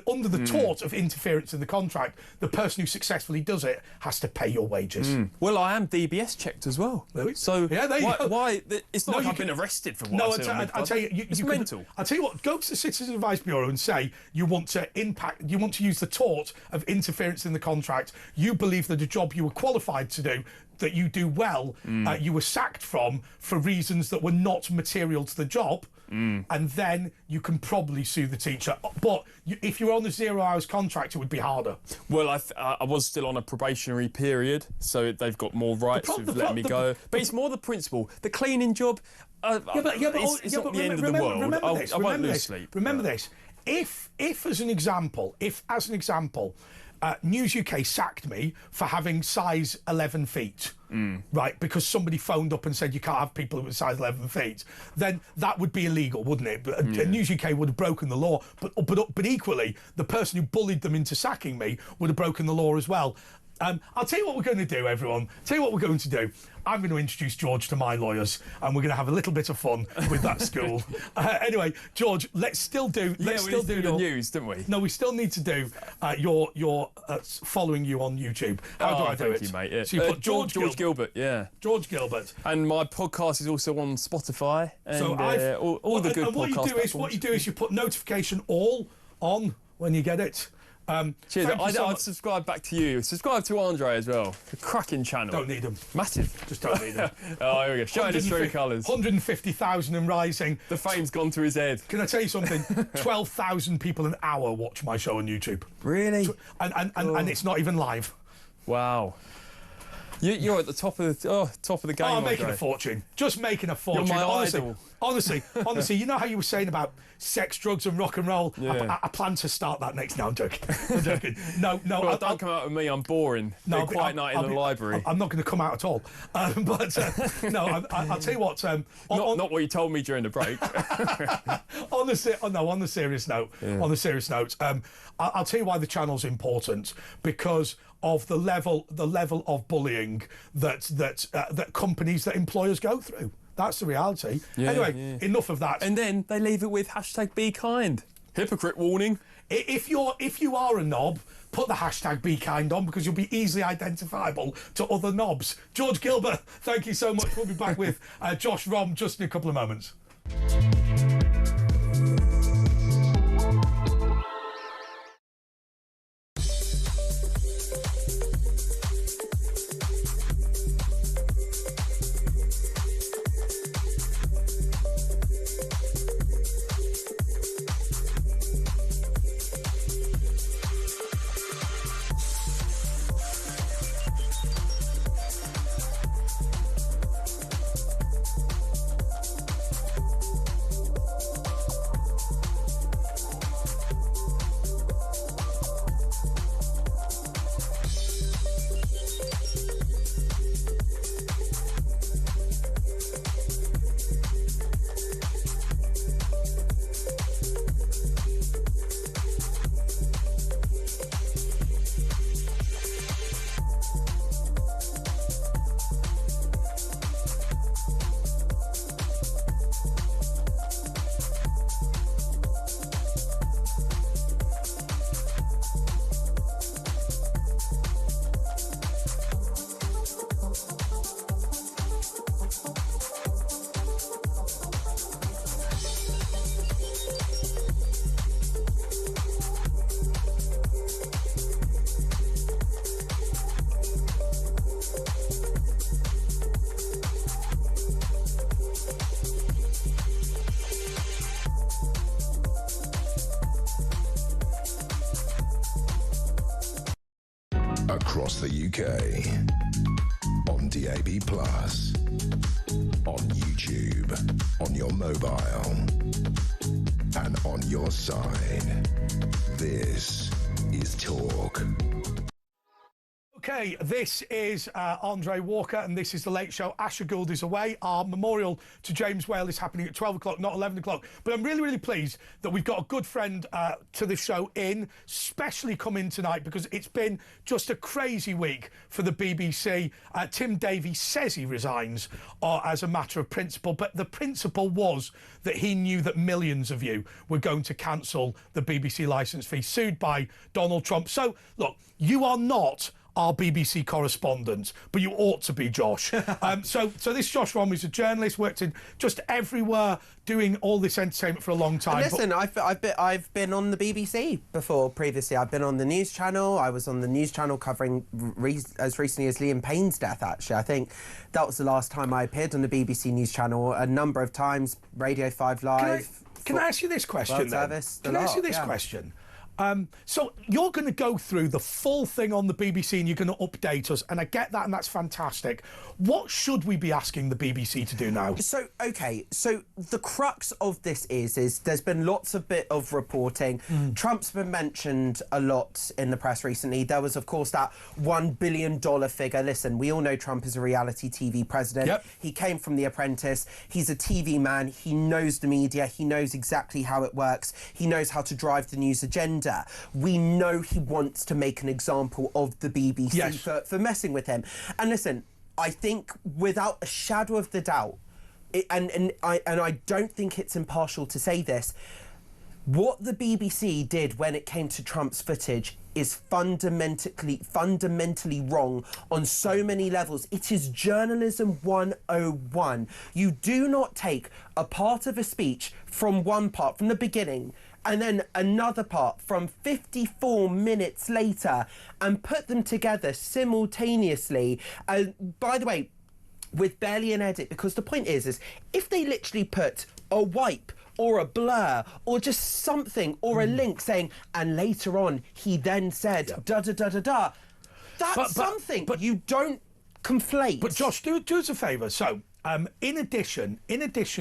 under the tort of interference in the contract, the person who successfully does it has to pay your wages. Well, I am DBS checked as well. Really? So yeah, there you go. why? It's not like I've been arrested for what I said. I'll tell you, it's mental. I'll tell you what. Go to the Citizen Advice Bureau and say you want to use the tort of interference in the contract. You believe that a job you were qualified to do, that you do well, you were sacked from for reasons that were not material to the job. And then you can probably sue the teacher. But if you're on a 0 hours contract, it would be harder. Well, I was still on a probationary period, so they've got more rights to let me go. But it's more the principle. The cleaning job, it's not the end of the world. I won't lose sleep. Remember this. If as an example, News UK sacked me for having size 11 feet, right? Because somebody phoned up and said you can't have people with size 11 feet. Then that would be illegal, wouldn't it? But News UK would have broken the law. But equally, the person who bullied them into sacking me would have broken the law as well. I'll tell you what we're going to do, everyone. Tell you what we're going to do. I'm going to introduce George to my lawyers, and we're going to have a little bit of fun with that school. Anyway, George, let's still do the news, don't we? No, we still need to do your following you on YouTube. How do I do it? Thank you, mate. Yeah. So you put George Gilbert, yeah. George Gilbert. And my podcast is also on Spotify and so all the good and podcasts. What you do is you put notification all on when you get it. Cheers. I'd subscribe back to you. Subscribe to Andre as well. A cracking channel. Don't need them. Massive. Just don't need them. Oh, here we go. Showing his true colours. 150,000 and rising. The fame's gone to his head. Can I tell you something? 12,000 people an hour watch my show on YouTube. Really? And it's not even live. Wow. You're at the top of the game. I'm making a fortune. Just making a fortune. You're my idol. Honestly, you know how you were saying about sex, drugs, and rock and roll? Yeah. I plan to start that next. No, I'm joking. No. Well, don't come out with me. I'm boring. No, quiet night in the library. I'm not going to come out at all. No, I'll tell you what. Not what you told me during the break. On the serious note. I'll tell you why the channel's important, because of the level of bullying that companies, that employers go through. That's the reality. Enough of that. And then they leave it with #BeKind. Hypocrite warning. If you are a knob, put the #BeKind on, because you'll be easily identifiable to other knobs. George Gilbert, thank you so much. We'll be back with Josh Rom just in a couple of moments. across the UK, on DAB+, on YouTube, on your mobile, and on your side. This is Talk. Okay, this is Andre Walker, and this is The Late Show. Asher Gould is away. Our memorial to James Whale is happening at 12 o'clock, not 11 o'clock. But I'm really, really pleased that we've got a good friend to the show specially come in tonight, because it's been just a crazy week for the BBC. Tim Davies says he resigns as a matter of principle, but the principle was that he knew that millions of you were going to cancel the BBC licence fee, sued by Donald Trump. So, look, you are not our BBC correspondent, but you ought to be, Josh. So this Josh Rom is a journalist, worked in just everywhere, doing all this entertainment for a long time. Listen, I've been on the BBC before previously. I've been on the news channel. I was on the news channel covering as recently as Liam Payne's death, actually. I think that was the last time I appeared on the BBC news channel, a number of times, Radio 5 Live. Can I ask you this question, then? Can I ask you this question? So you're going to go through the full thing on the BBC and you're going to update us, and I get that, and that's fantastic. What should we be asking the BBC to do now? So the crux of this is there's been lots of bit of reporting. Trump's been mentioned a lot in the press recently. There was, of course, that $1 billion figure. Listen, we all know Trump is a reality TV president. Yep. He came from The Apprentice. He's a TV man. He knows the media. He knows exactly how it works. He knows how to drive the news agenda. We know he wants to make an example of the BBC for messing with him. And listen, I think without a shadow of the doubt, and I don't think it's impartial to say this, what the BBC did when it came to Trump's footage is fundamentally wrong on so many levels. It is journalism 101. You do not take a part of a speech from one part, from the beginning, and then another part from 54 minutes later, and put them together simultaneously. By the way, with barely an edit, because the point is if they literally put a wipe or a blur or just something or a link saying, and later on he then said da-da-da-da-da, that's something, but you don't conflate. But Josh, do us a favour. So, in addition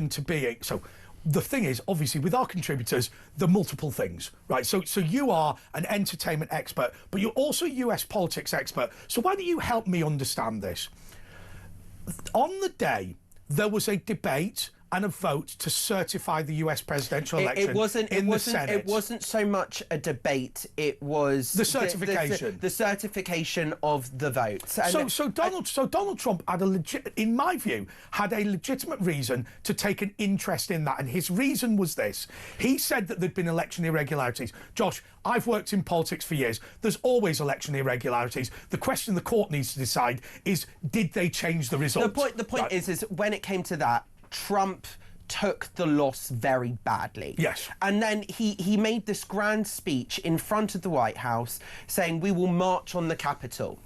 to being... So, the thing is, obviously, with our contributors, there are multiple things, right? So you are an entertainment expert, but you're also a US politics expert. So why don't you help me understand this? On the day, there was a debate and a vote to certify the US presidential election the Senate. It wasn't so much a debate, it was the certification. The certification of the vote. So Donald Trump had in my view, had a legitimate reason to take an interest in that, and his reason was this. He said that there'd been election irregularities. Josh, I've worked in politics for years. There's always election irregularities. The question the court needs to decide is, did they change the result? The point is when it came to that, Trump took the loss very badly. Yes. And then he made this grand speech in front of the White House saying, we will march on the Capitol.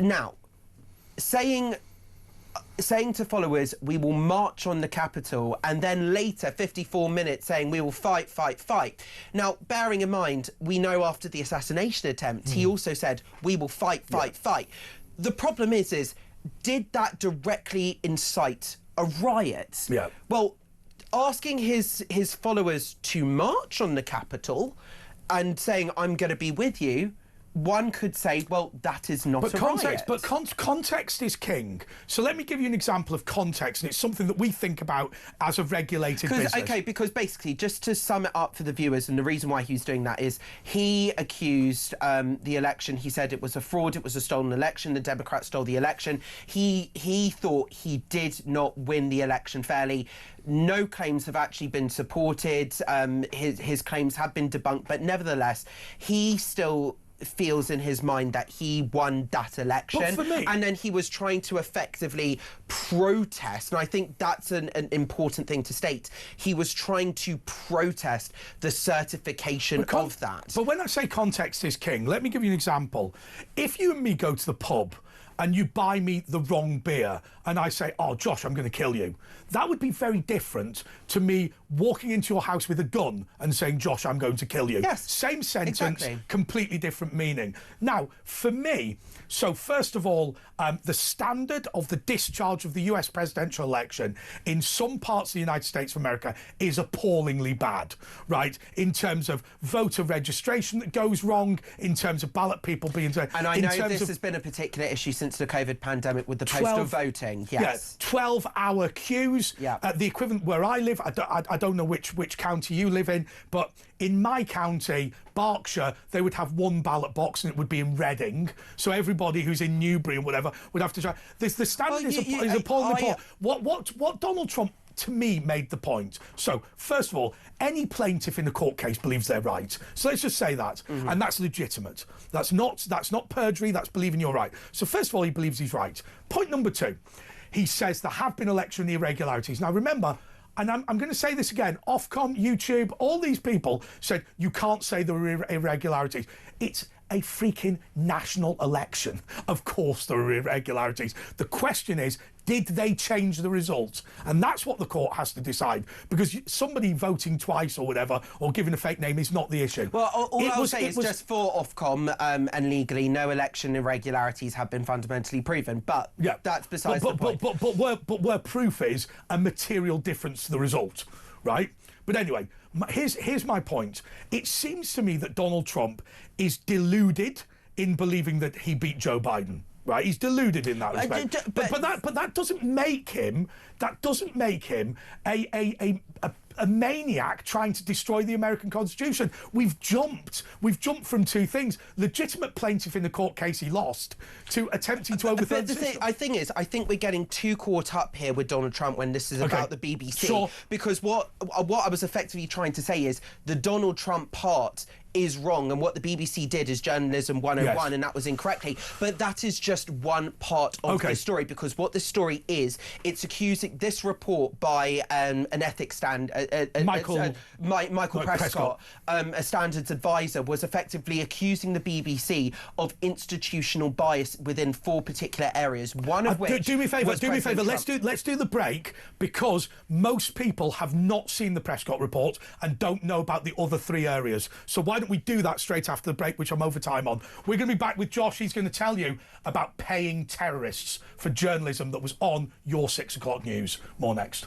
Now, saying to followers, we will march on the Capitol, and then later, 54 minutes, saying we will fight, fight, fight. Now, bearing in mind, we know after the assassination attempt, he also said, we will fight, fight, fight. The problem is, did that directly incite a riot? Yeah. Well, asking his followers to march on the Capitol and saying, I'm going to be with you, one could say, well, that is not a riot. But context is king. So let me give you an example of context, and it's something that we think about as a regulated business. Okay, because basically, just to sum it up for the viewers, and the reason why he was doing that is he accused the election. He said it was a fraud, it was a stolen election, the Democrats stole the election. He thought he did not win the election fairly. No claims have actually been supported. His claims have been debunked, but nevertheless, he still feels in his mind that he won that election. But for me, and then he was trying to effectively protest, and I think that's an important thing to state. He was trying to protest the certification of that. But when I say context is king, let me give you an example. If you and me go to the pub and you buy me the wrong beer and I say, oh, Josh, I'm going to kill you, that would be very different to me walking into your house with a gun and saying, Josh, I'm going to kill you. Yes, Same sentence, exactly. completely different meaning. Now, for me, so first of all, the standard of the discharge of the US presidential election in some parts of the United States of America is appallingly bad, right? In terms of voter registration that goes wrong, in terms of ballot people being... And I know this has been a particular issue since the COVID pandemic with the postal voting. Yes. Yeah, 12-hour queues. Yeah. The equivalent where I live, I don't know which county you live in, but in my county, Berkshire, they would have one ballot box and it would be in Reading. So everybody who's in Newbury and whatever would have to try. The standard is appallingly poor. What Donald Trump, to me, made the point. So, first of all, any plaintiff in a court case believes they're right. So let's just say that. And that's legitimate. That's not perjury, that's believing you're right. So first of all, he believes he's right. Point number two, he says there have been election irregularities. Now remember, and I'm going to say this again, Ofcom, YouTube, all these people said you can't say there were irregularities. It's a freaking national election. Of course there are irregularities. The question is, did they change the result? And that's what the court has to decide, because somebody voting twice or whatever, or giving a fake name, is not the issue. Well, all I'll say is just for Ofcom and legally, no election irregularities have been fundamentally proven, but that's besides the point. But where proof is a material difference to the result, right? But anyway, here's my point. It seems to me that Donald Trump is deluded in believing that he beat Joe Biden. Right, he's deluded in that respect. But that doesn't make him a maniac trying to destroy the American Constitution. We've jumped from two things: legitimate plaintiff in the court case he lost, to attempting to overthrow the system. I think we're getting too caught up here with Donald Trump when this is about the BBC. Sure. Because what I was effectively trying to say is the Donald Trump part is wrong, and what the BBC did is journalism 101, and that was incorrectly. But that is just one part of the story, because what the story is, it's accusing this report by an ethics Michael Prescott, a standards advisor, was effectively accusing the BBC of institutional bias within 4 particular areas. One of which do me a favour. Trump. Let's do the break, because most people have not seen the Prescott report and don't know about the other 3 areas. So why don't we do that straight after the break, which I'm over time on. We're going to be back with Josh. He's going to tell you about paying terrorists for journalism that was on your 6 o'clock news. More next.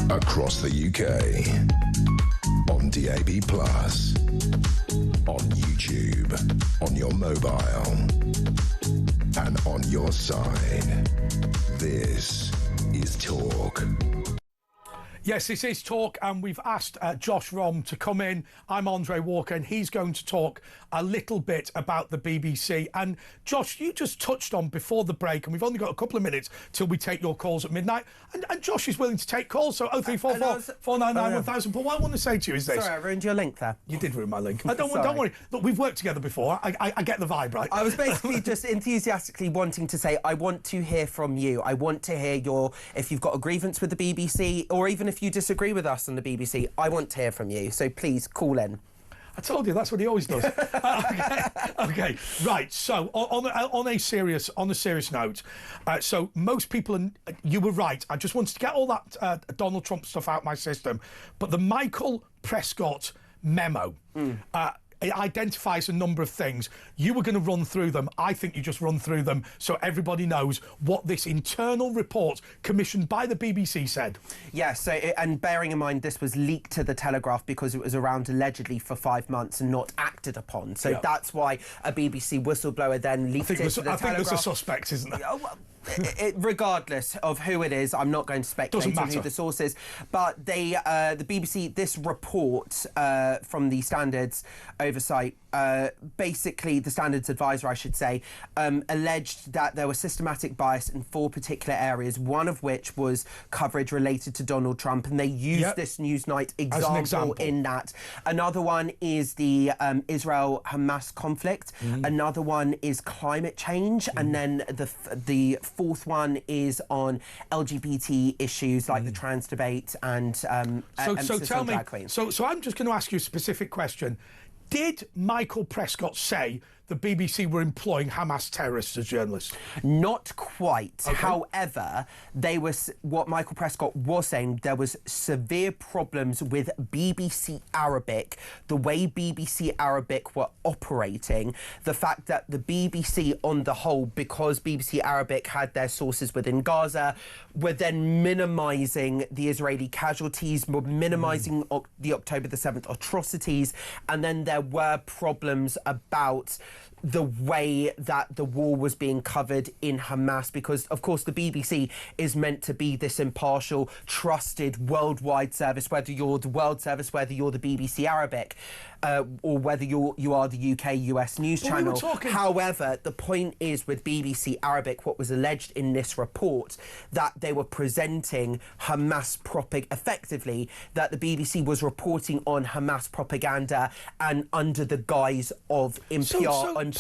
Across the UK. On DAB+. On YouTube. On your mobile. And on your side. This is Talk. Yes, this is Talk, and we've asked Josh Rom to come in. I'm Andre Walker, and he's going to talk a little bit about the BBC. And Josh, you just touched on before the break, and we've only got a couple of minutes till we take your calls at midnight. And Josh is willing to take calls, so 0344 499 1000. But what I want to say to you is this. Sorry, I ruined your link there. You did ruin my link. Don't worry. Look, we've worked together before. I get the vibe, right? I was basically just enthusiastically wanting to say, I want to hear from you. I want to hear if you've got a grievance with the BBC, or even if you disagree with us on the BBC, I want to hear from you. So please call in. I told you, that's what he always does. Okay, right. So on a serious note, so most people, and you were right. I just wanted to get all that Donald Trump stuff out my system, but the Michael Prescott memo. It identifies a number of things. You were going to run through them. I think you just run through them so everybody knows what this internal report commissioned by the BBC said. Yeah, and bearing in mind this was leaked to the Telegraph because it was around allegedly for 5 months and not acted upon. So that's why a BBC whistleblower then leaked it to the Telegraph. I think there's a suspect, isn't there? Regardless of who it is, I'm not going to speculate on who the source is, but the BBC, this report from the Standards Oversight, basically the Standards Advisor, I should say, alleged that there was systematic bias in 4 particular areas, one of which was coverage related to Donald Trump, and they used this Newsnight example in that. Another one is the Israel-Hamas conflict. Another one is climate change, and then the fourth one is on LGBT issues like the trans debate and so tell me. So I'm just going to ask you a specific question. Did Michael Prescott say the BBC were employing Hamas terrorists as journalists? Not quite. Okay. However, what Michael Prescott was saying, there was severe problems with BBC Arabic, the way BBC Arabic were operating, the fact that the BBC on the whole, because BBC Arabic had their sources within Gaza, were then minimising the Israeli casualties, were minimising the October the 7th atrocities, and then there were problems about the way that the war was being covered in Hamas, because of course the BBC is meant to be this impartial, trusted worldwide service, whether you're the World Service, whether you're the BBC Arabic, or whether you are the UK US news channel. However, the point is with BBC Arabic, what was alleged in this report, that they were presenting Hamas effectively, that the BBC was reporting on Hamas propaganda and under the guise of impartiality.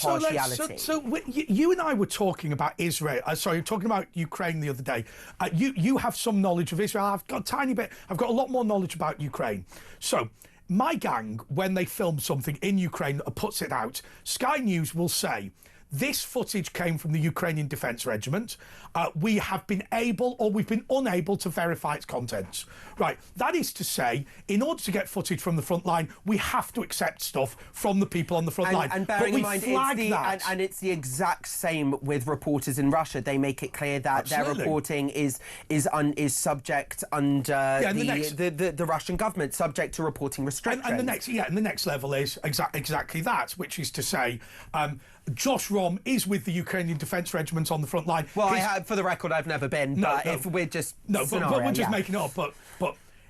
So you and I were talking about Israel. Talking about Ukraine the other day. You have some knowledge of Israel. I've got a tiny bit. I've got a lot more knowledge about Ukraine. So my gang, when they film something in Ukraine or puts it out, Sky News will say, this footage came from the Ukrainian Defence Regiment. We have been able, or we've been unable to verify its contents. Right, that is to say, in order to get footage from the front line, we have to accept stuff from the people on the front line. And bearing in mind, it's the exact same with reporters in Russia. They make it clear that their reporting is subject under the Russian government, subject to reporting restrictions. And the next level is exactly that, which is to say, Josh Rom is with the Ukrainian Defence Regiment on the front line. Well, for the record, I've never been, if we're just but we're just making it up. But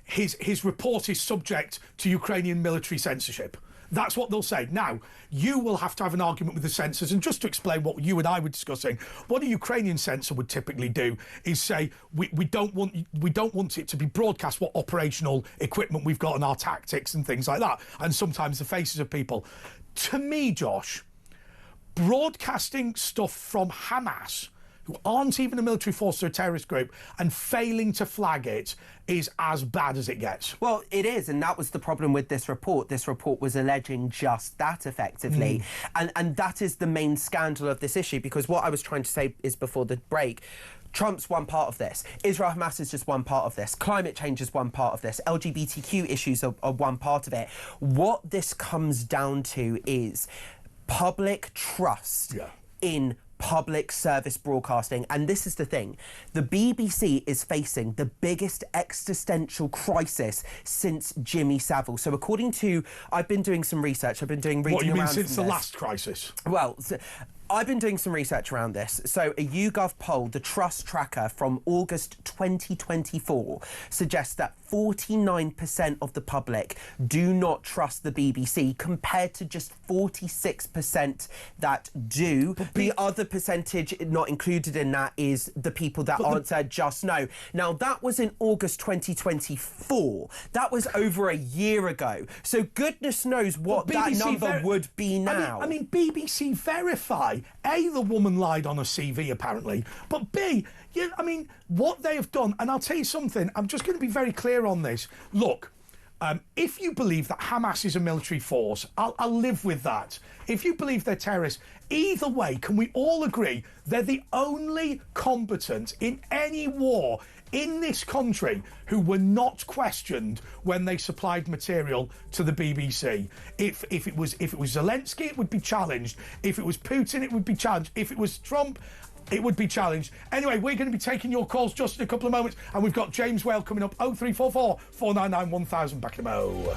his report is subject to Ukrainian military censorship. That's what they'll say. Now, you will have to have an argument with the censors, and just to explain what you and I were discussing, what a Ukrainian censor would typically do is say we don't want it to be broadcast what operational equipment we've got and our tactics and things like that, and sometimes the faces of people. To me, Josh, broadcasting stuff from Hamas, who aren't even a military force or a terrorist group, and failing to flag it is as bad as it gets. Well, it is, and that was the problem with this report. This report was alleging just that, effectively. And that is the main scandal of this issue, because what I was trying to say is before the break, Trump's one part of this. Israel-Hamas is just one part of this. Climate change is one part of this. LGBTQ issues are one part of it. What this comes down to is public trust in public service broadcasting. And this is the thing. The BBC is facing the biggest existential crisis since Jimmy Savile. So according to... I've been doing some research. I've been reading What, you mean around since the this. last crisis? Well... I've been doing some research around this. So a YouGov poll, the Trust Tracker from August 2024, suggests that 49% of the public do not trust the BBC, compared to just 46% that do. The other percentage not included in that is the people that answered just no. Now, that was in August 2024. That was over a year ago. So goodness knows what that number would be now. I mean, BBC Verify. A, the woman lied on her CV, apparently. But B, yeah, I mean, what they have done, and I'll tell you something, I'm just going to be very clear on this. Look, if you believe that Hamas is a military force, I'll live with that. If you believe they're terrorists, either way, can we all agree they're the only combatants in any war in this country who were not questioned when they supplied material to the BBC? If it was Zelensky, it would be challenged. If it was Putin, it would be challenged. If it was Trump, it would be challenged. Anyway, we're going to be taking your calls just in a couple of moments, and we've got James Whale coming up. 0344 499 1000. Back in a mo.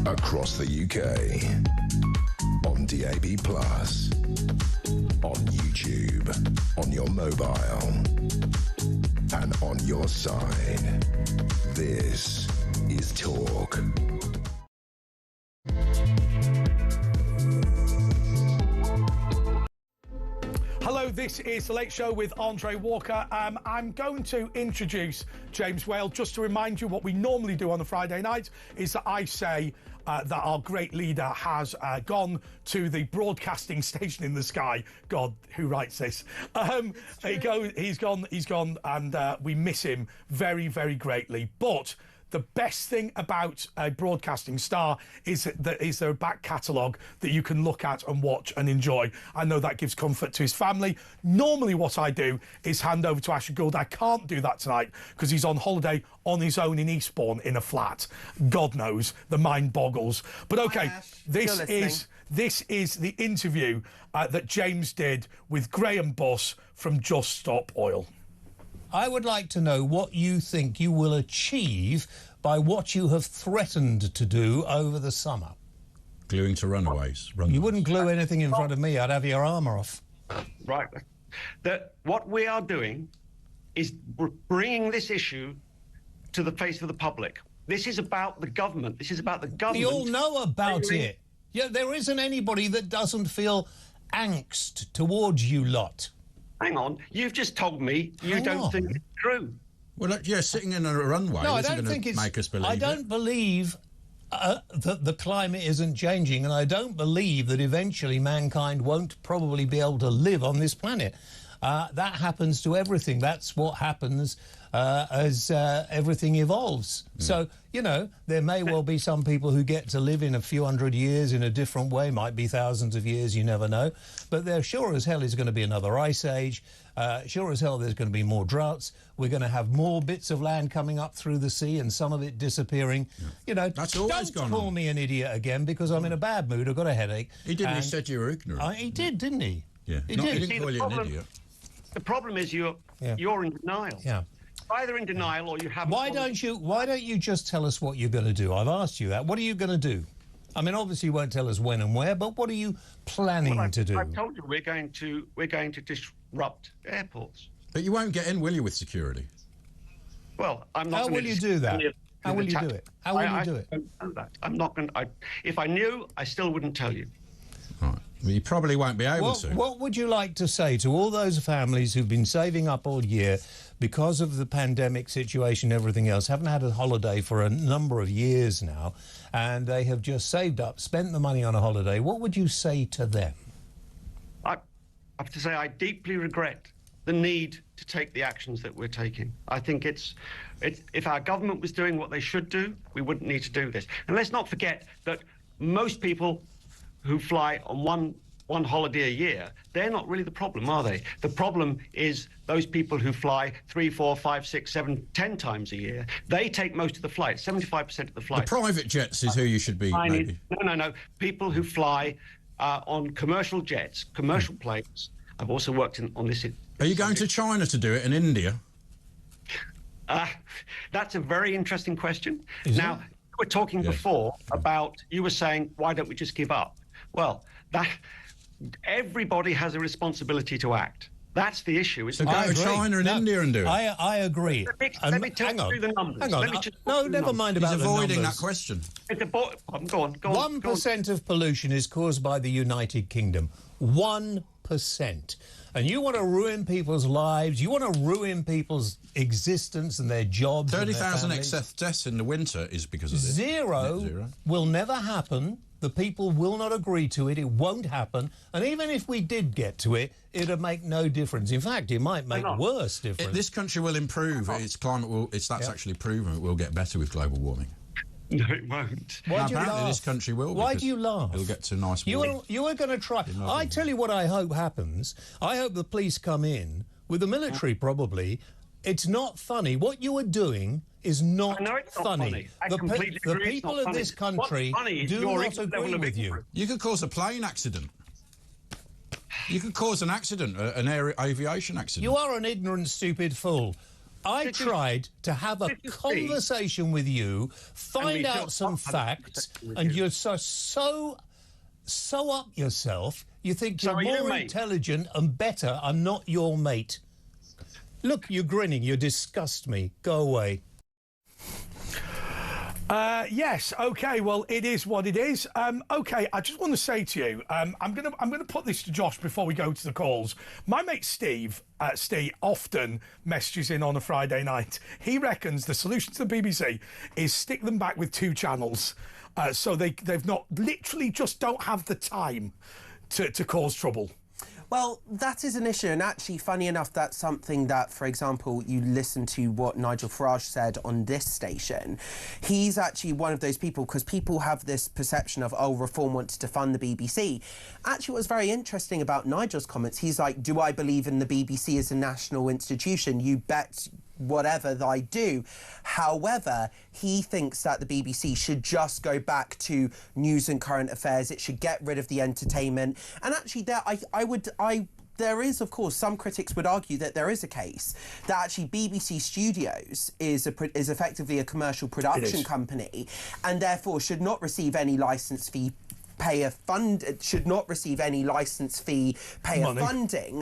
Across the UK, on DAB+, on YouTube, on your mobile, and on your side. This is Talk. Hello, this is The Late Show with Andre Walker. I'm going to introduce James Whale. Just to remind you, what we normally do on a Friday night is that I say that our great leader has gone to the broadcasting station in the sky. God, who writes this? He's gone, and we miss him very, very greatly. But the best thing about a broadcasting star is their back catalogue that you can look at and watch and enjoy. I know that gives comfort to his family. Normally what I do is hand over to Asher Gould. I can't do that tonight because he's on holiday on his own in Eastbourne in a flat. God knows, the mind boggles. But okay, this is the interview that James did with Graham Buss from Just Stop Oil. I would like to know what you think you will achieve by what you have threatened to do over the summer. Gluing to runaways. You wouldn't glue anything in front of me, I'd have your armour off. Right. that what we are doing is bringing this issue to the face of the public. This is about the government. This is about the government. We all know about it. Yeah, there isn't anybody that doesn't feel angst towards you lot. Hang on, you've just told me you don't think it's true. Well, look, yeah, sitting in a runway isn't going to make us believe I don't believe that the climate isn't changing, and I don't believe that eventually mankind won't probably be able to live on this planet. That happens to everything. That's what happens as everything evolves. So, you know, there may well be some people who get to live in a few hundred years in a different way, might be thousands of years, you never know. But there sure as hell is going to be another ice age. Sure as hell there's going to be more droughts. We're going to have more bits of land coming up through the sea and some of it disappearing. Yeah. You know, that's always don't call me an idiot again, because I'm in a bad mood. I've got a headache. He didn't. He said you were ignorant. He did, didn't he? Yeah. He did. He didn't call you an idiot. The problem is you're in denial. Yeah. Either in denial or you haven't. Why don't you just tell us what you're going to do? I've asked you that. What are you going to do? I mean, obviously you won't tell us when and where, but what are you planning to do? I've told you we're going to disrupt airports. But you won't get in, will you, with security? Well, I'm not. How will you do that? How will you do it? How will you do it? I don't know that. I'm not going to. If I knew, I still wouldn't tell you. Right. Well, you probably won't be able to. What would you like to say to all those families who've been saving up all year because of the pandemic situation and everything else, haven't had a holiday for a number of years now, and they have just saved up, spent the money on a holiday? What would you say to them? I have to say I deeply regret the need to take the actions that we're taking. I think it's if our government was doing what they should do, we wouldn't need to do this. And let's not forget that most people who fly on one holiday a year, they're not really the problem, are they? The problem is those people who fly 3, 4, 5, 6, 7, 10 times a year. They take most of the flights, 75% of the flights. The private jets is who you should be, maybe. No. People who fly on commercial jets, commercial planes. I've also worked on this. Are you going to China to do it, in India? That's a very interesting question. Now, you were talking before about, you were saying, why don't we just give up? Well, everybody has a responsibility to act. That's the issue. So go to China and India and do it. I agree. Let me tell you the numbers. Hang on. No, never mind about the numbers. He's avoiding that question. Go on. 1% of pollution is caused by the United Kingdom. 1%. And you want to ruin people's lives, you want to ruin people's existence and their jobs. 30,000 excess deaths in the winter is because of this. Zero will never happen. The people will not agree to it. It won't happen. And even if we did get to it, it'll make no difference. In fact, it might make worse difference. This country will improve. Its climate will. That's actually proven. It will get better with global warming. No, it won't. Why do you apparently laugh? This country will. Why do you laugh? It'll get to nice. You are going to try. I tell you what I hope happens. I hope the police come in with the military. Probably, it's not funny. What you are doing is not funny. The people of this country do not agree with you. You could cause a plane accident. You could cause an accident, an aviation accident. You are an ignorant, stupid fool. I tried to have a conversation with you, find out some facts, and you're so up yourself. You think you're more intelligent and better. I'm not your mate. Look, you're grinning. You disgust me. Go away. Yes. Okay. Well, it is what it is. Okay. I just want to say to you, I'm gonna put this to Josh before we go to the calls. My mate Steve often messages in on a Friday night. He reckons the solution to the BBC is stick them back with 2 channels, so they've not literally just don't have the time to cause trouble. Well, that is an issue, and actually, funny enough, that's something that, for example, you listen to what Nigel Farage said on this station. He's actually one of those people, because people have this perception of, oh, Reform wants to fund the BBC. Actually, what was very interesting about Nigel's comments, he's like, do I believe in the BBC as a national institution? You bet whatever I do. However, he thinks that the BBC should just go back to news and current affairs. It should get rid of the entertainment. And actually, there is, of course, some critics would argue that there is a case that actually BBC Studios is effectively a commercial production company, and therefore should not receive any licence fee should not receive any license fee,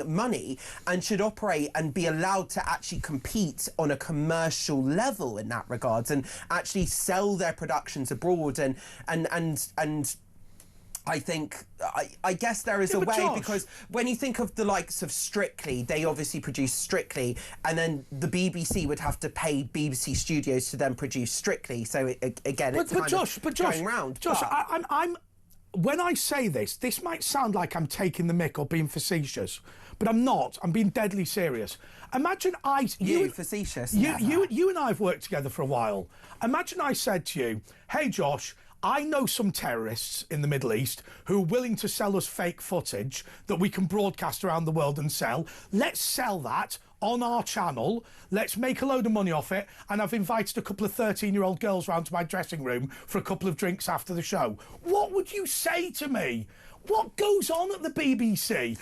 money, and should operate and be allowed to actually compete on a commercial level in that regards, and actually sell their productions abroad, and I think, I guess there is a way, Josh, because when you think of the likes of Strictly, they obviously produce Strictly, and then the BBC would have to pay BBC Studios to then produce Strictly. So again, it's going round. Josh, I'm when I say this might sound like I'm taking the mick or being facetious, but I'm not. I'm being deadly serious. Imagine facetious. You and I have worked together for a while. Imagine I said to you, "Hey, Josh, I know some terrorists in the Middle East who are willing to sell us fake footage that we can broadcast around the world and sell. Let's sell that on our channel. Let's make a load of money off it. And I've invited a couple of 13-year-old girls round to my dressing room for a couple of drinks after the show." What would you say to me? What goes on at the BBC?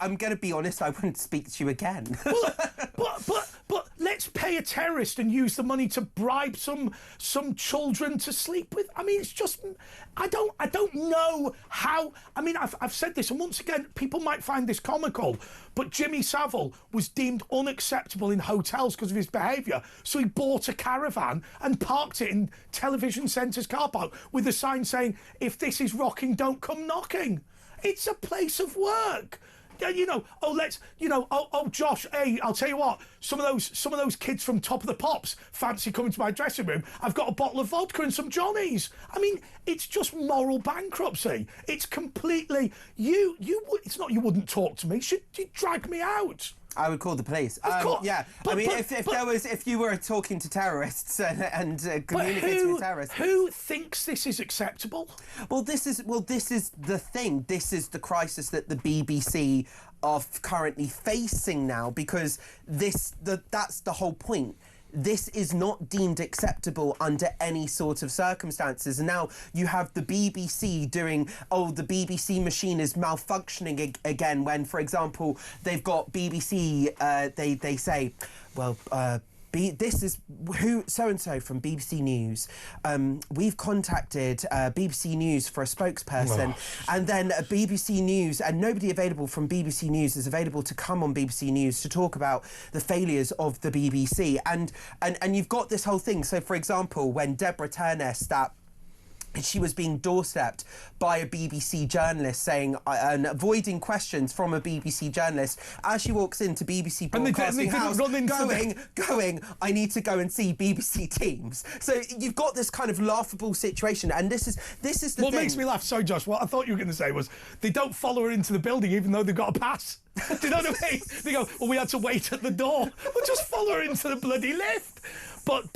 I'm going to be honest, I wouldn't speak to you again. But let's pay a terrorist and use the money to bribe some children to sleep with. I mean, it's just, I don't know how. I mean, I've said this, and once again, people might find this comical, but Jimmy Savile was deemed unacceptable in hotels because of his behaviour, so he bought a caravan and parked it in Television Centre's car park with a sign saying, "If this is rocking, don't come knocking." It's a place of work. Josh, hey, I'll tell you what, some of those kids from Top of the Pops fancy coming to my dressing room. I've got a bottle of vodka and some Johnnies. I mean, it's just moral bankruptcy. It's completely, it's not you wouldn't talk to me. Should you drag me out? I would call the police. Yeah, if you were talking to terrorists and communicating with terrorists, who thinks this is acceptable? Well, this is the thing. This is the crisis that the BBC are currently facing now, because that's the whole point. This is not deemed acceptable under any sort of circumstances. And now you have the BBC doing, the BBC machine is malfunctioning again, when, for example, they've got BBC, they say, well, this is who so-and-so from BBC News. We've contacted BBC News for a spokesperson, and then BBC News, and nobody available from BBC News is available to come on BBC News to talk about the failures of the BBC. And you've got this whole thing. So, for example, when Deborah Turness, she was being doorstepped by a BBC journalist saying and avoiding questions from a BBC journalist as she walks into BBC Broadcasting House going, "I need to go and see BBC Teams." So you've got this kind of laughable situation, and this is the thing. What makes me laugh, sorry Josh, what I thought you were going to say was they don't follow her into the building even though they've got a pass. Do you know what I mean? They go, "Well, we had to wait at the door." Well, just follow her into the bloody lift. But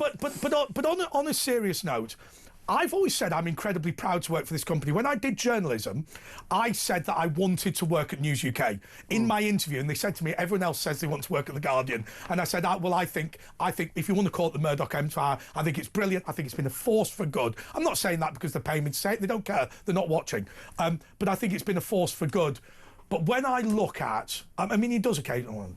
on a serious note, I've always said I'm incredibly proud to work for this company. When I did journalism, I said that I wanted to work at News UK. In my interview, and they said to me, everyone else says they want to work at The Guardian. And I said, I think if you want to call it the Murdoch Empire, I think it's brilliant. I think it's been a force for good. I'm not saying that because they're paying me to say it. They don't care. They're not watching. But I think it's been a force for good. But when I look at, I mean, he does occasionally,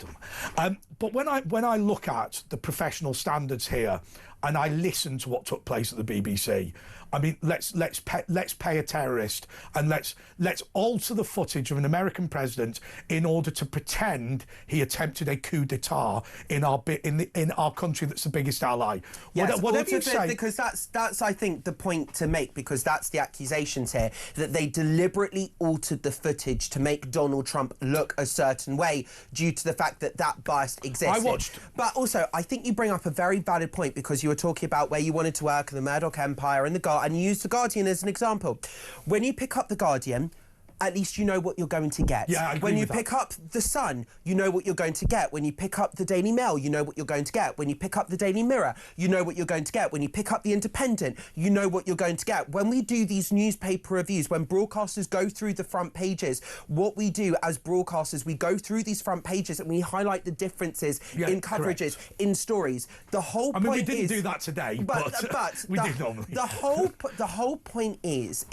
but when I look at the professional standards here, and I listen to what took place at the BBC, I mean, let's pay a terrorist, and let's alter the footage of an American president in order to pretend he attempted a coup d'état in our country that's the biggest ally. Yes, whatever you say, because that's I think the point to make, because that's the accusations here, that they deliberately altered the footage to make Donald Trump look a certain way due to the fact that bias existed. I watched. But also, I think you bring up a very valid point, because you were talking about where you wanted to work in the Murdoch Empire and and you used The Guardian as an example. When you pick up The Guardian, at least you know what you're going to get. Yeah, I agree when you with pick that. up The Sun, you know what you're going to get. When you pick up the Daily Mail, you know what you're going to get. When you pick up the Daily Mirror, you know what you're going to get. When you pick up the Independent, you know what you're going to get. When we do these newspaper reviews, when broadcasters go through the front pages, what we do as broadcasters, we go through these front pages and we highlight the differences in coverages, in stories. The whole point we didn't do that today, but we did normally. The whole point is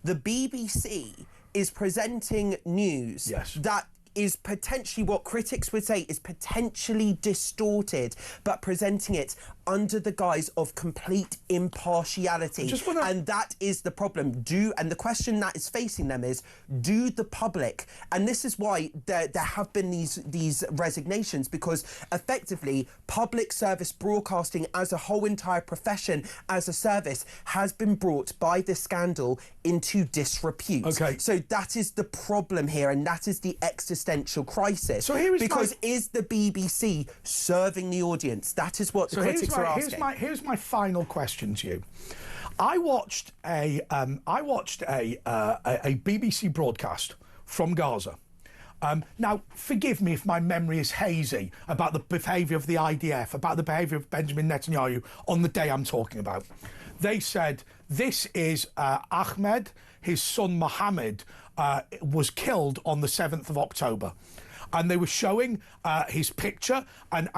the BBC is presenting news that is potentially what critics would say is potentially distorted, but presenting it under the guise of complete impartiality. And that is the problem. And the question that is facing them is, do the public, and this is why there have been these resignations, because effectively public service broadcasting as a whole entire profession, as a service, has been brought by this scandal into disrepute. Okay. So that is the problem here, and that is the existential crisis. So here is is the BBC serving the audience? That is what the critics are asking. Here's my final question to you. I watched a BBC broadcast from Gaza. Now, forgive me if my memory is hazy about the behaviour of the IDF, about the behaviour of Benjamin Netanyahu on the day I'm talking about. They said, this is Ahmed, his son Mohammed was killed on the 7th of October. And they were showing his picture, and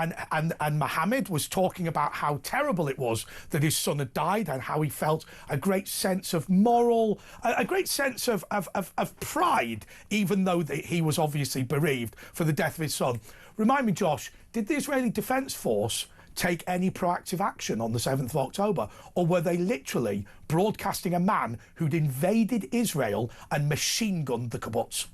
Mohammed was talking about how terrible it was that his son had died, and how he felt a great sense of a great sense of pride, even though he was obviously bereaved for the death of his son. Remind me, Josh, did the Israeli Defence Force take any proactive action on the 7th of October, or were they literally broadcasting a man who'd invaded Israel and machine-gunned the kibbutz?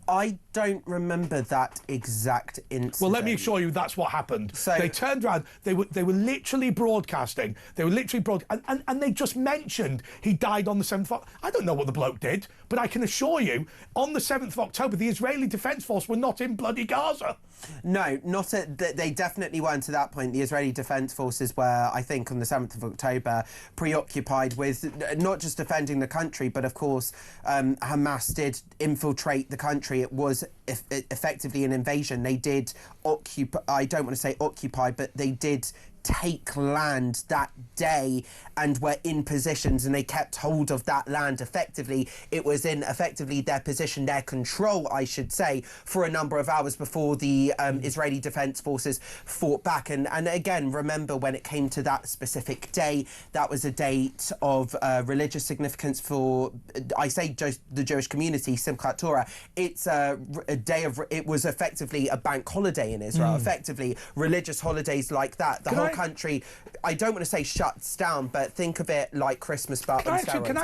I don't remember that exact incident. Well, let me assure you that's what happened. So they turned around, they were literally broadcasting, and they just mentioned he died on the 7th of October. I don't know what the bloke did, but I can assure you, on the 7th of October, the Israeli Defence Force were not in bloody Gaza. No, they definitely weren't at that point. The Israeli Defence Forces were, I think, on the 7th of October, preoccupied with not just defending the country, but of course, Hamas did infiltrate the country. It was effectively an invasion. They did occupy, I don't want to say occupy, but they did take land that day and were in positions, and they kept hold of that land effectively. It was in effectively their position, their control, I should say, for a number of hours before the Israeli Defence Forces fought back. And again, remember, when it came to that specific day, that was a date of religious significance for, I say, just the Jewish community, Simchat Torah. It's a day of, it was effectively a bank holiday in Israel, effectively religious holidays like that. The whole country, I don't want to say shuts down, but think of it like Christmas, but on steroids. Can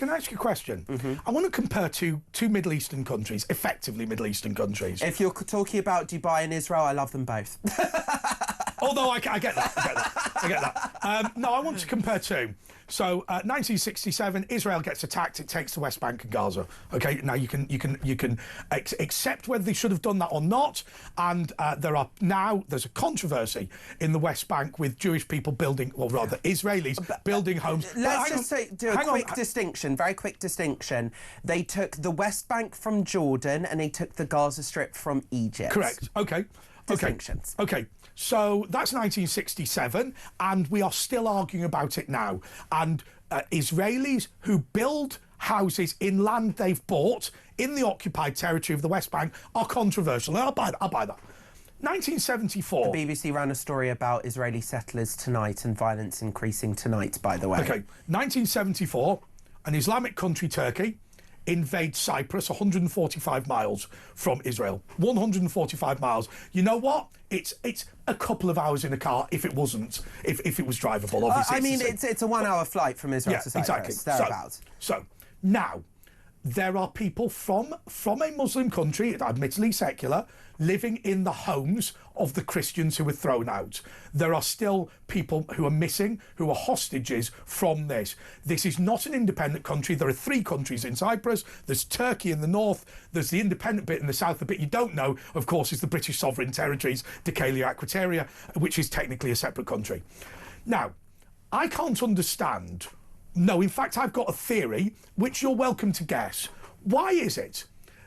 I ask you a question? I want to compare two Middle Eastern countries, effectively Middle Eastern countries. If you're talking about Dubai and Israel, I love them both. Although I get that. No, I want to compare two. So, 1967, Israel gets attacked. It takes the West Bank and Gaza. Okay, now you can accept whether they should have done that or not. And there's a controversy in the West Bank with Jewish people building, or rather Israelis building homes. Let's just do a quick distinction, very quick distinction. They took the West Bank from Jordan and they took the Gaza Strip from Egypt. Correct. Okay. Distinctions. Okay. So that's 1967, and we are still arguing about it now. And Israelis who build houses in land they've bought in the occupied territory of the West Bank are controversial. And I'll buy that. 1974. The BBC ran a story about Israeli settlers tonight and violence increasing tonight, by the way. Okay. 1974, an Islamic country, Turkey, invade Cyprus, 145 miles from Israel. 145 miles. You know what? It's a couple of hours in a car if it wasn't, if it was drivable, obviously. I mean, it's a 1 hour flight from Israel to Cyprus. Exactly. Thereabouts. So now, there are people from a Muslim country, admittedly secular, living in the homes of the Christians who were thrown out. There are still people who are missing, who are hostages from this. This is not an independent country. There are 3 countries in Cyprus. There's Turkey in the north. There's the independent bit in the south. The bit you don't know, of course, is the British sovereign territories, Decalia, Aquitaria, which is technically a separate country. Now, I can't understand. No, in fact, I've got a theory, which you're welcome to guess. Why is it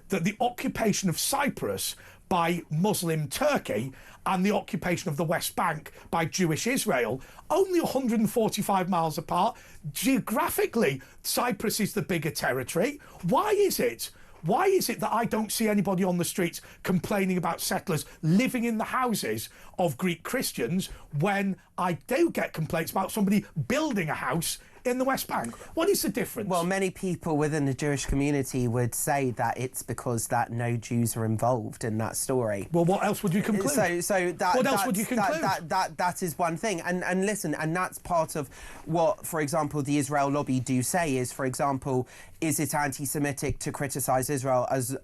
that the occupation of Cyprus by Muslim Turkey and the occupation of the West Bank by Jewish Israel, only 145 miles apart? Geographically, Cyprus is the bigger territory. Why is it that I don't see anybody on the streets complaining about settlers living in the houses of Greek Christians when I do get complaints about somebody building a house in the West Bank? What is the difference? Well, many people within the Jewish community would say that it's because that no Jews are involved in that story. Well, what else would you conclude? So that, what else would you conclude? That is one thing. And listen, and that's part of what, for example, the Israel lobby do say is, for example, is it anti-Semitic to criticise Israel as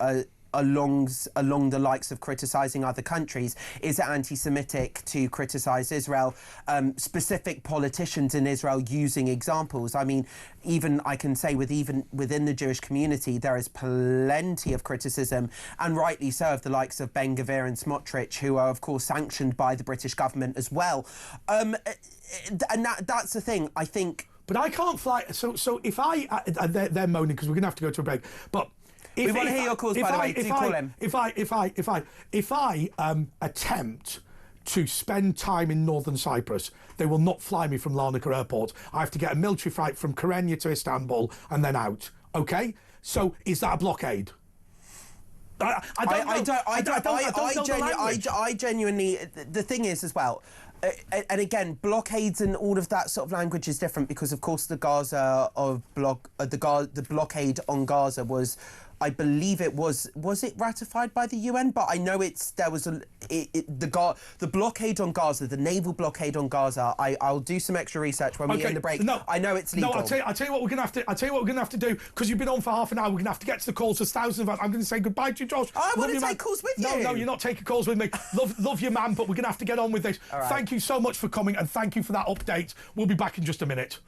along the likes of criticising other countries? Is it anti-Semitic to criticise Israel, specific politicians in Israel using examples? I mean, even I can say within the Jewish community, there is plenty of criticism, and rightly so, of the likes of Ben Gvir and Smotrich, who are, of course, sanctioned by the British government as well. And that's the thing, I think. But I can't fly. So if they're moaning because we're going to have to go to a break. But we want to hear your calls, by the way. Do call him. If I attempt to spend time in northern Cyprus, they will not fly me from Larnaca Airport. I have to get a military flight from Kyrenia to Istanbul and then out. Okay? So is that a blockade? I genuinely. The thing is, as well. And again, blockades and all of that sort of language is different because, of course, the blockade on Gaza was, I believe it was it ratified by the UN? But I know the blockade on Gaza, the naval blockade on Gaza. I'll do some extra research when we end the break. No, I know it's legal. No, I'll tell you what we're gonna have to. I'll tell you what we're gonna have to do, because you've been on for half an hour. We're gonna have to get to the calls. There's thousands of us. I'm gonna say goodbye to you, Josh. I want to take calls with you. No, you're not taking calls with me. love you, man, but we're gonna have to get on with this. Right. Thank you so much for coming, and thank you for that update. We'll be back in just a minute.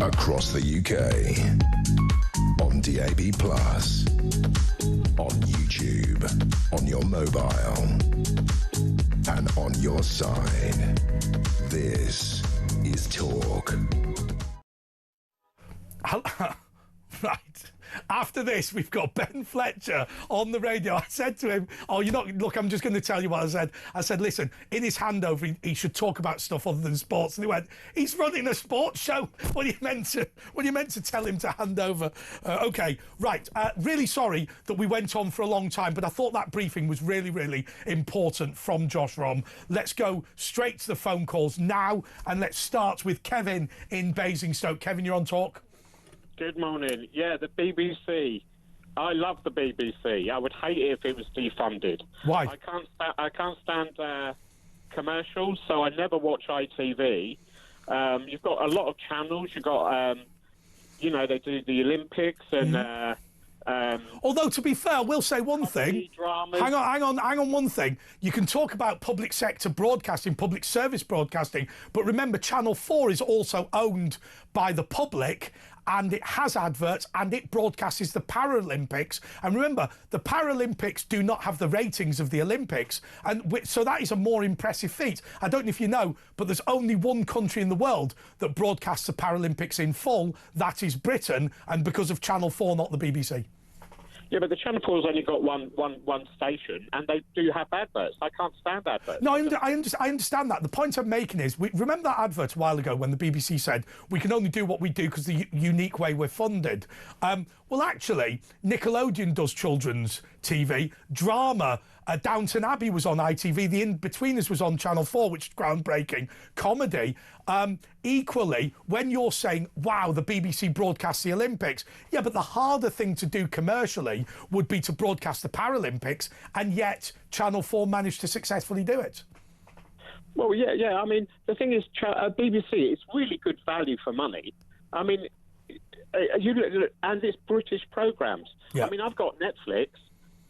Across the UK, on DAB+, on YouTube, on your mobile, and on your side. This is Talk. Right. After this, we've got Ben Fletcher on the radio. I said to him, "Oh, you're not. Look, I'm just going to tell you what I said. I said, listen, in his handover, he should talk about stuff other than sports." And he went, "He's running a sports show. What are you meant to tell him to hand over?" Okay, right. Really sorry that we went on for a long time, but I thought that briefing was really, really important from Josh Rom. Let's go straight to the phone calls now, and let's start with Kevin in Basingstoke. Kevin, you're on talk. Good morning. Yeah, the BBC. I love the BBC. I would hate it if it was defunded. Why? I can't stand commercials, so I never watch ITV. You've got a lot of channels. You've got, they do the Olympics and. Although, to be fair, we'll say one thing. Dramas. Hang on one thing. You can talk about public sector broadcasting, public service broadcasting, but remember, Channel 4 is also owned by the public, and it has adverts, and it broadcasts the Paralympics. And remember, the Paralympics do not have the ratings of the Olympics, and so that is a more impressive feat. I don't know if you know, but there's only one country in the world that broadcasts the Paralympics in full. That is Britain, and because of Channel 4, not the BBC. Yeah, but the Channel 4's only got one station, and they do have adverts. I can't stand adverts. No, I understand that. The point I'm making is, remember that advert a while ago when the BBC said, we can only do what we do because the unique way we're funded? Well, actually, Nickelodeon does children's TV. Drama, Downton Abbey was on ITV. The In-Betweeners was on Channel 4, which is groundbreaking. Comedy. Equally, when you're saying, wow, the BBC broadcasts the Olympics, yeah, but the harder thing to do commercially would be to broadcast the Paralympics, and yet Channel 4 managed to successfully do it. Well, yeah. I mean, the thing is, BBC, it's really good value for money. I mean, and it's British programs. Yeah. I mean, I've got Netflix,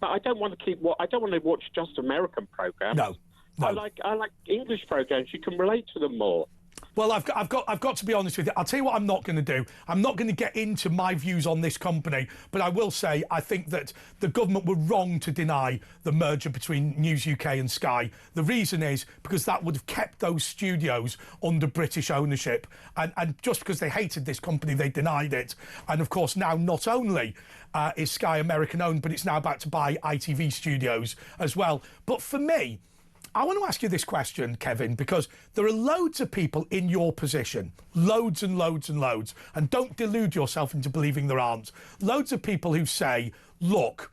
but I don't want to watch just American programs. No. I like English programs. You can relate to them more. Well, I've got to be honest with you. I'll tell you what I'm not going to do. I'm not going to get into my views on this company, but I will say I think that the government were wrong to deny the merger between News UK and Sky. The reason is because that would have kept those studios under British ownership, and just because they hated this company, they denied it. And of course, now not only is Sky American owned, but it's now about to buy ITV studios as well. But for me, I want to ask you this question, Kevin, because there are loads of people in your position, loads and loads and loads, and don't delude yourself into believing there aren't. Loads of people who say, look,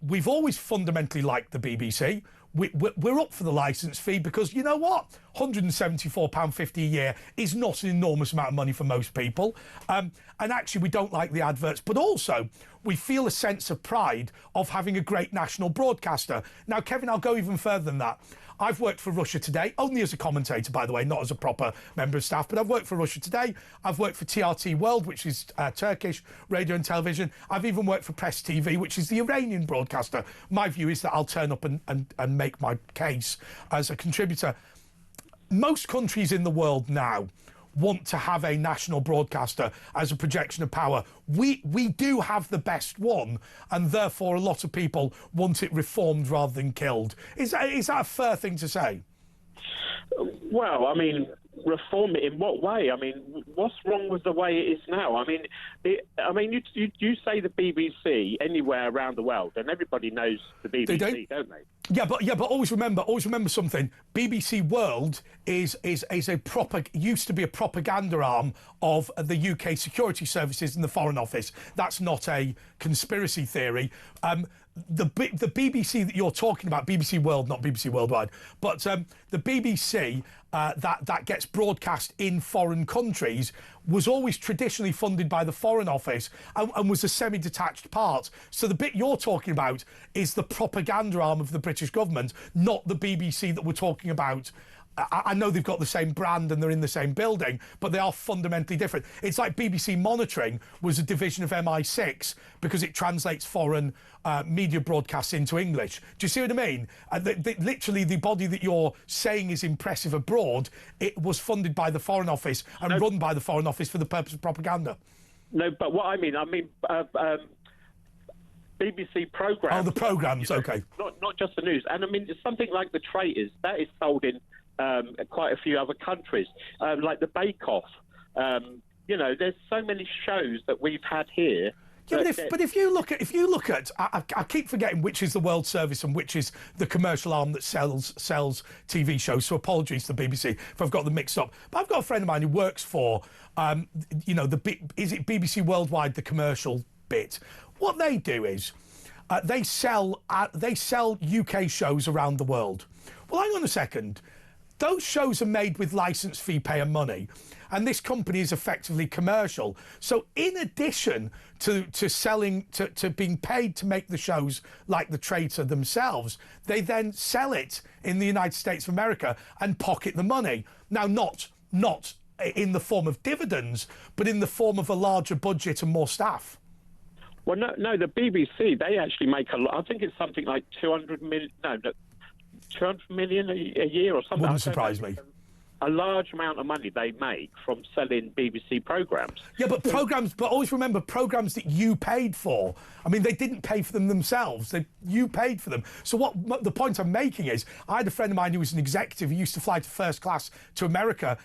we've always fundamentally liked the BBC. We're up for the licence fee because, you know what? £174.50 a year is not an enormous amount of money for most people. And actually, we don't like the adverts, but also we feel a sense of pride of having a great national broadcaster. Now, Kevin, I'll go even further than that. I've worked for Russia Today, only as a commentator, by the way, not as a proper member of staff, but I've worked for Russia Today. I've worked for TRT World, which is Turkish radio and television. I've even worked for Press TV, which is the Iranian broadcaster. My view is that I'll turn up and make my case as a contributor. Most countries in the world now want to have a national broadcaster as a projection of power. We do have the best one, and therefore a lot of people want it reformed rather than killed. Is that a fair thing to say? Well, I mean, reform it in what way? I mean, what's wrong with the way it is now? I mean, you say the BBC anywhere around the world, and everybody knows the BBC, don't they? Yeah, but always remember something. BBC World is used to be a propaganda arm of the UK security services and the Foreign Office. That's not a conspiracy theory. The BBC that you're talking about, BBC World, not BBC Worldwide, but the BBC that gets broadcast in foreign countries was always traditionally funded by the Foreign Office and was a semi-detached part. So the bit you're talking about is the propaganda arm of the British government, not the BBC that we're talking about. I know they've got the same brand and they're in the same building, but they are fundamentally different. It's like BBC Monitoring was a division of MI6 because it translates foreign media broadcasts into English. Do you see what I mean? Literally, the body that you're saying is impressive abroad, it was funded by the Foreign Office and run by the Foreign Office for the purpose of propaganda. No, but what I mean BBC programmes. Oh, the programmes, okay. Not just the news. And I mean, something like The Traitors, that is sold in quite a few other countries, like the Bake Off. There's so many shows that we've had here Yeah, but if you look at, I keep forgetting which is the World Service and which is the commercial arm that sells TV shows. So apologies to the BBC if I've got them mixed up. But I've got a friend of mine who works for, is it BBC Worldwide, the commercial bit? What they do is they sell UK shows around the world. Well, hang on a second. Those shows are made with licence fee payer money, and this company is effectively commercial. So in addition to selling, to being paid to make the shows like The Traitor themselves, they then sell it in the United States of America and pocket the money. Now, not in the form of dividends, but in the form of a larger budget and more staff. Well, no, the BBC, they actually make a lot. I think it's something like 200 million. No, 200 million a year or something. Wouldn't surprise me. A large amount of money they make from selling BBC programmes. Yeah, but always remember, programmes that you paid for. I mean, they didn't pay for them themselves. You paid for them. So the point I'm making is, I had a friend of mine who was an executive who used to fly to first class to America,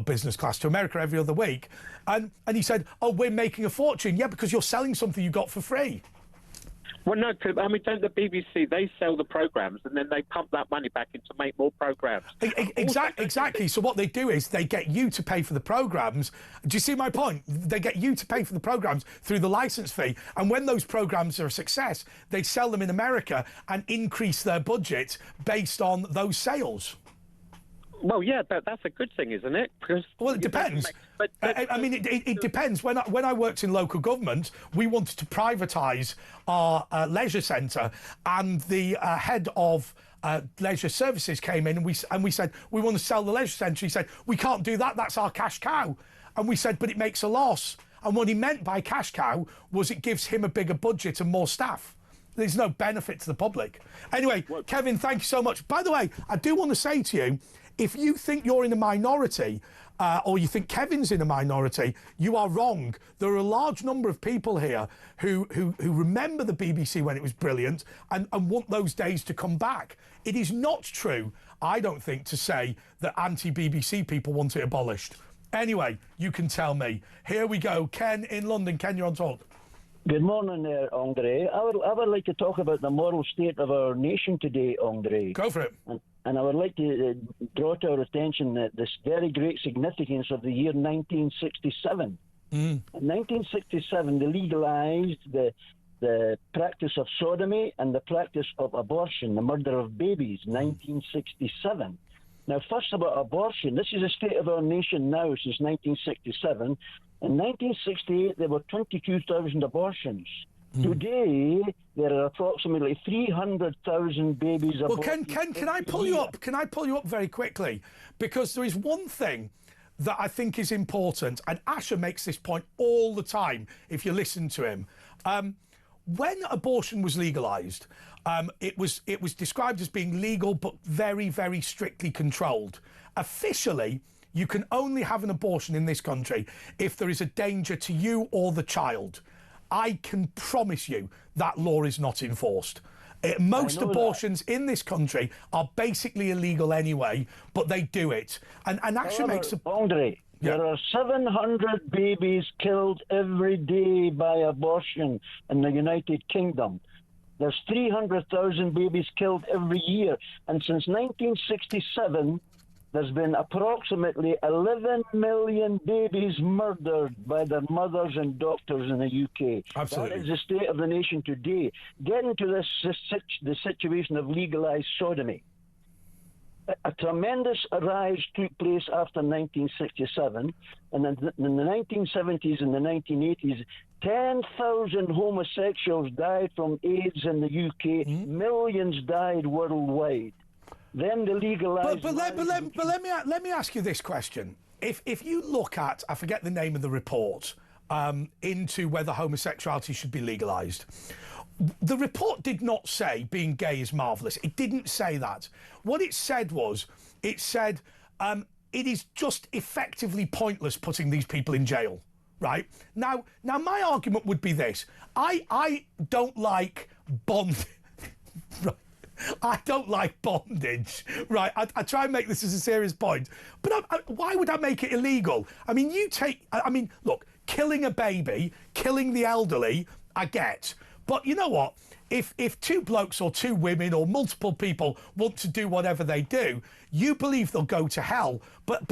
business class to America every other week. And he said, oh, we're making a fortune. Yeah, because you're selling something you got for free. Well, no, I mean, don't the BBC, they sell the programmes and then they pump that money back in to make more programmes. Exactly. So what they do is they get you to pay for the programmes. Do you see my point? They get you to pay for the programmes through the licence fee. And when those programmes are a success, they sell them in America and increase their budget based on those sales. Well, yeah, that's a good thing, isn't it? Because it depends. I mean, it depends. When I worked in local government, we wanted to privatise our leisure centre, and the head of leisure services came in, and we said we want to sell the leisure centre. He said we can't do that. That's our cash cow. And we said, but it makes a loss. And what he meant by cash cow was it gives him a bigger budget and more staff. There's no benefit to the public. Anyway, Kevin, thank you so much. By the way, I do want to say to you, if you think you're in a minority, or you think Kevin's in a minority, you are wrong. There are a large number of people here who remember the BBC when it was brilliant and want those days to come back. It is not true, I don't think, to say that anti-BBC people want it abolished. Anyway, you can tell me. Here we go. Ken in London. Ken, you're on talk. Good morning, Andre. I would like to talk about the moral state of our nation today, Andre. Go for it. And I would like to draw to our attention this very great significance of the year 1967. In 1967, they legalised the practice of sodomy and the practice of abortion, the murder of babies, 1967. Now, first about abortion, this is the state of our nation now since 1967. In 1968, there were 22,000 abortions. Today, there are approximately 300,000 babies aborted. Well, Ken, can I pull you up? Can I pull you up very quickly? Because there is one thing that I think is important, and Asher makes this point all the time, if you listen to him. When abortion was legalised, it was described as being legal but very, very strictly controlled. Officially, you can only have an abortion in this country if there is a danger to you or the child. I can promise you that law is not enforced. Most abortions in this country are basically illegal anyway, but they do it. And actually makes a... Andre, there are 700 babies killed every day by abortion in the United Kingdom. There's 300,000 babies killed every year. And since 1967... there's been approximately 11 million babies murdered by their mothers and doctors in the UK. Absolutely. That is the state of the nation today. Getting to the situation of legalised sodomy. A tremendous rise took place after 1967, and in the 1970s and the 1980s, 10,000 homosexuals died from AIDS in the UK. Millions died worldwide. Then the legalised... But let me ask you this question. If you look at, I forget the name of the report, into whether homosexuality should be legalised, the report did not say being gay is marvellous. It didn't say that. What it said was, it said it is just effectively pointless putting these people in jail, right? Now my argument would be this. I don't like bond... right. I don't like bondage, right? I try and make this as a serious point, but why would I make it illegal? I mean, look, killing a baby, killing the elderly, I get. But you know what? If two blokes or two women or multiple people want to do whatever they do, you believe they'll go to hell. But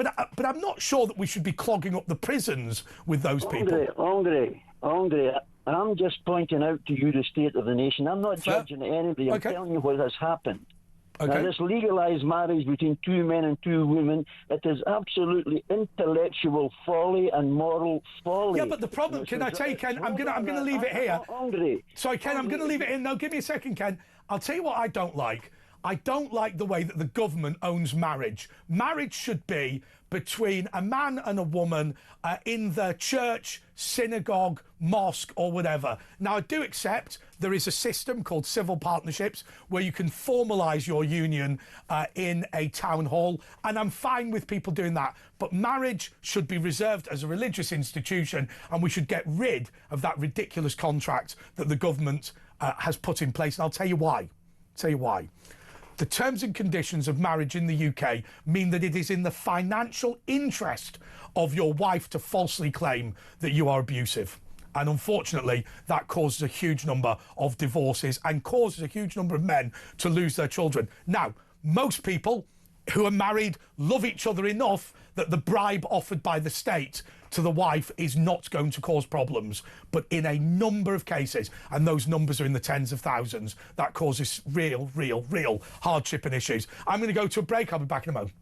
I'm not sure that we should be clogging up the prisons with those people. Andre, I'm just pointing out to you the state of the nation. I'm not judging anybody. I'm Okay. telling you what has happened. Okay. Now, this legalised marriage between two men and two women, it is absolutely intellectual folly and moral folly. Yeah, but the problem, can I tell you, Ken, I'm gonna leave it here. Andre. Sorry, Ken, I'm going to leave it in. No, give me a second, Ken. I'll tell you what I don't like. I don't like the way that the government owns marriage. Marriage should be between a man and a woman in the church, synagogue, mosque, or whatever. Now, I do accept there is a system called civil partnerships where you can formalise your union in a town hall, and I'm fine with people doing that. But marriage should be reserved as a religious institution, and we should get rid of that ridiculous contract that the government has put in place. And I'll tell you why. The terms and conditions of marriage in the UK mean that it is in the financial interest of your wife to falsely claim that you are abusive. And unfortunately, that causes a huge number of divorces and causes a huge number of men to lose their children. Now, most people who are married love each other enough that the bribe offered by the state to the wife is not going to cause problems. But in a number of cases, and those numbers are in the tens of thousands, that causes real hardship and issues. I'm going to go to a break. I'll be back in a moment.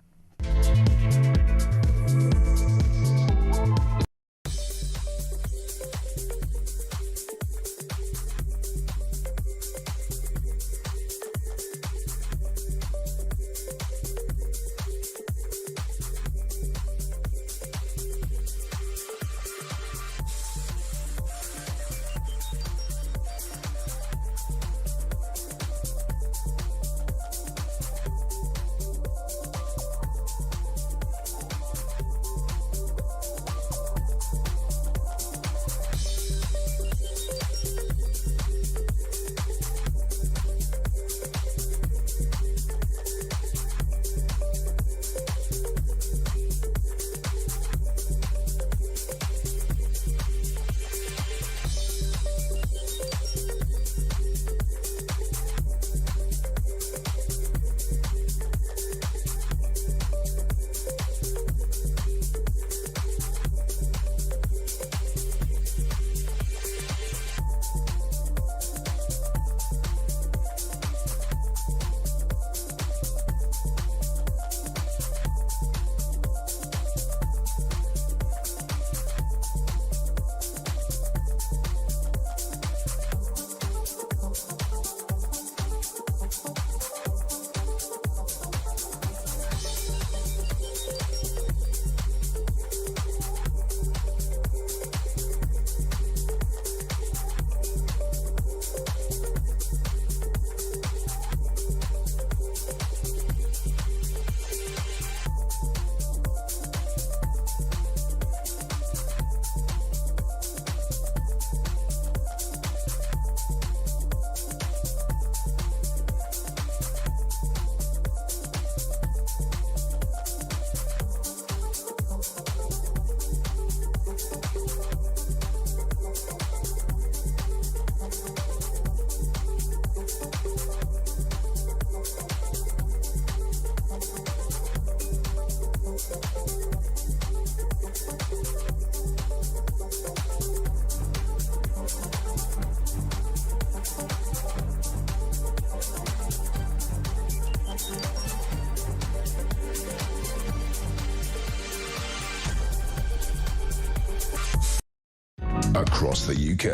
Across the UK,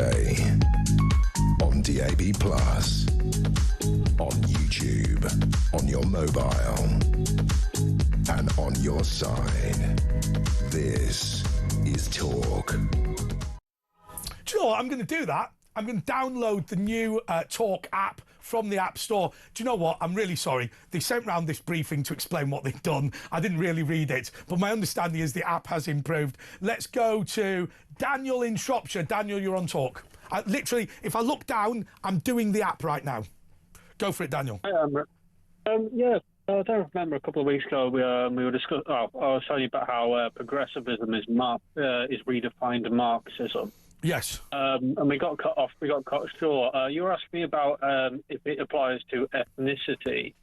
on DAB+, on YouTube, on your mobile, and on your side. This is Talk. Do you know what? I'm going to do that. I'm going to download the new Talk app from the App Store. Do you know what? I'm really sorry. They sent round this briefing to explain what they've done. I didn't really read it, but my understanding is the app has improved. Let's go to Daniel in Shropshire. Daniel, you're on Talk. Literally, if I look down, I'm doing the app right now. Go for it, Daniel. Yeah, I don't remember a couple of weeks ago we were discussing. I was telling you about how progressivism is redefined Marxism. Yes. And we got cut off. We got cut short. You were asking me about if it applies to ethnicity.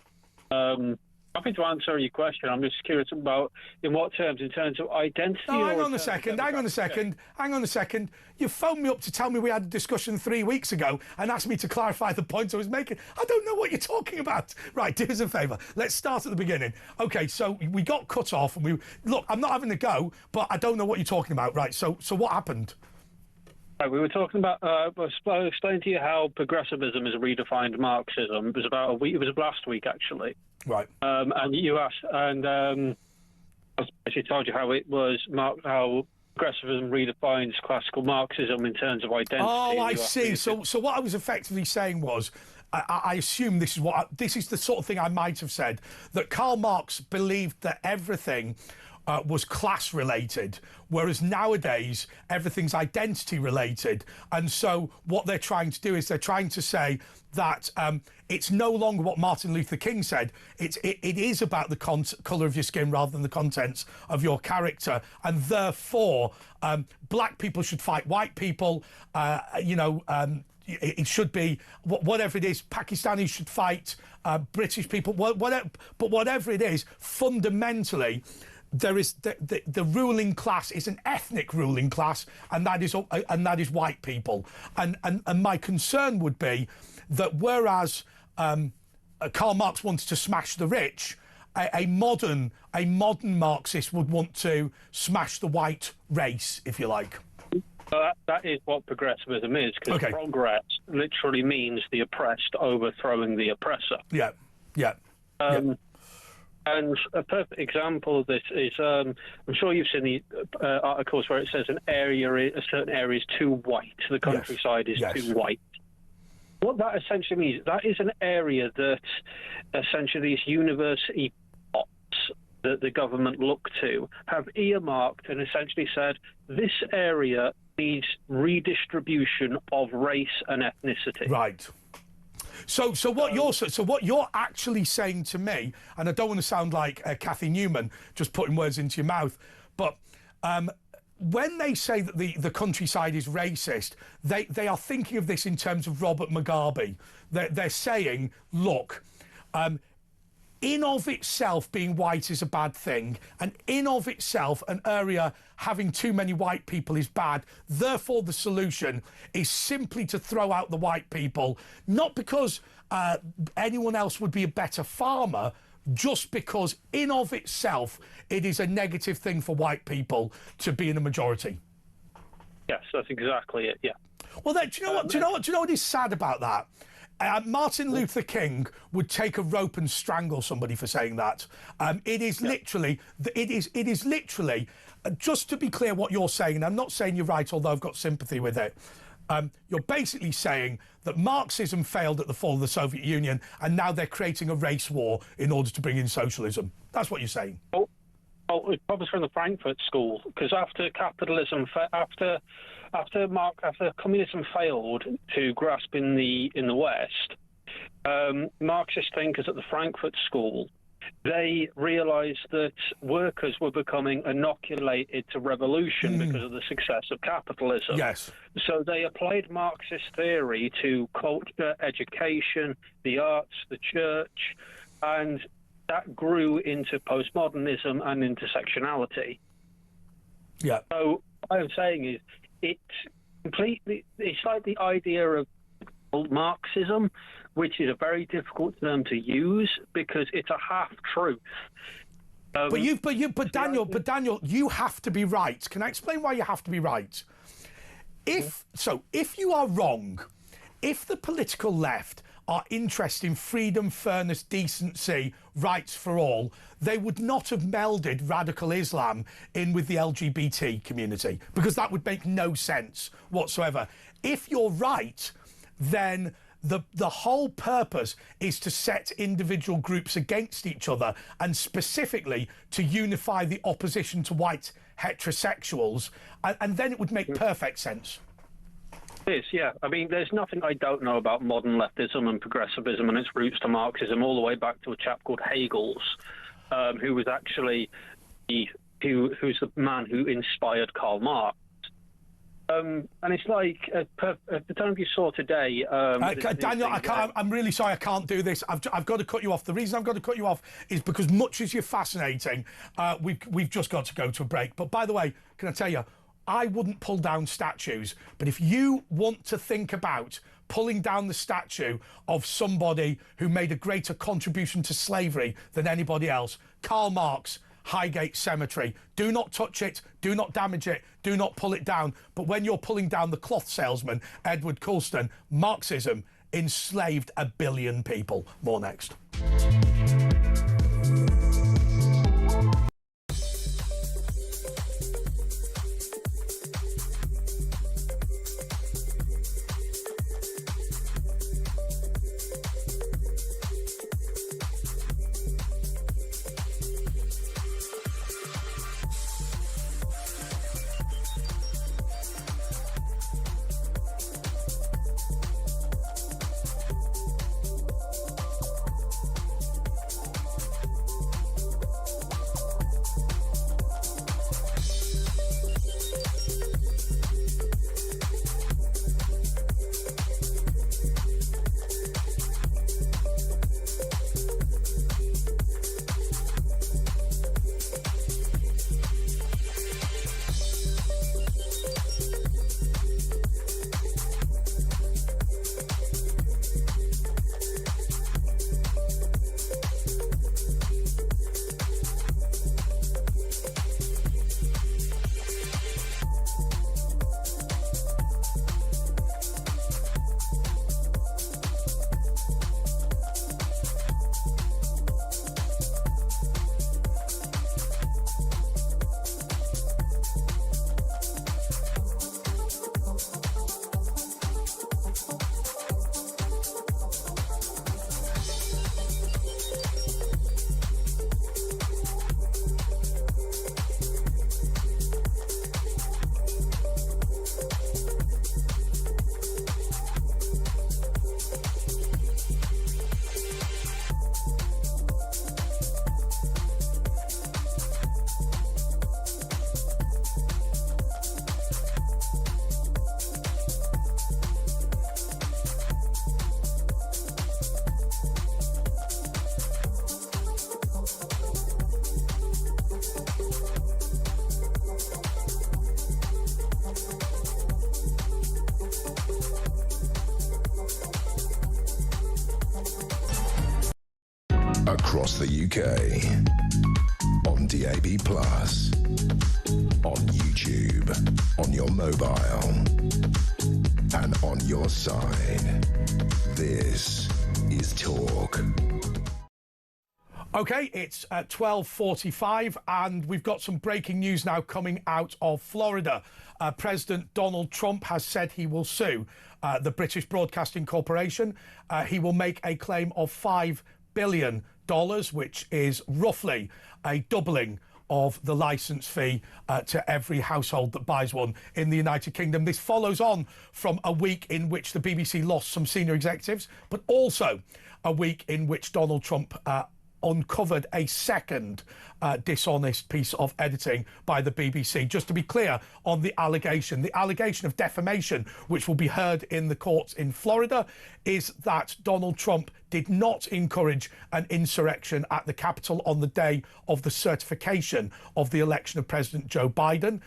Happy to answer your question. I'm just curious about in what terms, in terms of identity. Oh, hang on a second. You phoned me up to tell me we had a discussion 3 weeks ago and asked me to clarify the point I was making. I don't know what you're talking about. Right, do us a favour. Let's start at the beginning. Okay, so we got cut off and look, I'm not having a go, but I don't know what you're talking about. Right, so what happened? We were talking about. I was explaining to you how progressivism is redefined Marxism. It was about a week. It was last week, actually. Right. And you asked, and I actually told you how it was how progressivism redefines classical Marxism in terms of identity. Oh, I see. So what I was effectively saying was, I assume this is the sort of thing I might have said, that Karl Marx believed that everything was class related, whereas nowadays everything's identity related. And so what they're trying to do is they're trying to say that it's no longer what Martin Luther King said. It is about the colour of your skin rather than the contents of your character, and therefore black people should fight white people. It should be whatever it is. Pakistanis should fight British people. Whatever it is, fundamentally, there is the ruling class is an ethnic ruling class, and that is white people. And my concern would be that whereas Karl Marx wanted to smash the rich, a modern Marxist would want to smash the white race, if you like. That is what progressivism is, because progress literally means the oppressed overthrowing the oppressor. Yeah. And a perfect example of this is, I'm sure you've seen the articles where it says a certain area is too white, the countryside is too white. What that essentially means, that is an area that essentially these university pots that the government look to have earmarked and essentially said, this area needs redistribution of race and ethnicity. Right. So what you're actually saying to me, and I don't want to sound like Kathy Newman just putting words into your mouth, but when they say that the countryside is racist, they are thinking of this in terms of Robert Mugabe. They're saying, look, in of itself being white is a bad thing, and in of itself an area having too many white people is bad. Therefore the solution is simply to throw out the white people, not because anyone else would be a better farmer, just because in of itself it is a negative thing for white people to be in a majority. Yes, that's exactly it. Yeah. Well, do you know what is sad about that? Martin Luther King would take a rope and strangle somebody for saying that. It is literally, just to be clear what you're saying, and I'm not saying you're right, although I've got sympathy with it. You're basically saying that Marxism failed at the fall of the Soviet Union, and now they're creating a race war in order to bring in socialism. That's what you're saying. Oh, it's probably from the Frankfurt School, because after communism failed to grasp in the West, Marxist thinkers at the Frankfurt School, they realised that workers were becoming inoculated to revolution because of the success of capitalism. Yes. So they applied Marxist theory to culture, education, the arts, the church, and that grew into postmodernism and intersectionality. Yeah. So what I'm saying is, it's like the idea of Marxism, which is a very difficult term to use because it's a half truth. But Daniel, you have to be right. Can I explain why you have to be right? If you are wrong, if the political left are interested in freedom, fairness, decency, rights for all, they would not have melded radical Islam in with the LGBT community, because that would make no sense whatsoever. If you're right, then the whole purpose is to set individual groups against each other, and specifically to unify the opposition to white heterosexuals, and then it would make perfect sense. It is, yeah. I mean, there's nothing I don't know about modern leftism and progressivism and its roots to Marxism, all the way back to a chap called Hegel's, who was actually who's the man who inspired Karl Marx. And it's like the time you saw today. Daniel, I'm really sorry, I can't do this. I've got to cut you off. The reason I've got to cut you off is because, much as you're fascinating, we've just got to go to a break. But by the way, can I tell you, I wouldn't pull down statues, but if you want to think about pulling down the statue of somebody who made a greater contribution to slavery than anybody else, Karl Marx, Highgate Cemetery. Do not touch it, do not damage it, do not pull it down. But when you're pulling down the cloth salesman, Edward Colston, Marxism enslaved 1 billion people. More next. Across the UK, on DAB+, on YouTube, on your mobile, and on your side. This is Talk. Okay, it's 12:45 and we've got some breaking news now coming out of Florida. President Donald Trump has said he will sue the British Broadcasting Corporation. He will make a claim of $5 billion, which is roughly a doubling of the licence fee to every household that buys one in the United Kingdom. This follows on from a week in which the BBC lost some senior executives, but also a week in which Donald Trump uncovered a second dishonest piece of editing by the BBC. Just to be clear on the allegation of defamation, which will be heard in the courts in Florida, is that Donald Trump did not encourage an insurrection at the Capitol on the day of the certification of the election of President Joe Biden.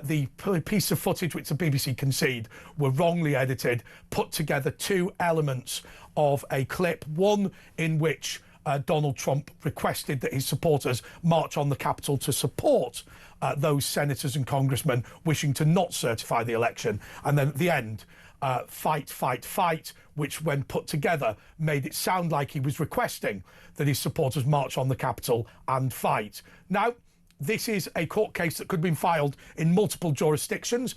The piece of footage which the BBC concede were wrongly edited, put together two elements of a clip, one in which Donald Trump requested that his supporters march on the Capitol to support those senators and congressmen wishing to not certify the election. And then at the end, fight, fight, fight, which when put together made it sound like he was requesting that his supporters march on the Capitol and fight. Now, this is a court case that could have been filed in multiple jurisdictions.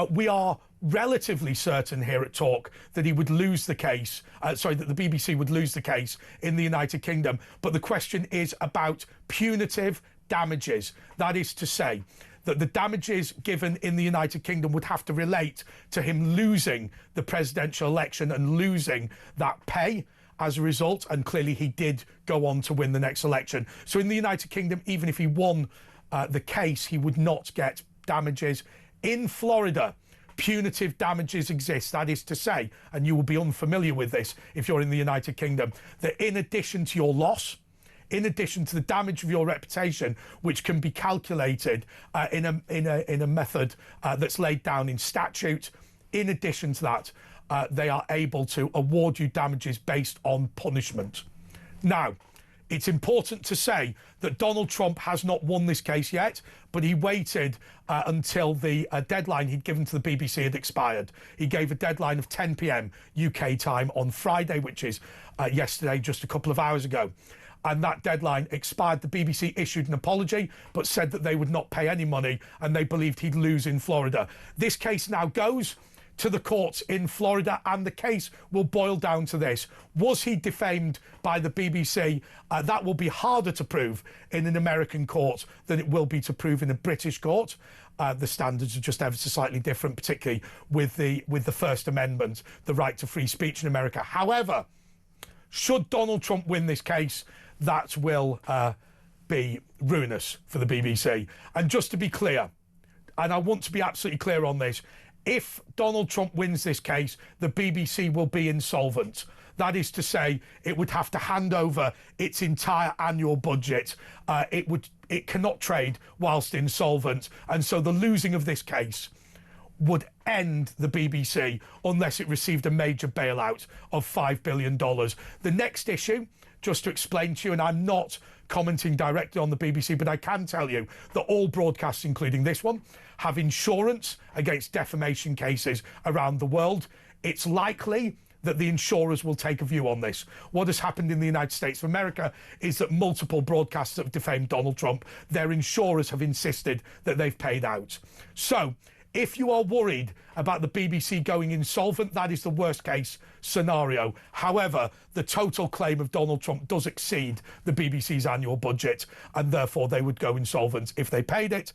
We are relatively certain here at Talk that he would lose the case, that the BBC would lose the case in the United Kingdom. But the question is about punitive damages. That is to say, that the damages given in the United Kingdom would have to relate to him losing the presidential election and losing that pay as a result, and clearly he did go on to win the next election. So in the United Kingdom, even if he won the case, he would not get damages. In Florida, punitive damages exist. That is to say, and you will be unfamiliar with this if you're in the United Kingdom, that in addition to your loss, in addition to the damage of your reputation, which can be calculated in a method that's laid down in statute, in addition to that, they are able to award you damages based on punishment. Now, it's important to say that Donald Trump has not won this case yet, but he waited until the deadline he'd given to the BBC had expired. He gave a deadline of 10 p.m. UK time on Friday, which is yesterday, just a couple of hours ago. And that deadline expired. The BBC issued an apology, but said that they would not pay any money, and they believed he'd lose in Florida. This case now goes to the courts in Florida, and the case will boil down to this. Was he defamed by the BBC? That will be harder to prove in an American court than it will be to prove in a British court. The standards are just ever so slightly different, particularly with the First Amendment, the right to free speech in America. However, should Donald Trump win this case, that will be ruinous for the BBC. And just to be clear, and I want to be absolutely clear on this, if Donald Trump wins this case, the BBC will be insolvent. That is to say, it would have to hand over its entire annual budget. It cannot trade whilst insolvent. And so the losing of this case would end the BBC unless it received a major bailout of $5 billion. The next issue, just to explain to you, and I'm not commenting directly on the BBC, but I can tell you that all broadcasts, including this one, have insurance against defamation cases around the world. It's likely that the insurers will take a view on this. What has happened in the United States of America is that multiple broadcasters have defamed Donald Trump. Their insurers have insisted that they've paid out. So, if you are worried about the BBC going insolvent, that is the worst case scenario. However, the total claim of Donald Trump does exceed the BBC's annual budget, and therefore they would go insolvent if they paid it.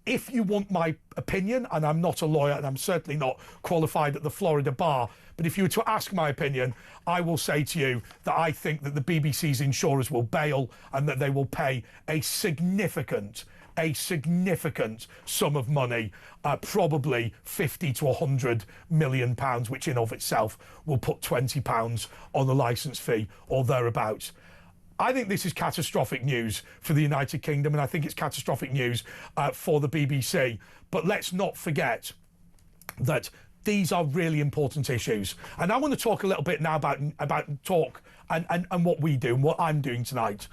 If you want my opinion, and I'm not a lawyer and I'm certainly not qualified at the Florida bar, but if you were to ask my opinion, I will say to you that I think that the BBC's insurers will bail and that they will pay a significant sum of money, probably 50 to 100 million pounds, which in of itself will put £20 on the licence fee or thereabouts. I think this is catastrophic news for the United Kingdom, and I think it's catastrophic news for the BBC. But let's not forget that these are really important issues. And I want to talk a little bit now about talk and what we do and what I'm doing tonight.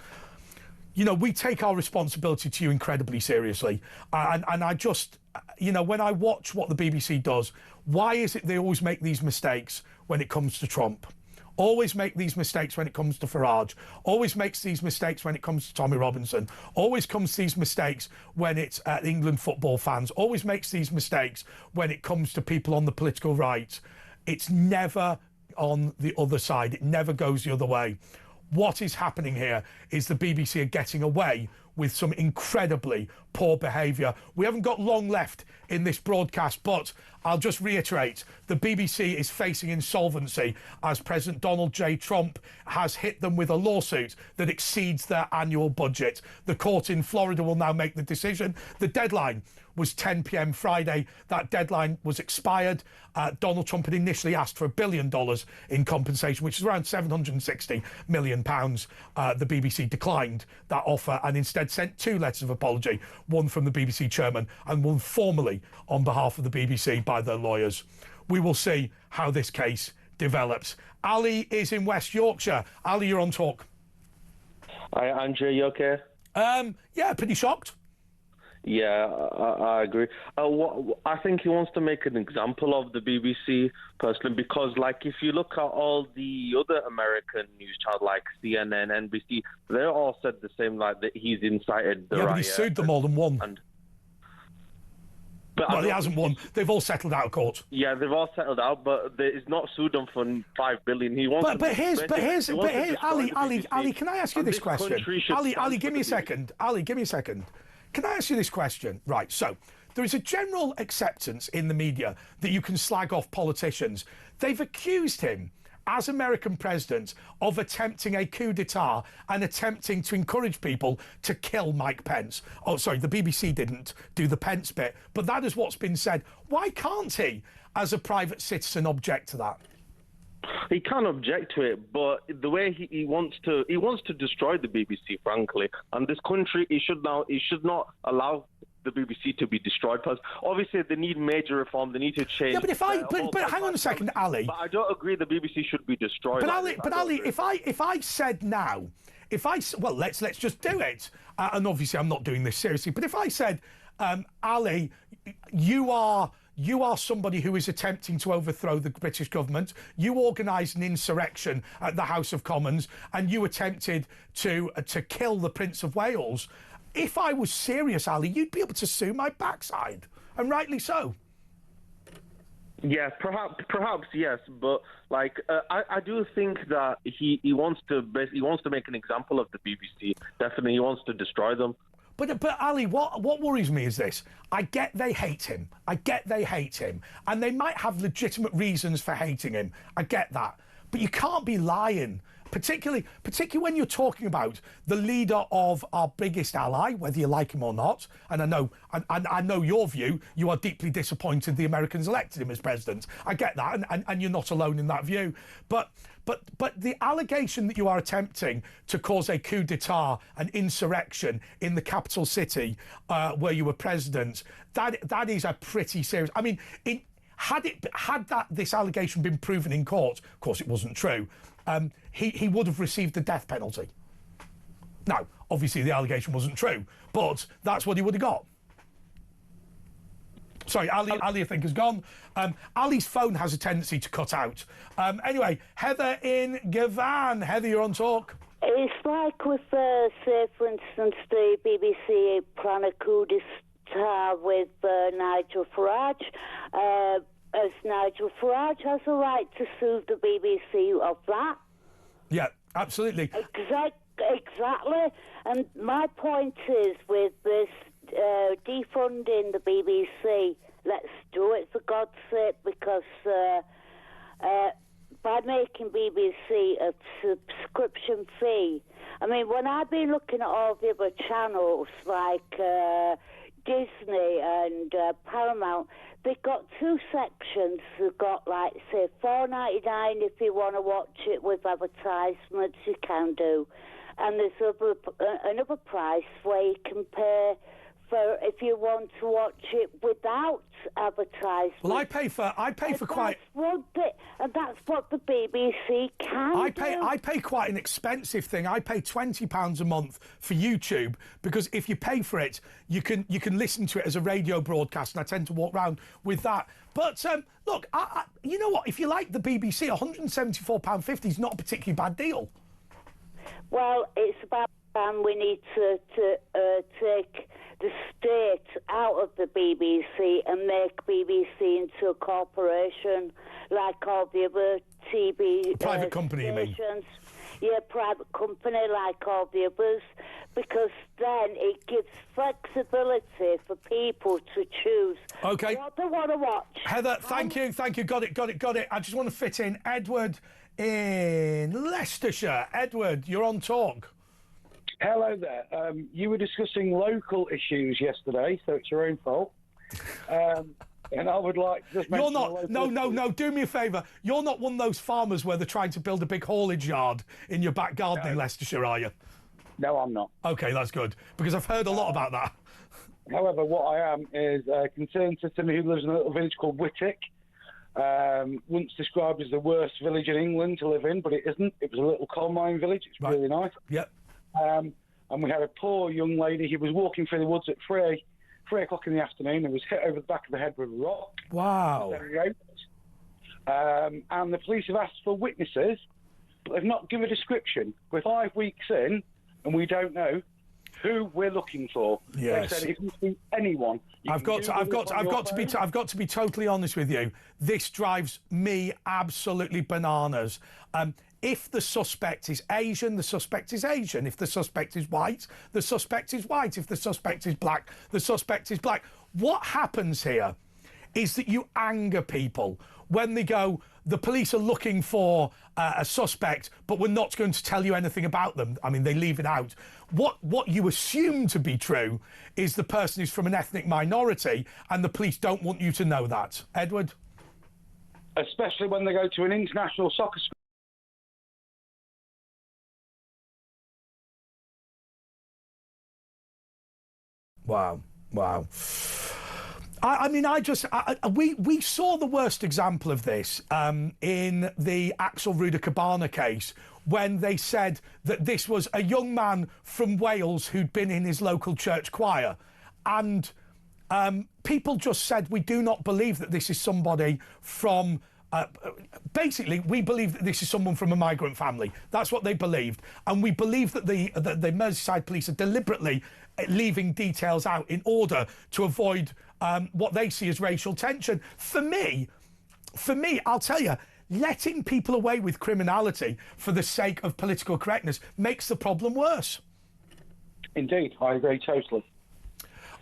You know, we take our responsibility to you incredibly seriously. And I just, you know, when I watch what the BBC does, why is it they always make these mistakes when it comes to Trump? Always make these mistakes when it comes to Farage. Always makes these mistakes when it comes to Tommy Robinson. Always comes to these mistakes when it's England football fans. Always makes these mistakes when it comes to people on the political right. It's never on the other side. It never goes the other way. What is happening here is the BBC are getting away with some incredibly poor behaviour. We haven't got long left in this broadcast, but I'll just reiterate, the BBC is facing insolvency as President Donald J. Trump has hit them with a lawsuit that exceeds their annual budget. The court in Florida will now make the decision. The deadline was 10 p.m. Friday. That deadline was expired. Donald Trump had initially asked for $1 billion in compensation, which is around £760 million. The BBC declined that offer and instead sent two letters of apology, one from the BBC chairman and one formally on behalf of the BBC by their lawyers. We will see how this case develops. Ali is in West Yorkshire. Ali, you're on talk. Hi, Andrew, you okay? Yeah, pretty shocked. Yeah, I agree. I think he wants to make an example of the BBC personally because, like, if you look at all the other American news channels like CNN, NBC, they all said the same, like that he's incited the riot. Yeah, but he sued them all and won. Well, he hasn't won. They've all settled out of court. Yeah, they've all settled out, but he's not sued them for $5 billion. He wants. But here's, Ali, can I ask you this question? Ali, give me a second. Ali, give me a second. Can I ask you this question? Right, so there is a general acceptance in the media that you can slag off politicians. They've accused him, as American president, of attempting a coup d'etat and attempting to encourage people to kill Mike Pence. Oh, sorry, the BBC didn't do the Pence bit, but that is what's been said. Why can't he, as a private citizen, object to that? He can object to it, but the way he wants to destroy the BBC, frankly, and this country, he should not allow the BBC to be destroyed. Because obviously they need major reform, they need to change. Yeah, but hang on a second, Ali. But I don't agree the BBC should be destroyed. But Ali, if I said now, let's just do it. And obviously I'm not doing this seriously. But if I said, Ali, you are somebody who is attempting to overthrow the British government. You organised an insurrection at the House of Commons and you attempted to kill the Prince of Wales. If I was serious, Ali, you'd be able to sue my backside, and rightly so. Yeah, perhaps yes, but I do think that he wants to make an example of the BBC. Definitely, he wants to destroy them. But Ali, what worries me is this. I get they hate him. And they might have legitimate reasons for hating him. I get that. But you can't be lying, particularly when you're talking about the leader of our biggest ally, whether you like him or not. And I know your view. You are deeply disappointed the Americans elected him as president. I get that, and you're not alone in that view. But the allegation that you are attempting to cause a coup d'etat, an insurrection in the capital city where you were president, that is a pretty serious. I mean, this allegation been proven in court, of course it wasn't true. He would have received the death penalty. Now, obviously the allegation wasn't true, but that's what he would have got. Sorry, Ali, I think, has gone. Ali's phone has a tendency to cut out. Anyway, Heather in Gavan. Heather, you're on talk. It's like with, say, for instance, the BBC plan a coup d'etat with Nigel Farage. As Nigel Farage has a right to sue the BBC of that. Yeah, absolutely. Exactly. And my point is, with this defunding the BBC, let's do it for God's sake, because by making BBC a subscription fee, I mean, when I've been looking at all the other channels like Disney and Paramount, they've got two sections. They've got, like, say, $4.99 if you want to watch it with advertisements, you can do. And there's another price where you can pay for if you want to watch it without advertising. Well, I pay for quite. And that's what the BBC can do. I pay quite an expensive thing. I pay £20 a month for YouTube, because if you pay for it, you can listen to it as a radio broadcast, and I tend to walk around with that. But look, you know what? If you like the BBC, £174.50 is not a particularly bad deal. Well, it's about time we need to take the state out of the BBC and make BBC into a corporation like all the other TV private company, stations. you mean? Yeah, private company like all the others, because then it gives flexibility for people to choose what they want to watch. Heather, thank you. Got it. I just want to fit in Edward in Leicestershire. Edward, you're on talk. Hello there. You were discussing local issues yesterday, so it's your own fault. And I would like to just mention... You're not... No, do me a favour. You're not one of those farmers where they're trying to build a big haulage yard in your back garden in Leicestershire, are you? No, I'm not. OK, that's good, because I've heard a lot about that. However, what I am is a concerned citizen who lives in a little village called Whitwick. Once described as the worst village in England to live in, but it isn't. It was a little coal mine village. It's really nice. Yep. And we had a poor young lady who was walking through the woods at 3 o'clock in the afternoon and was hit over the back of the head with a rock. Wow. And the police have asked for witnesses, but they've not given a description. We're 5 weeks in, and we don't know who we're looking for. Yes. They said if you see anyone, I've got to be totally honest with you. This drives me absolutely bananas. If the suspect is Asian, the suspect is Asian. If the suspect is white, the suspect is white. If the suspect is black, the suspect is black. What happens here is that you anger people when they go, the police are looking for a suspect, but we're not going to tell you anything about them. I mean, they leave it out. What you assume to be true is the person is from an ethnic minority, and the police don't want you to know that. Edward? Especially when they go to an international soccer school. Wow. We saw the worst example of this in the Axel Ruda Cabana case, when they said that this was a young man from Wales who'd been in his local church choir. And people just said, we do not believe that this is somebody from... basically, we believe that this is someone from a migrant family. That's what they believed. And we believe that the Merseyside police are deliberately leaving details out in order to avoid what they see as racial tension. For me, I'll tell you, letting people away with criminality for the sake of political correctness makes the problem worse. Indeed, I agree totally.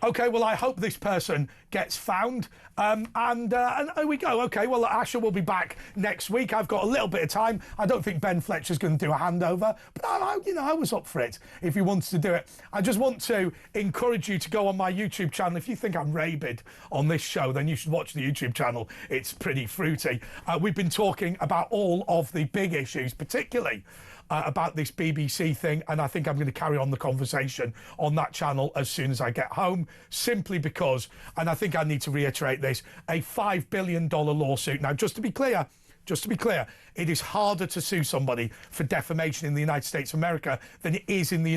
OK, well, I hope this person gets found. And there we go. OK, well, Asher will be back next week. I've got a little bit of time. I don't think Ben Fletcher's going to do a handover, but I was up for it if he wants to do it. I just want to encourage you to go on my YouTube channel. If you think I'm rabid on this show, then you should watch the YouTube channel. It's pretty fruity. We've been talking about all of the big issues, particularly about this BBC thing, and I think I'm going to carry on the conversation on that channel as soon as I get home, simply because, and I think I need to reiterate this, a $5 billion lawsuit. Now, just to be clear, it is harder to sue somebody for defamation in the United States of America than it is in the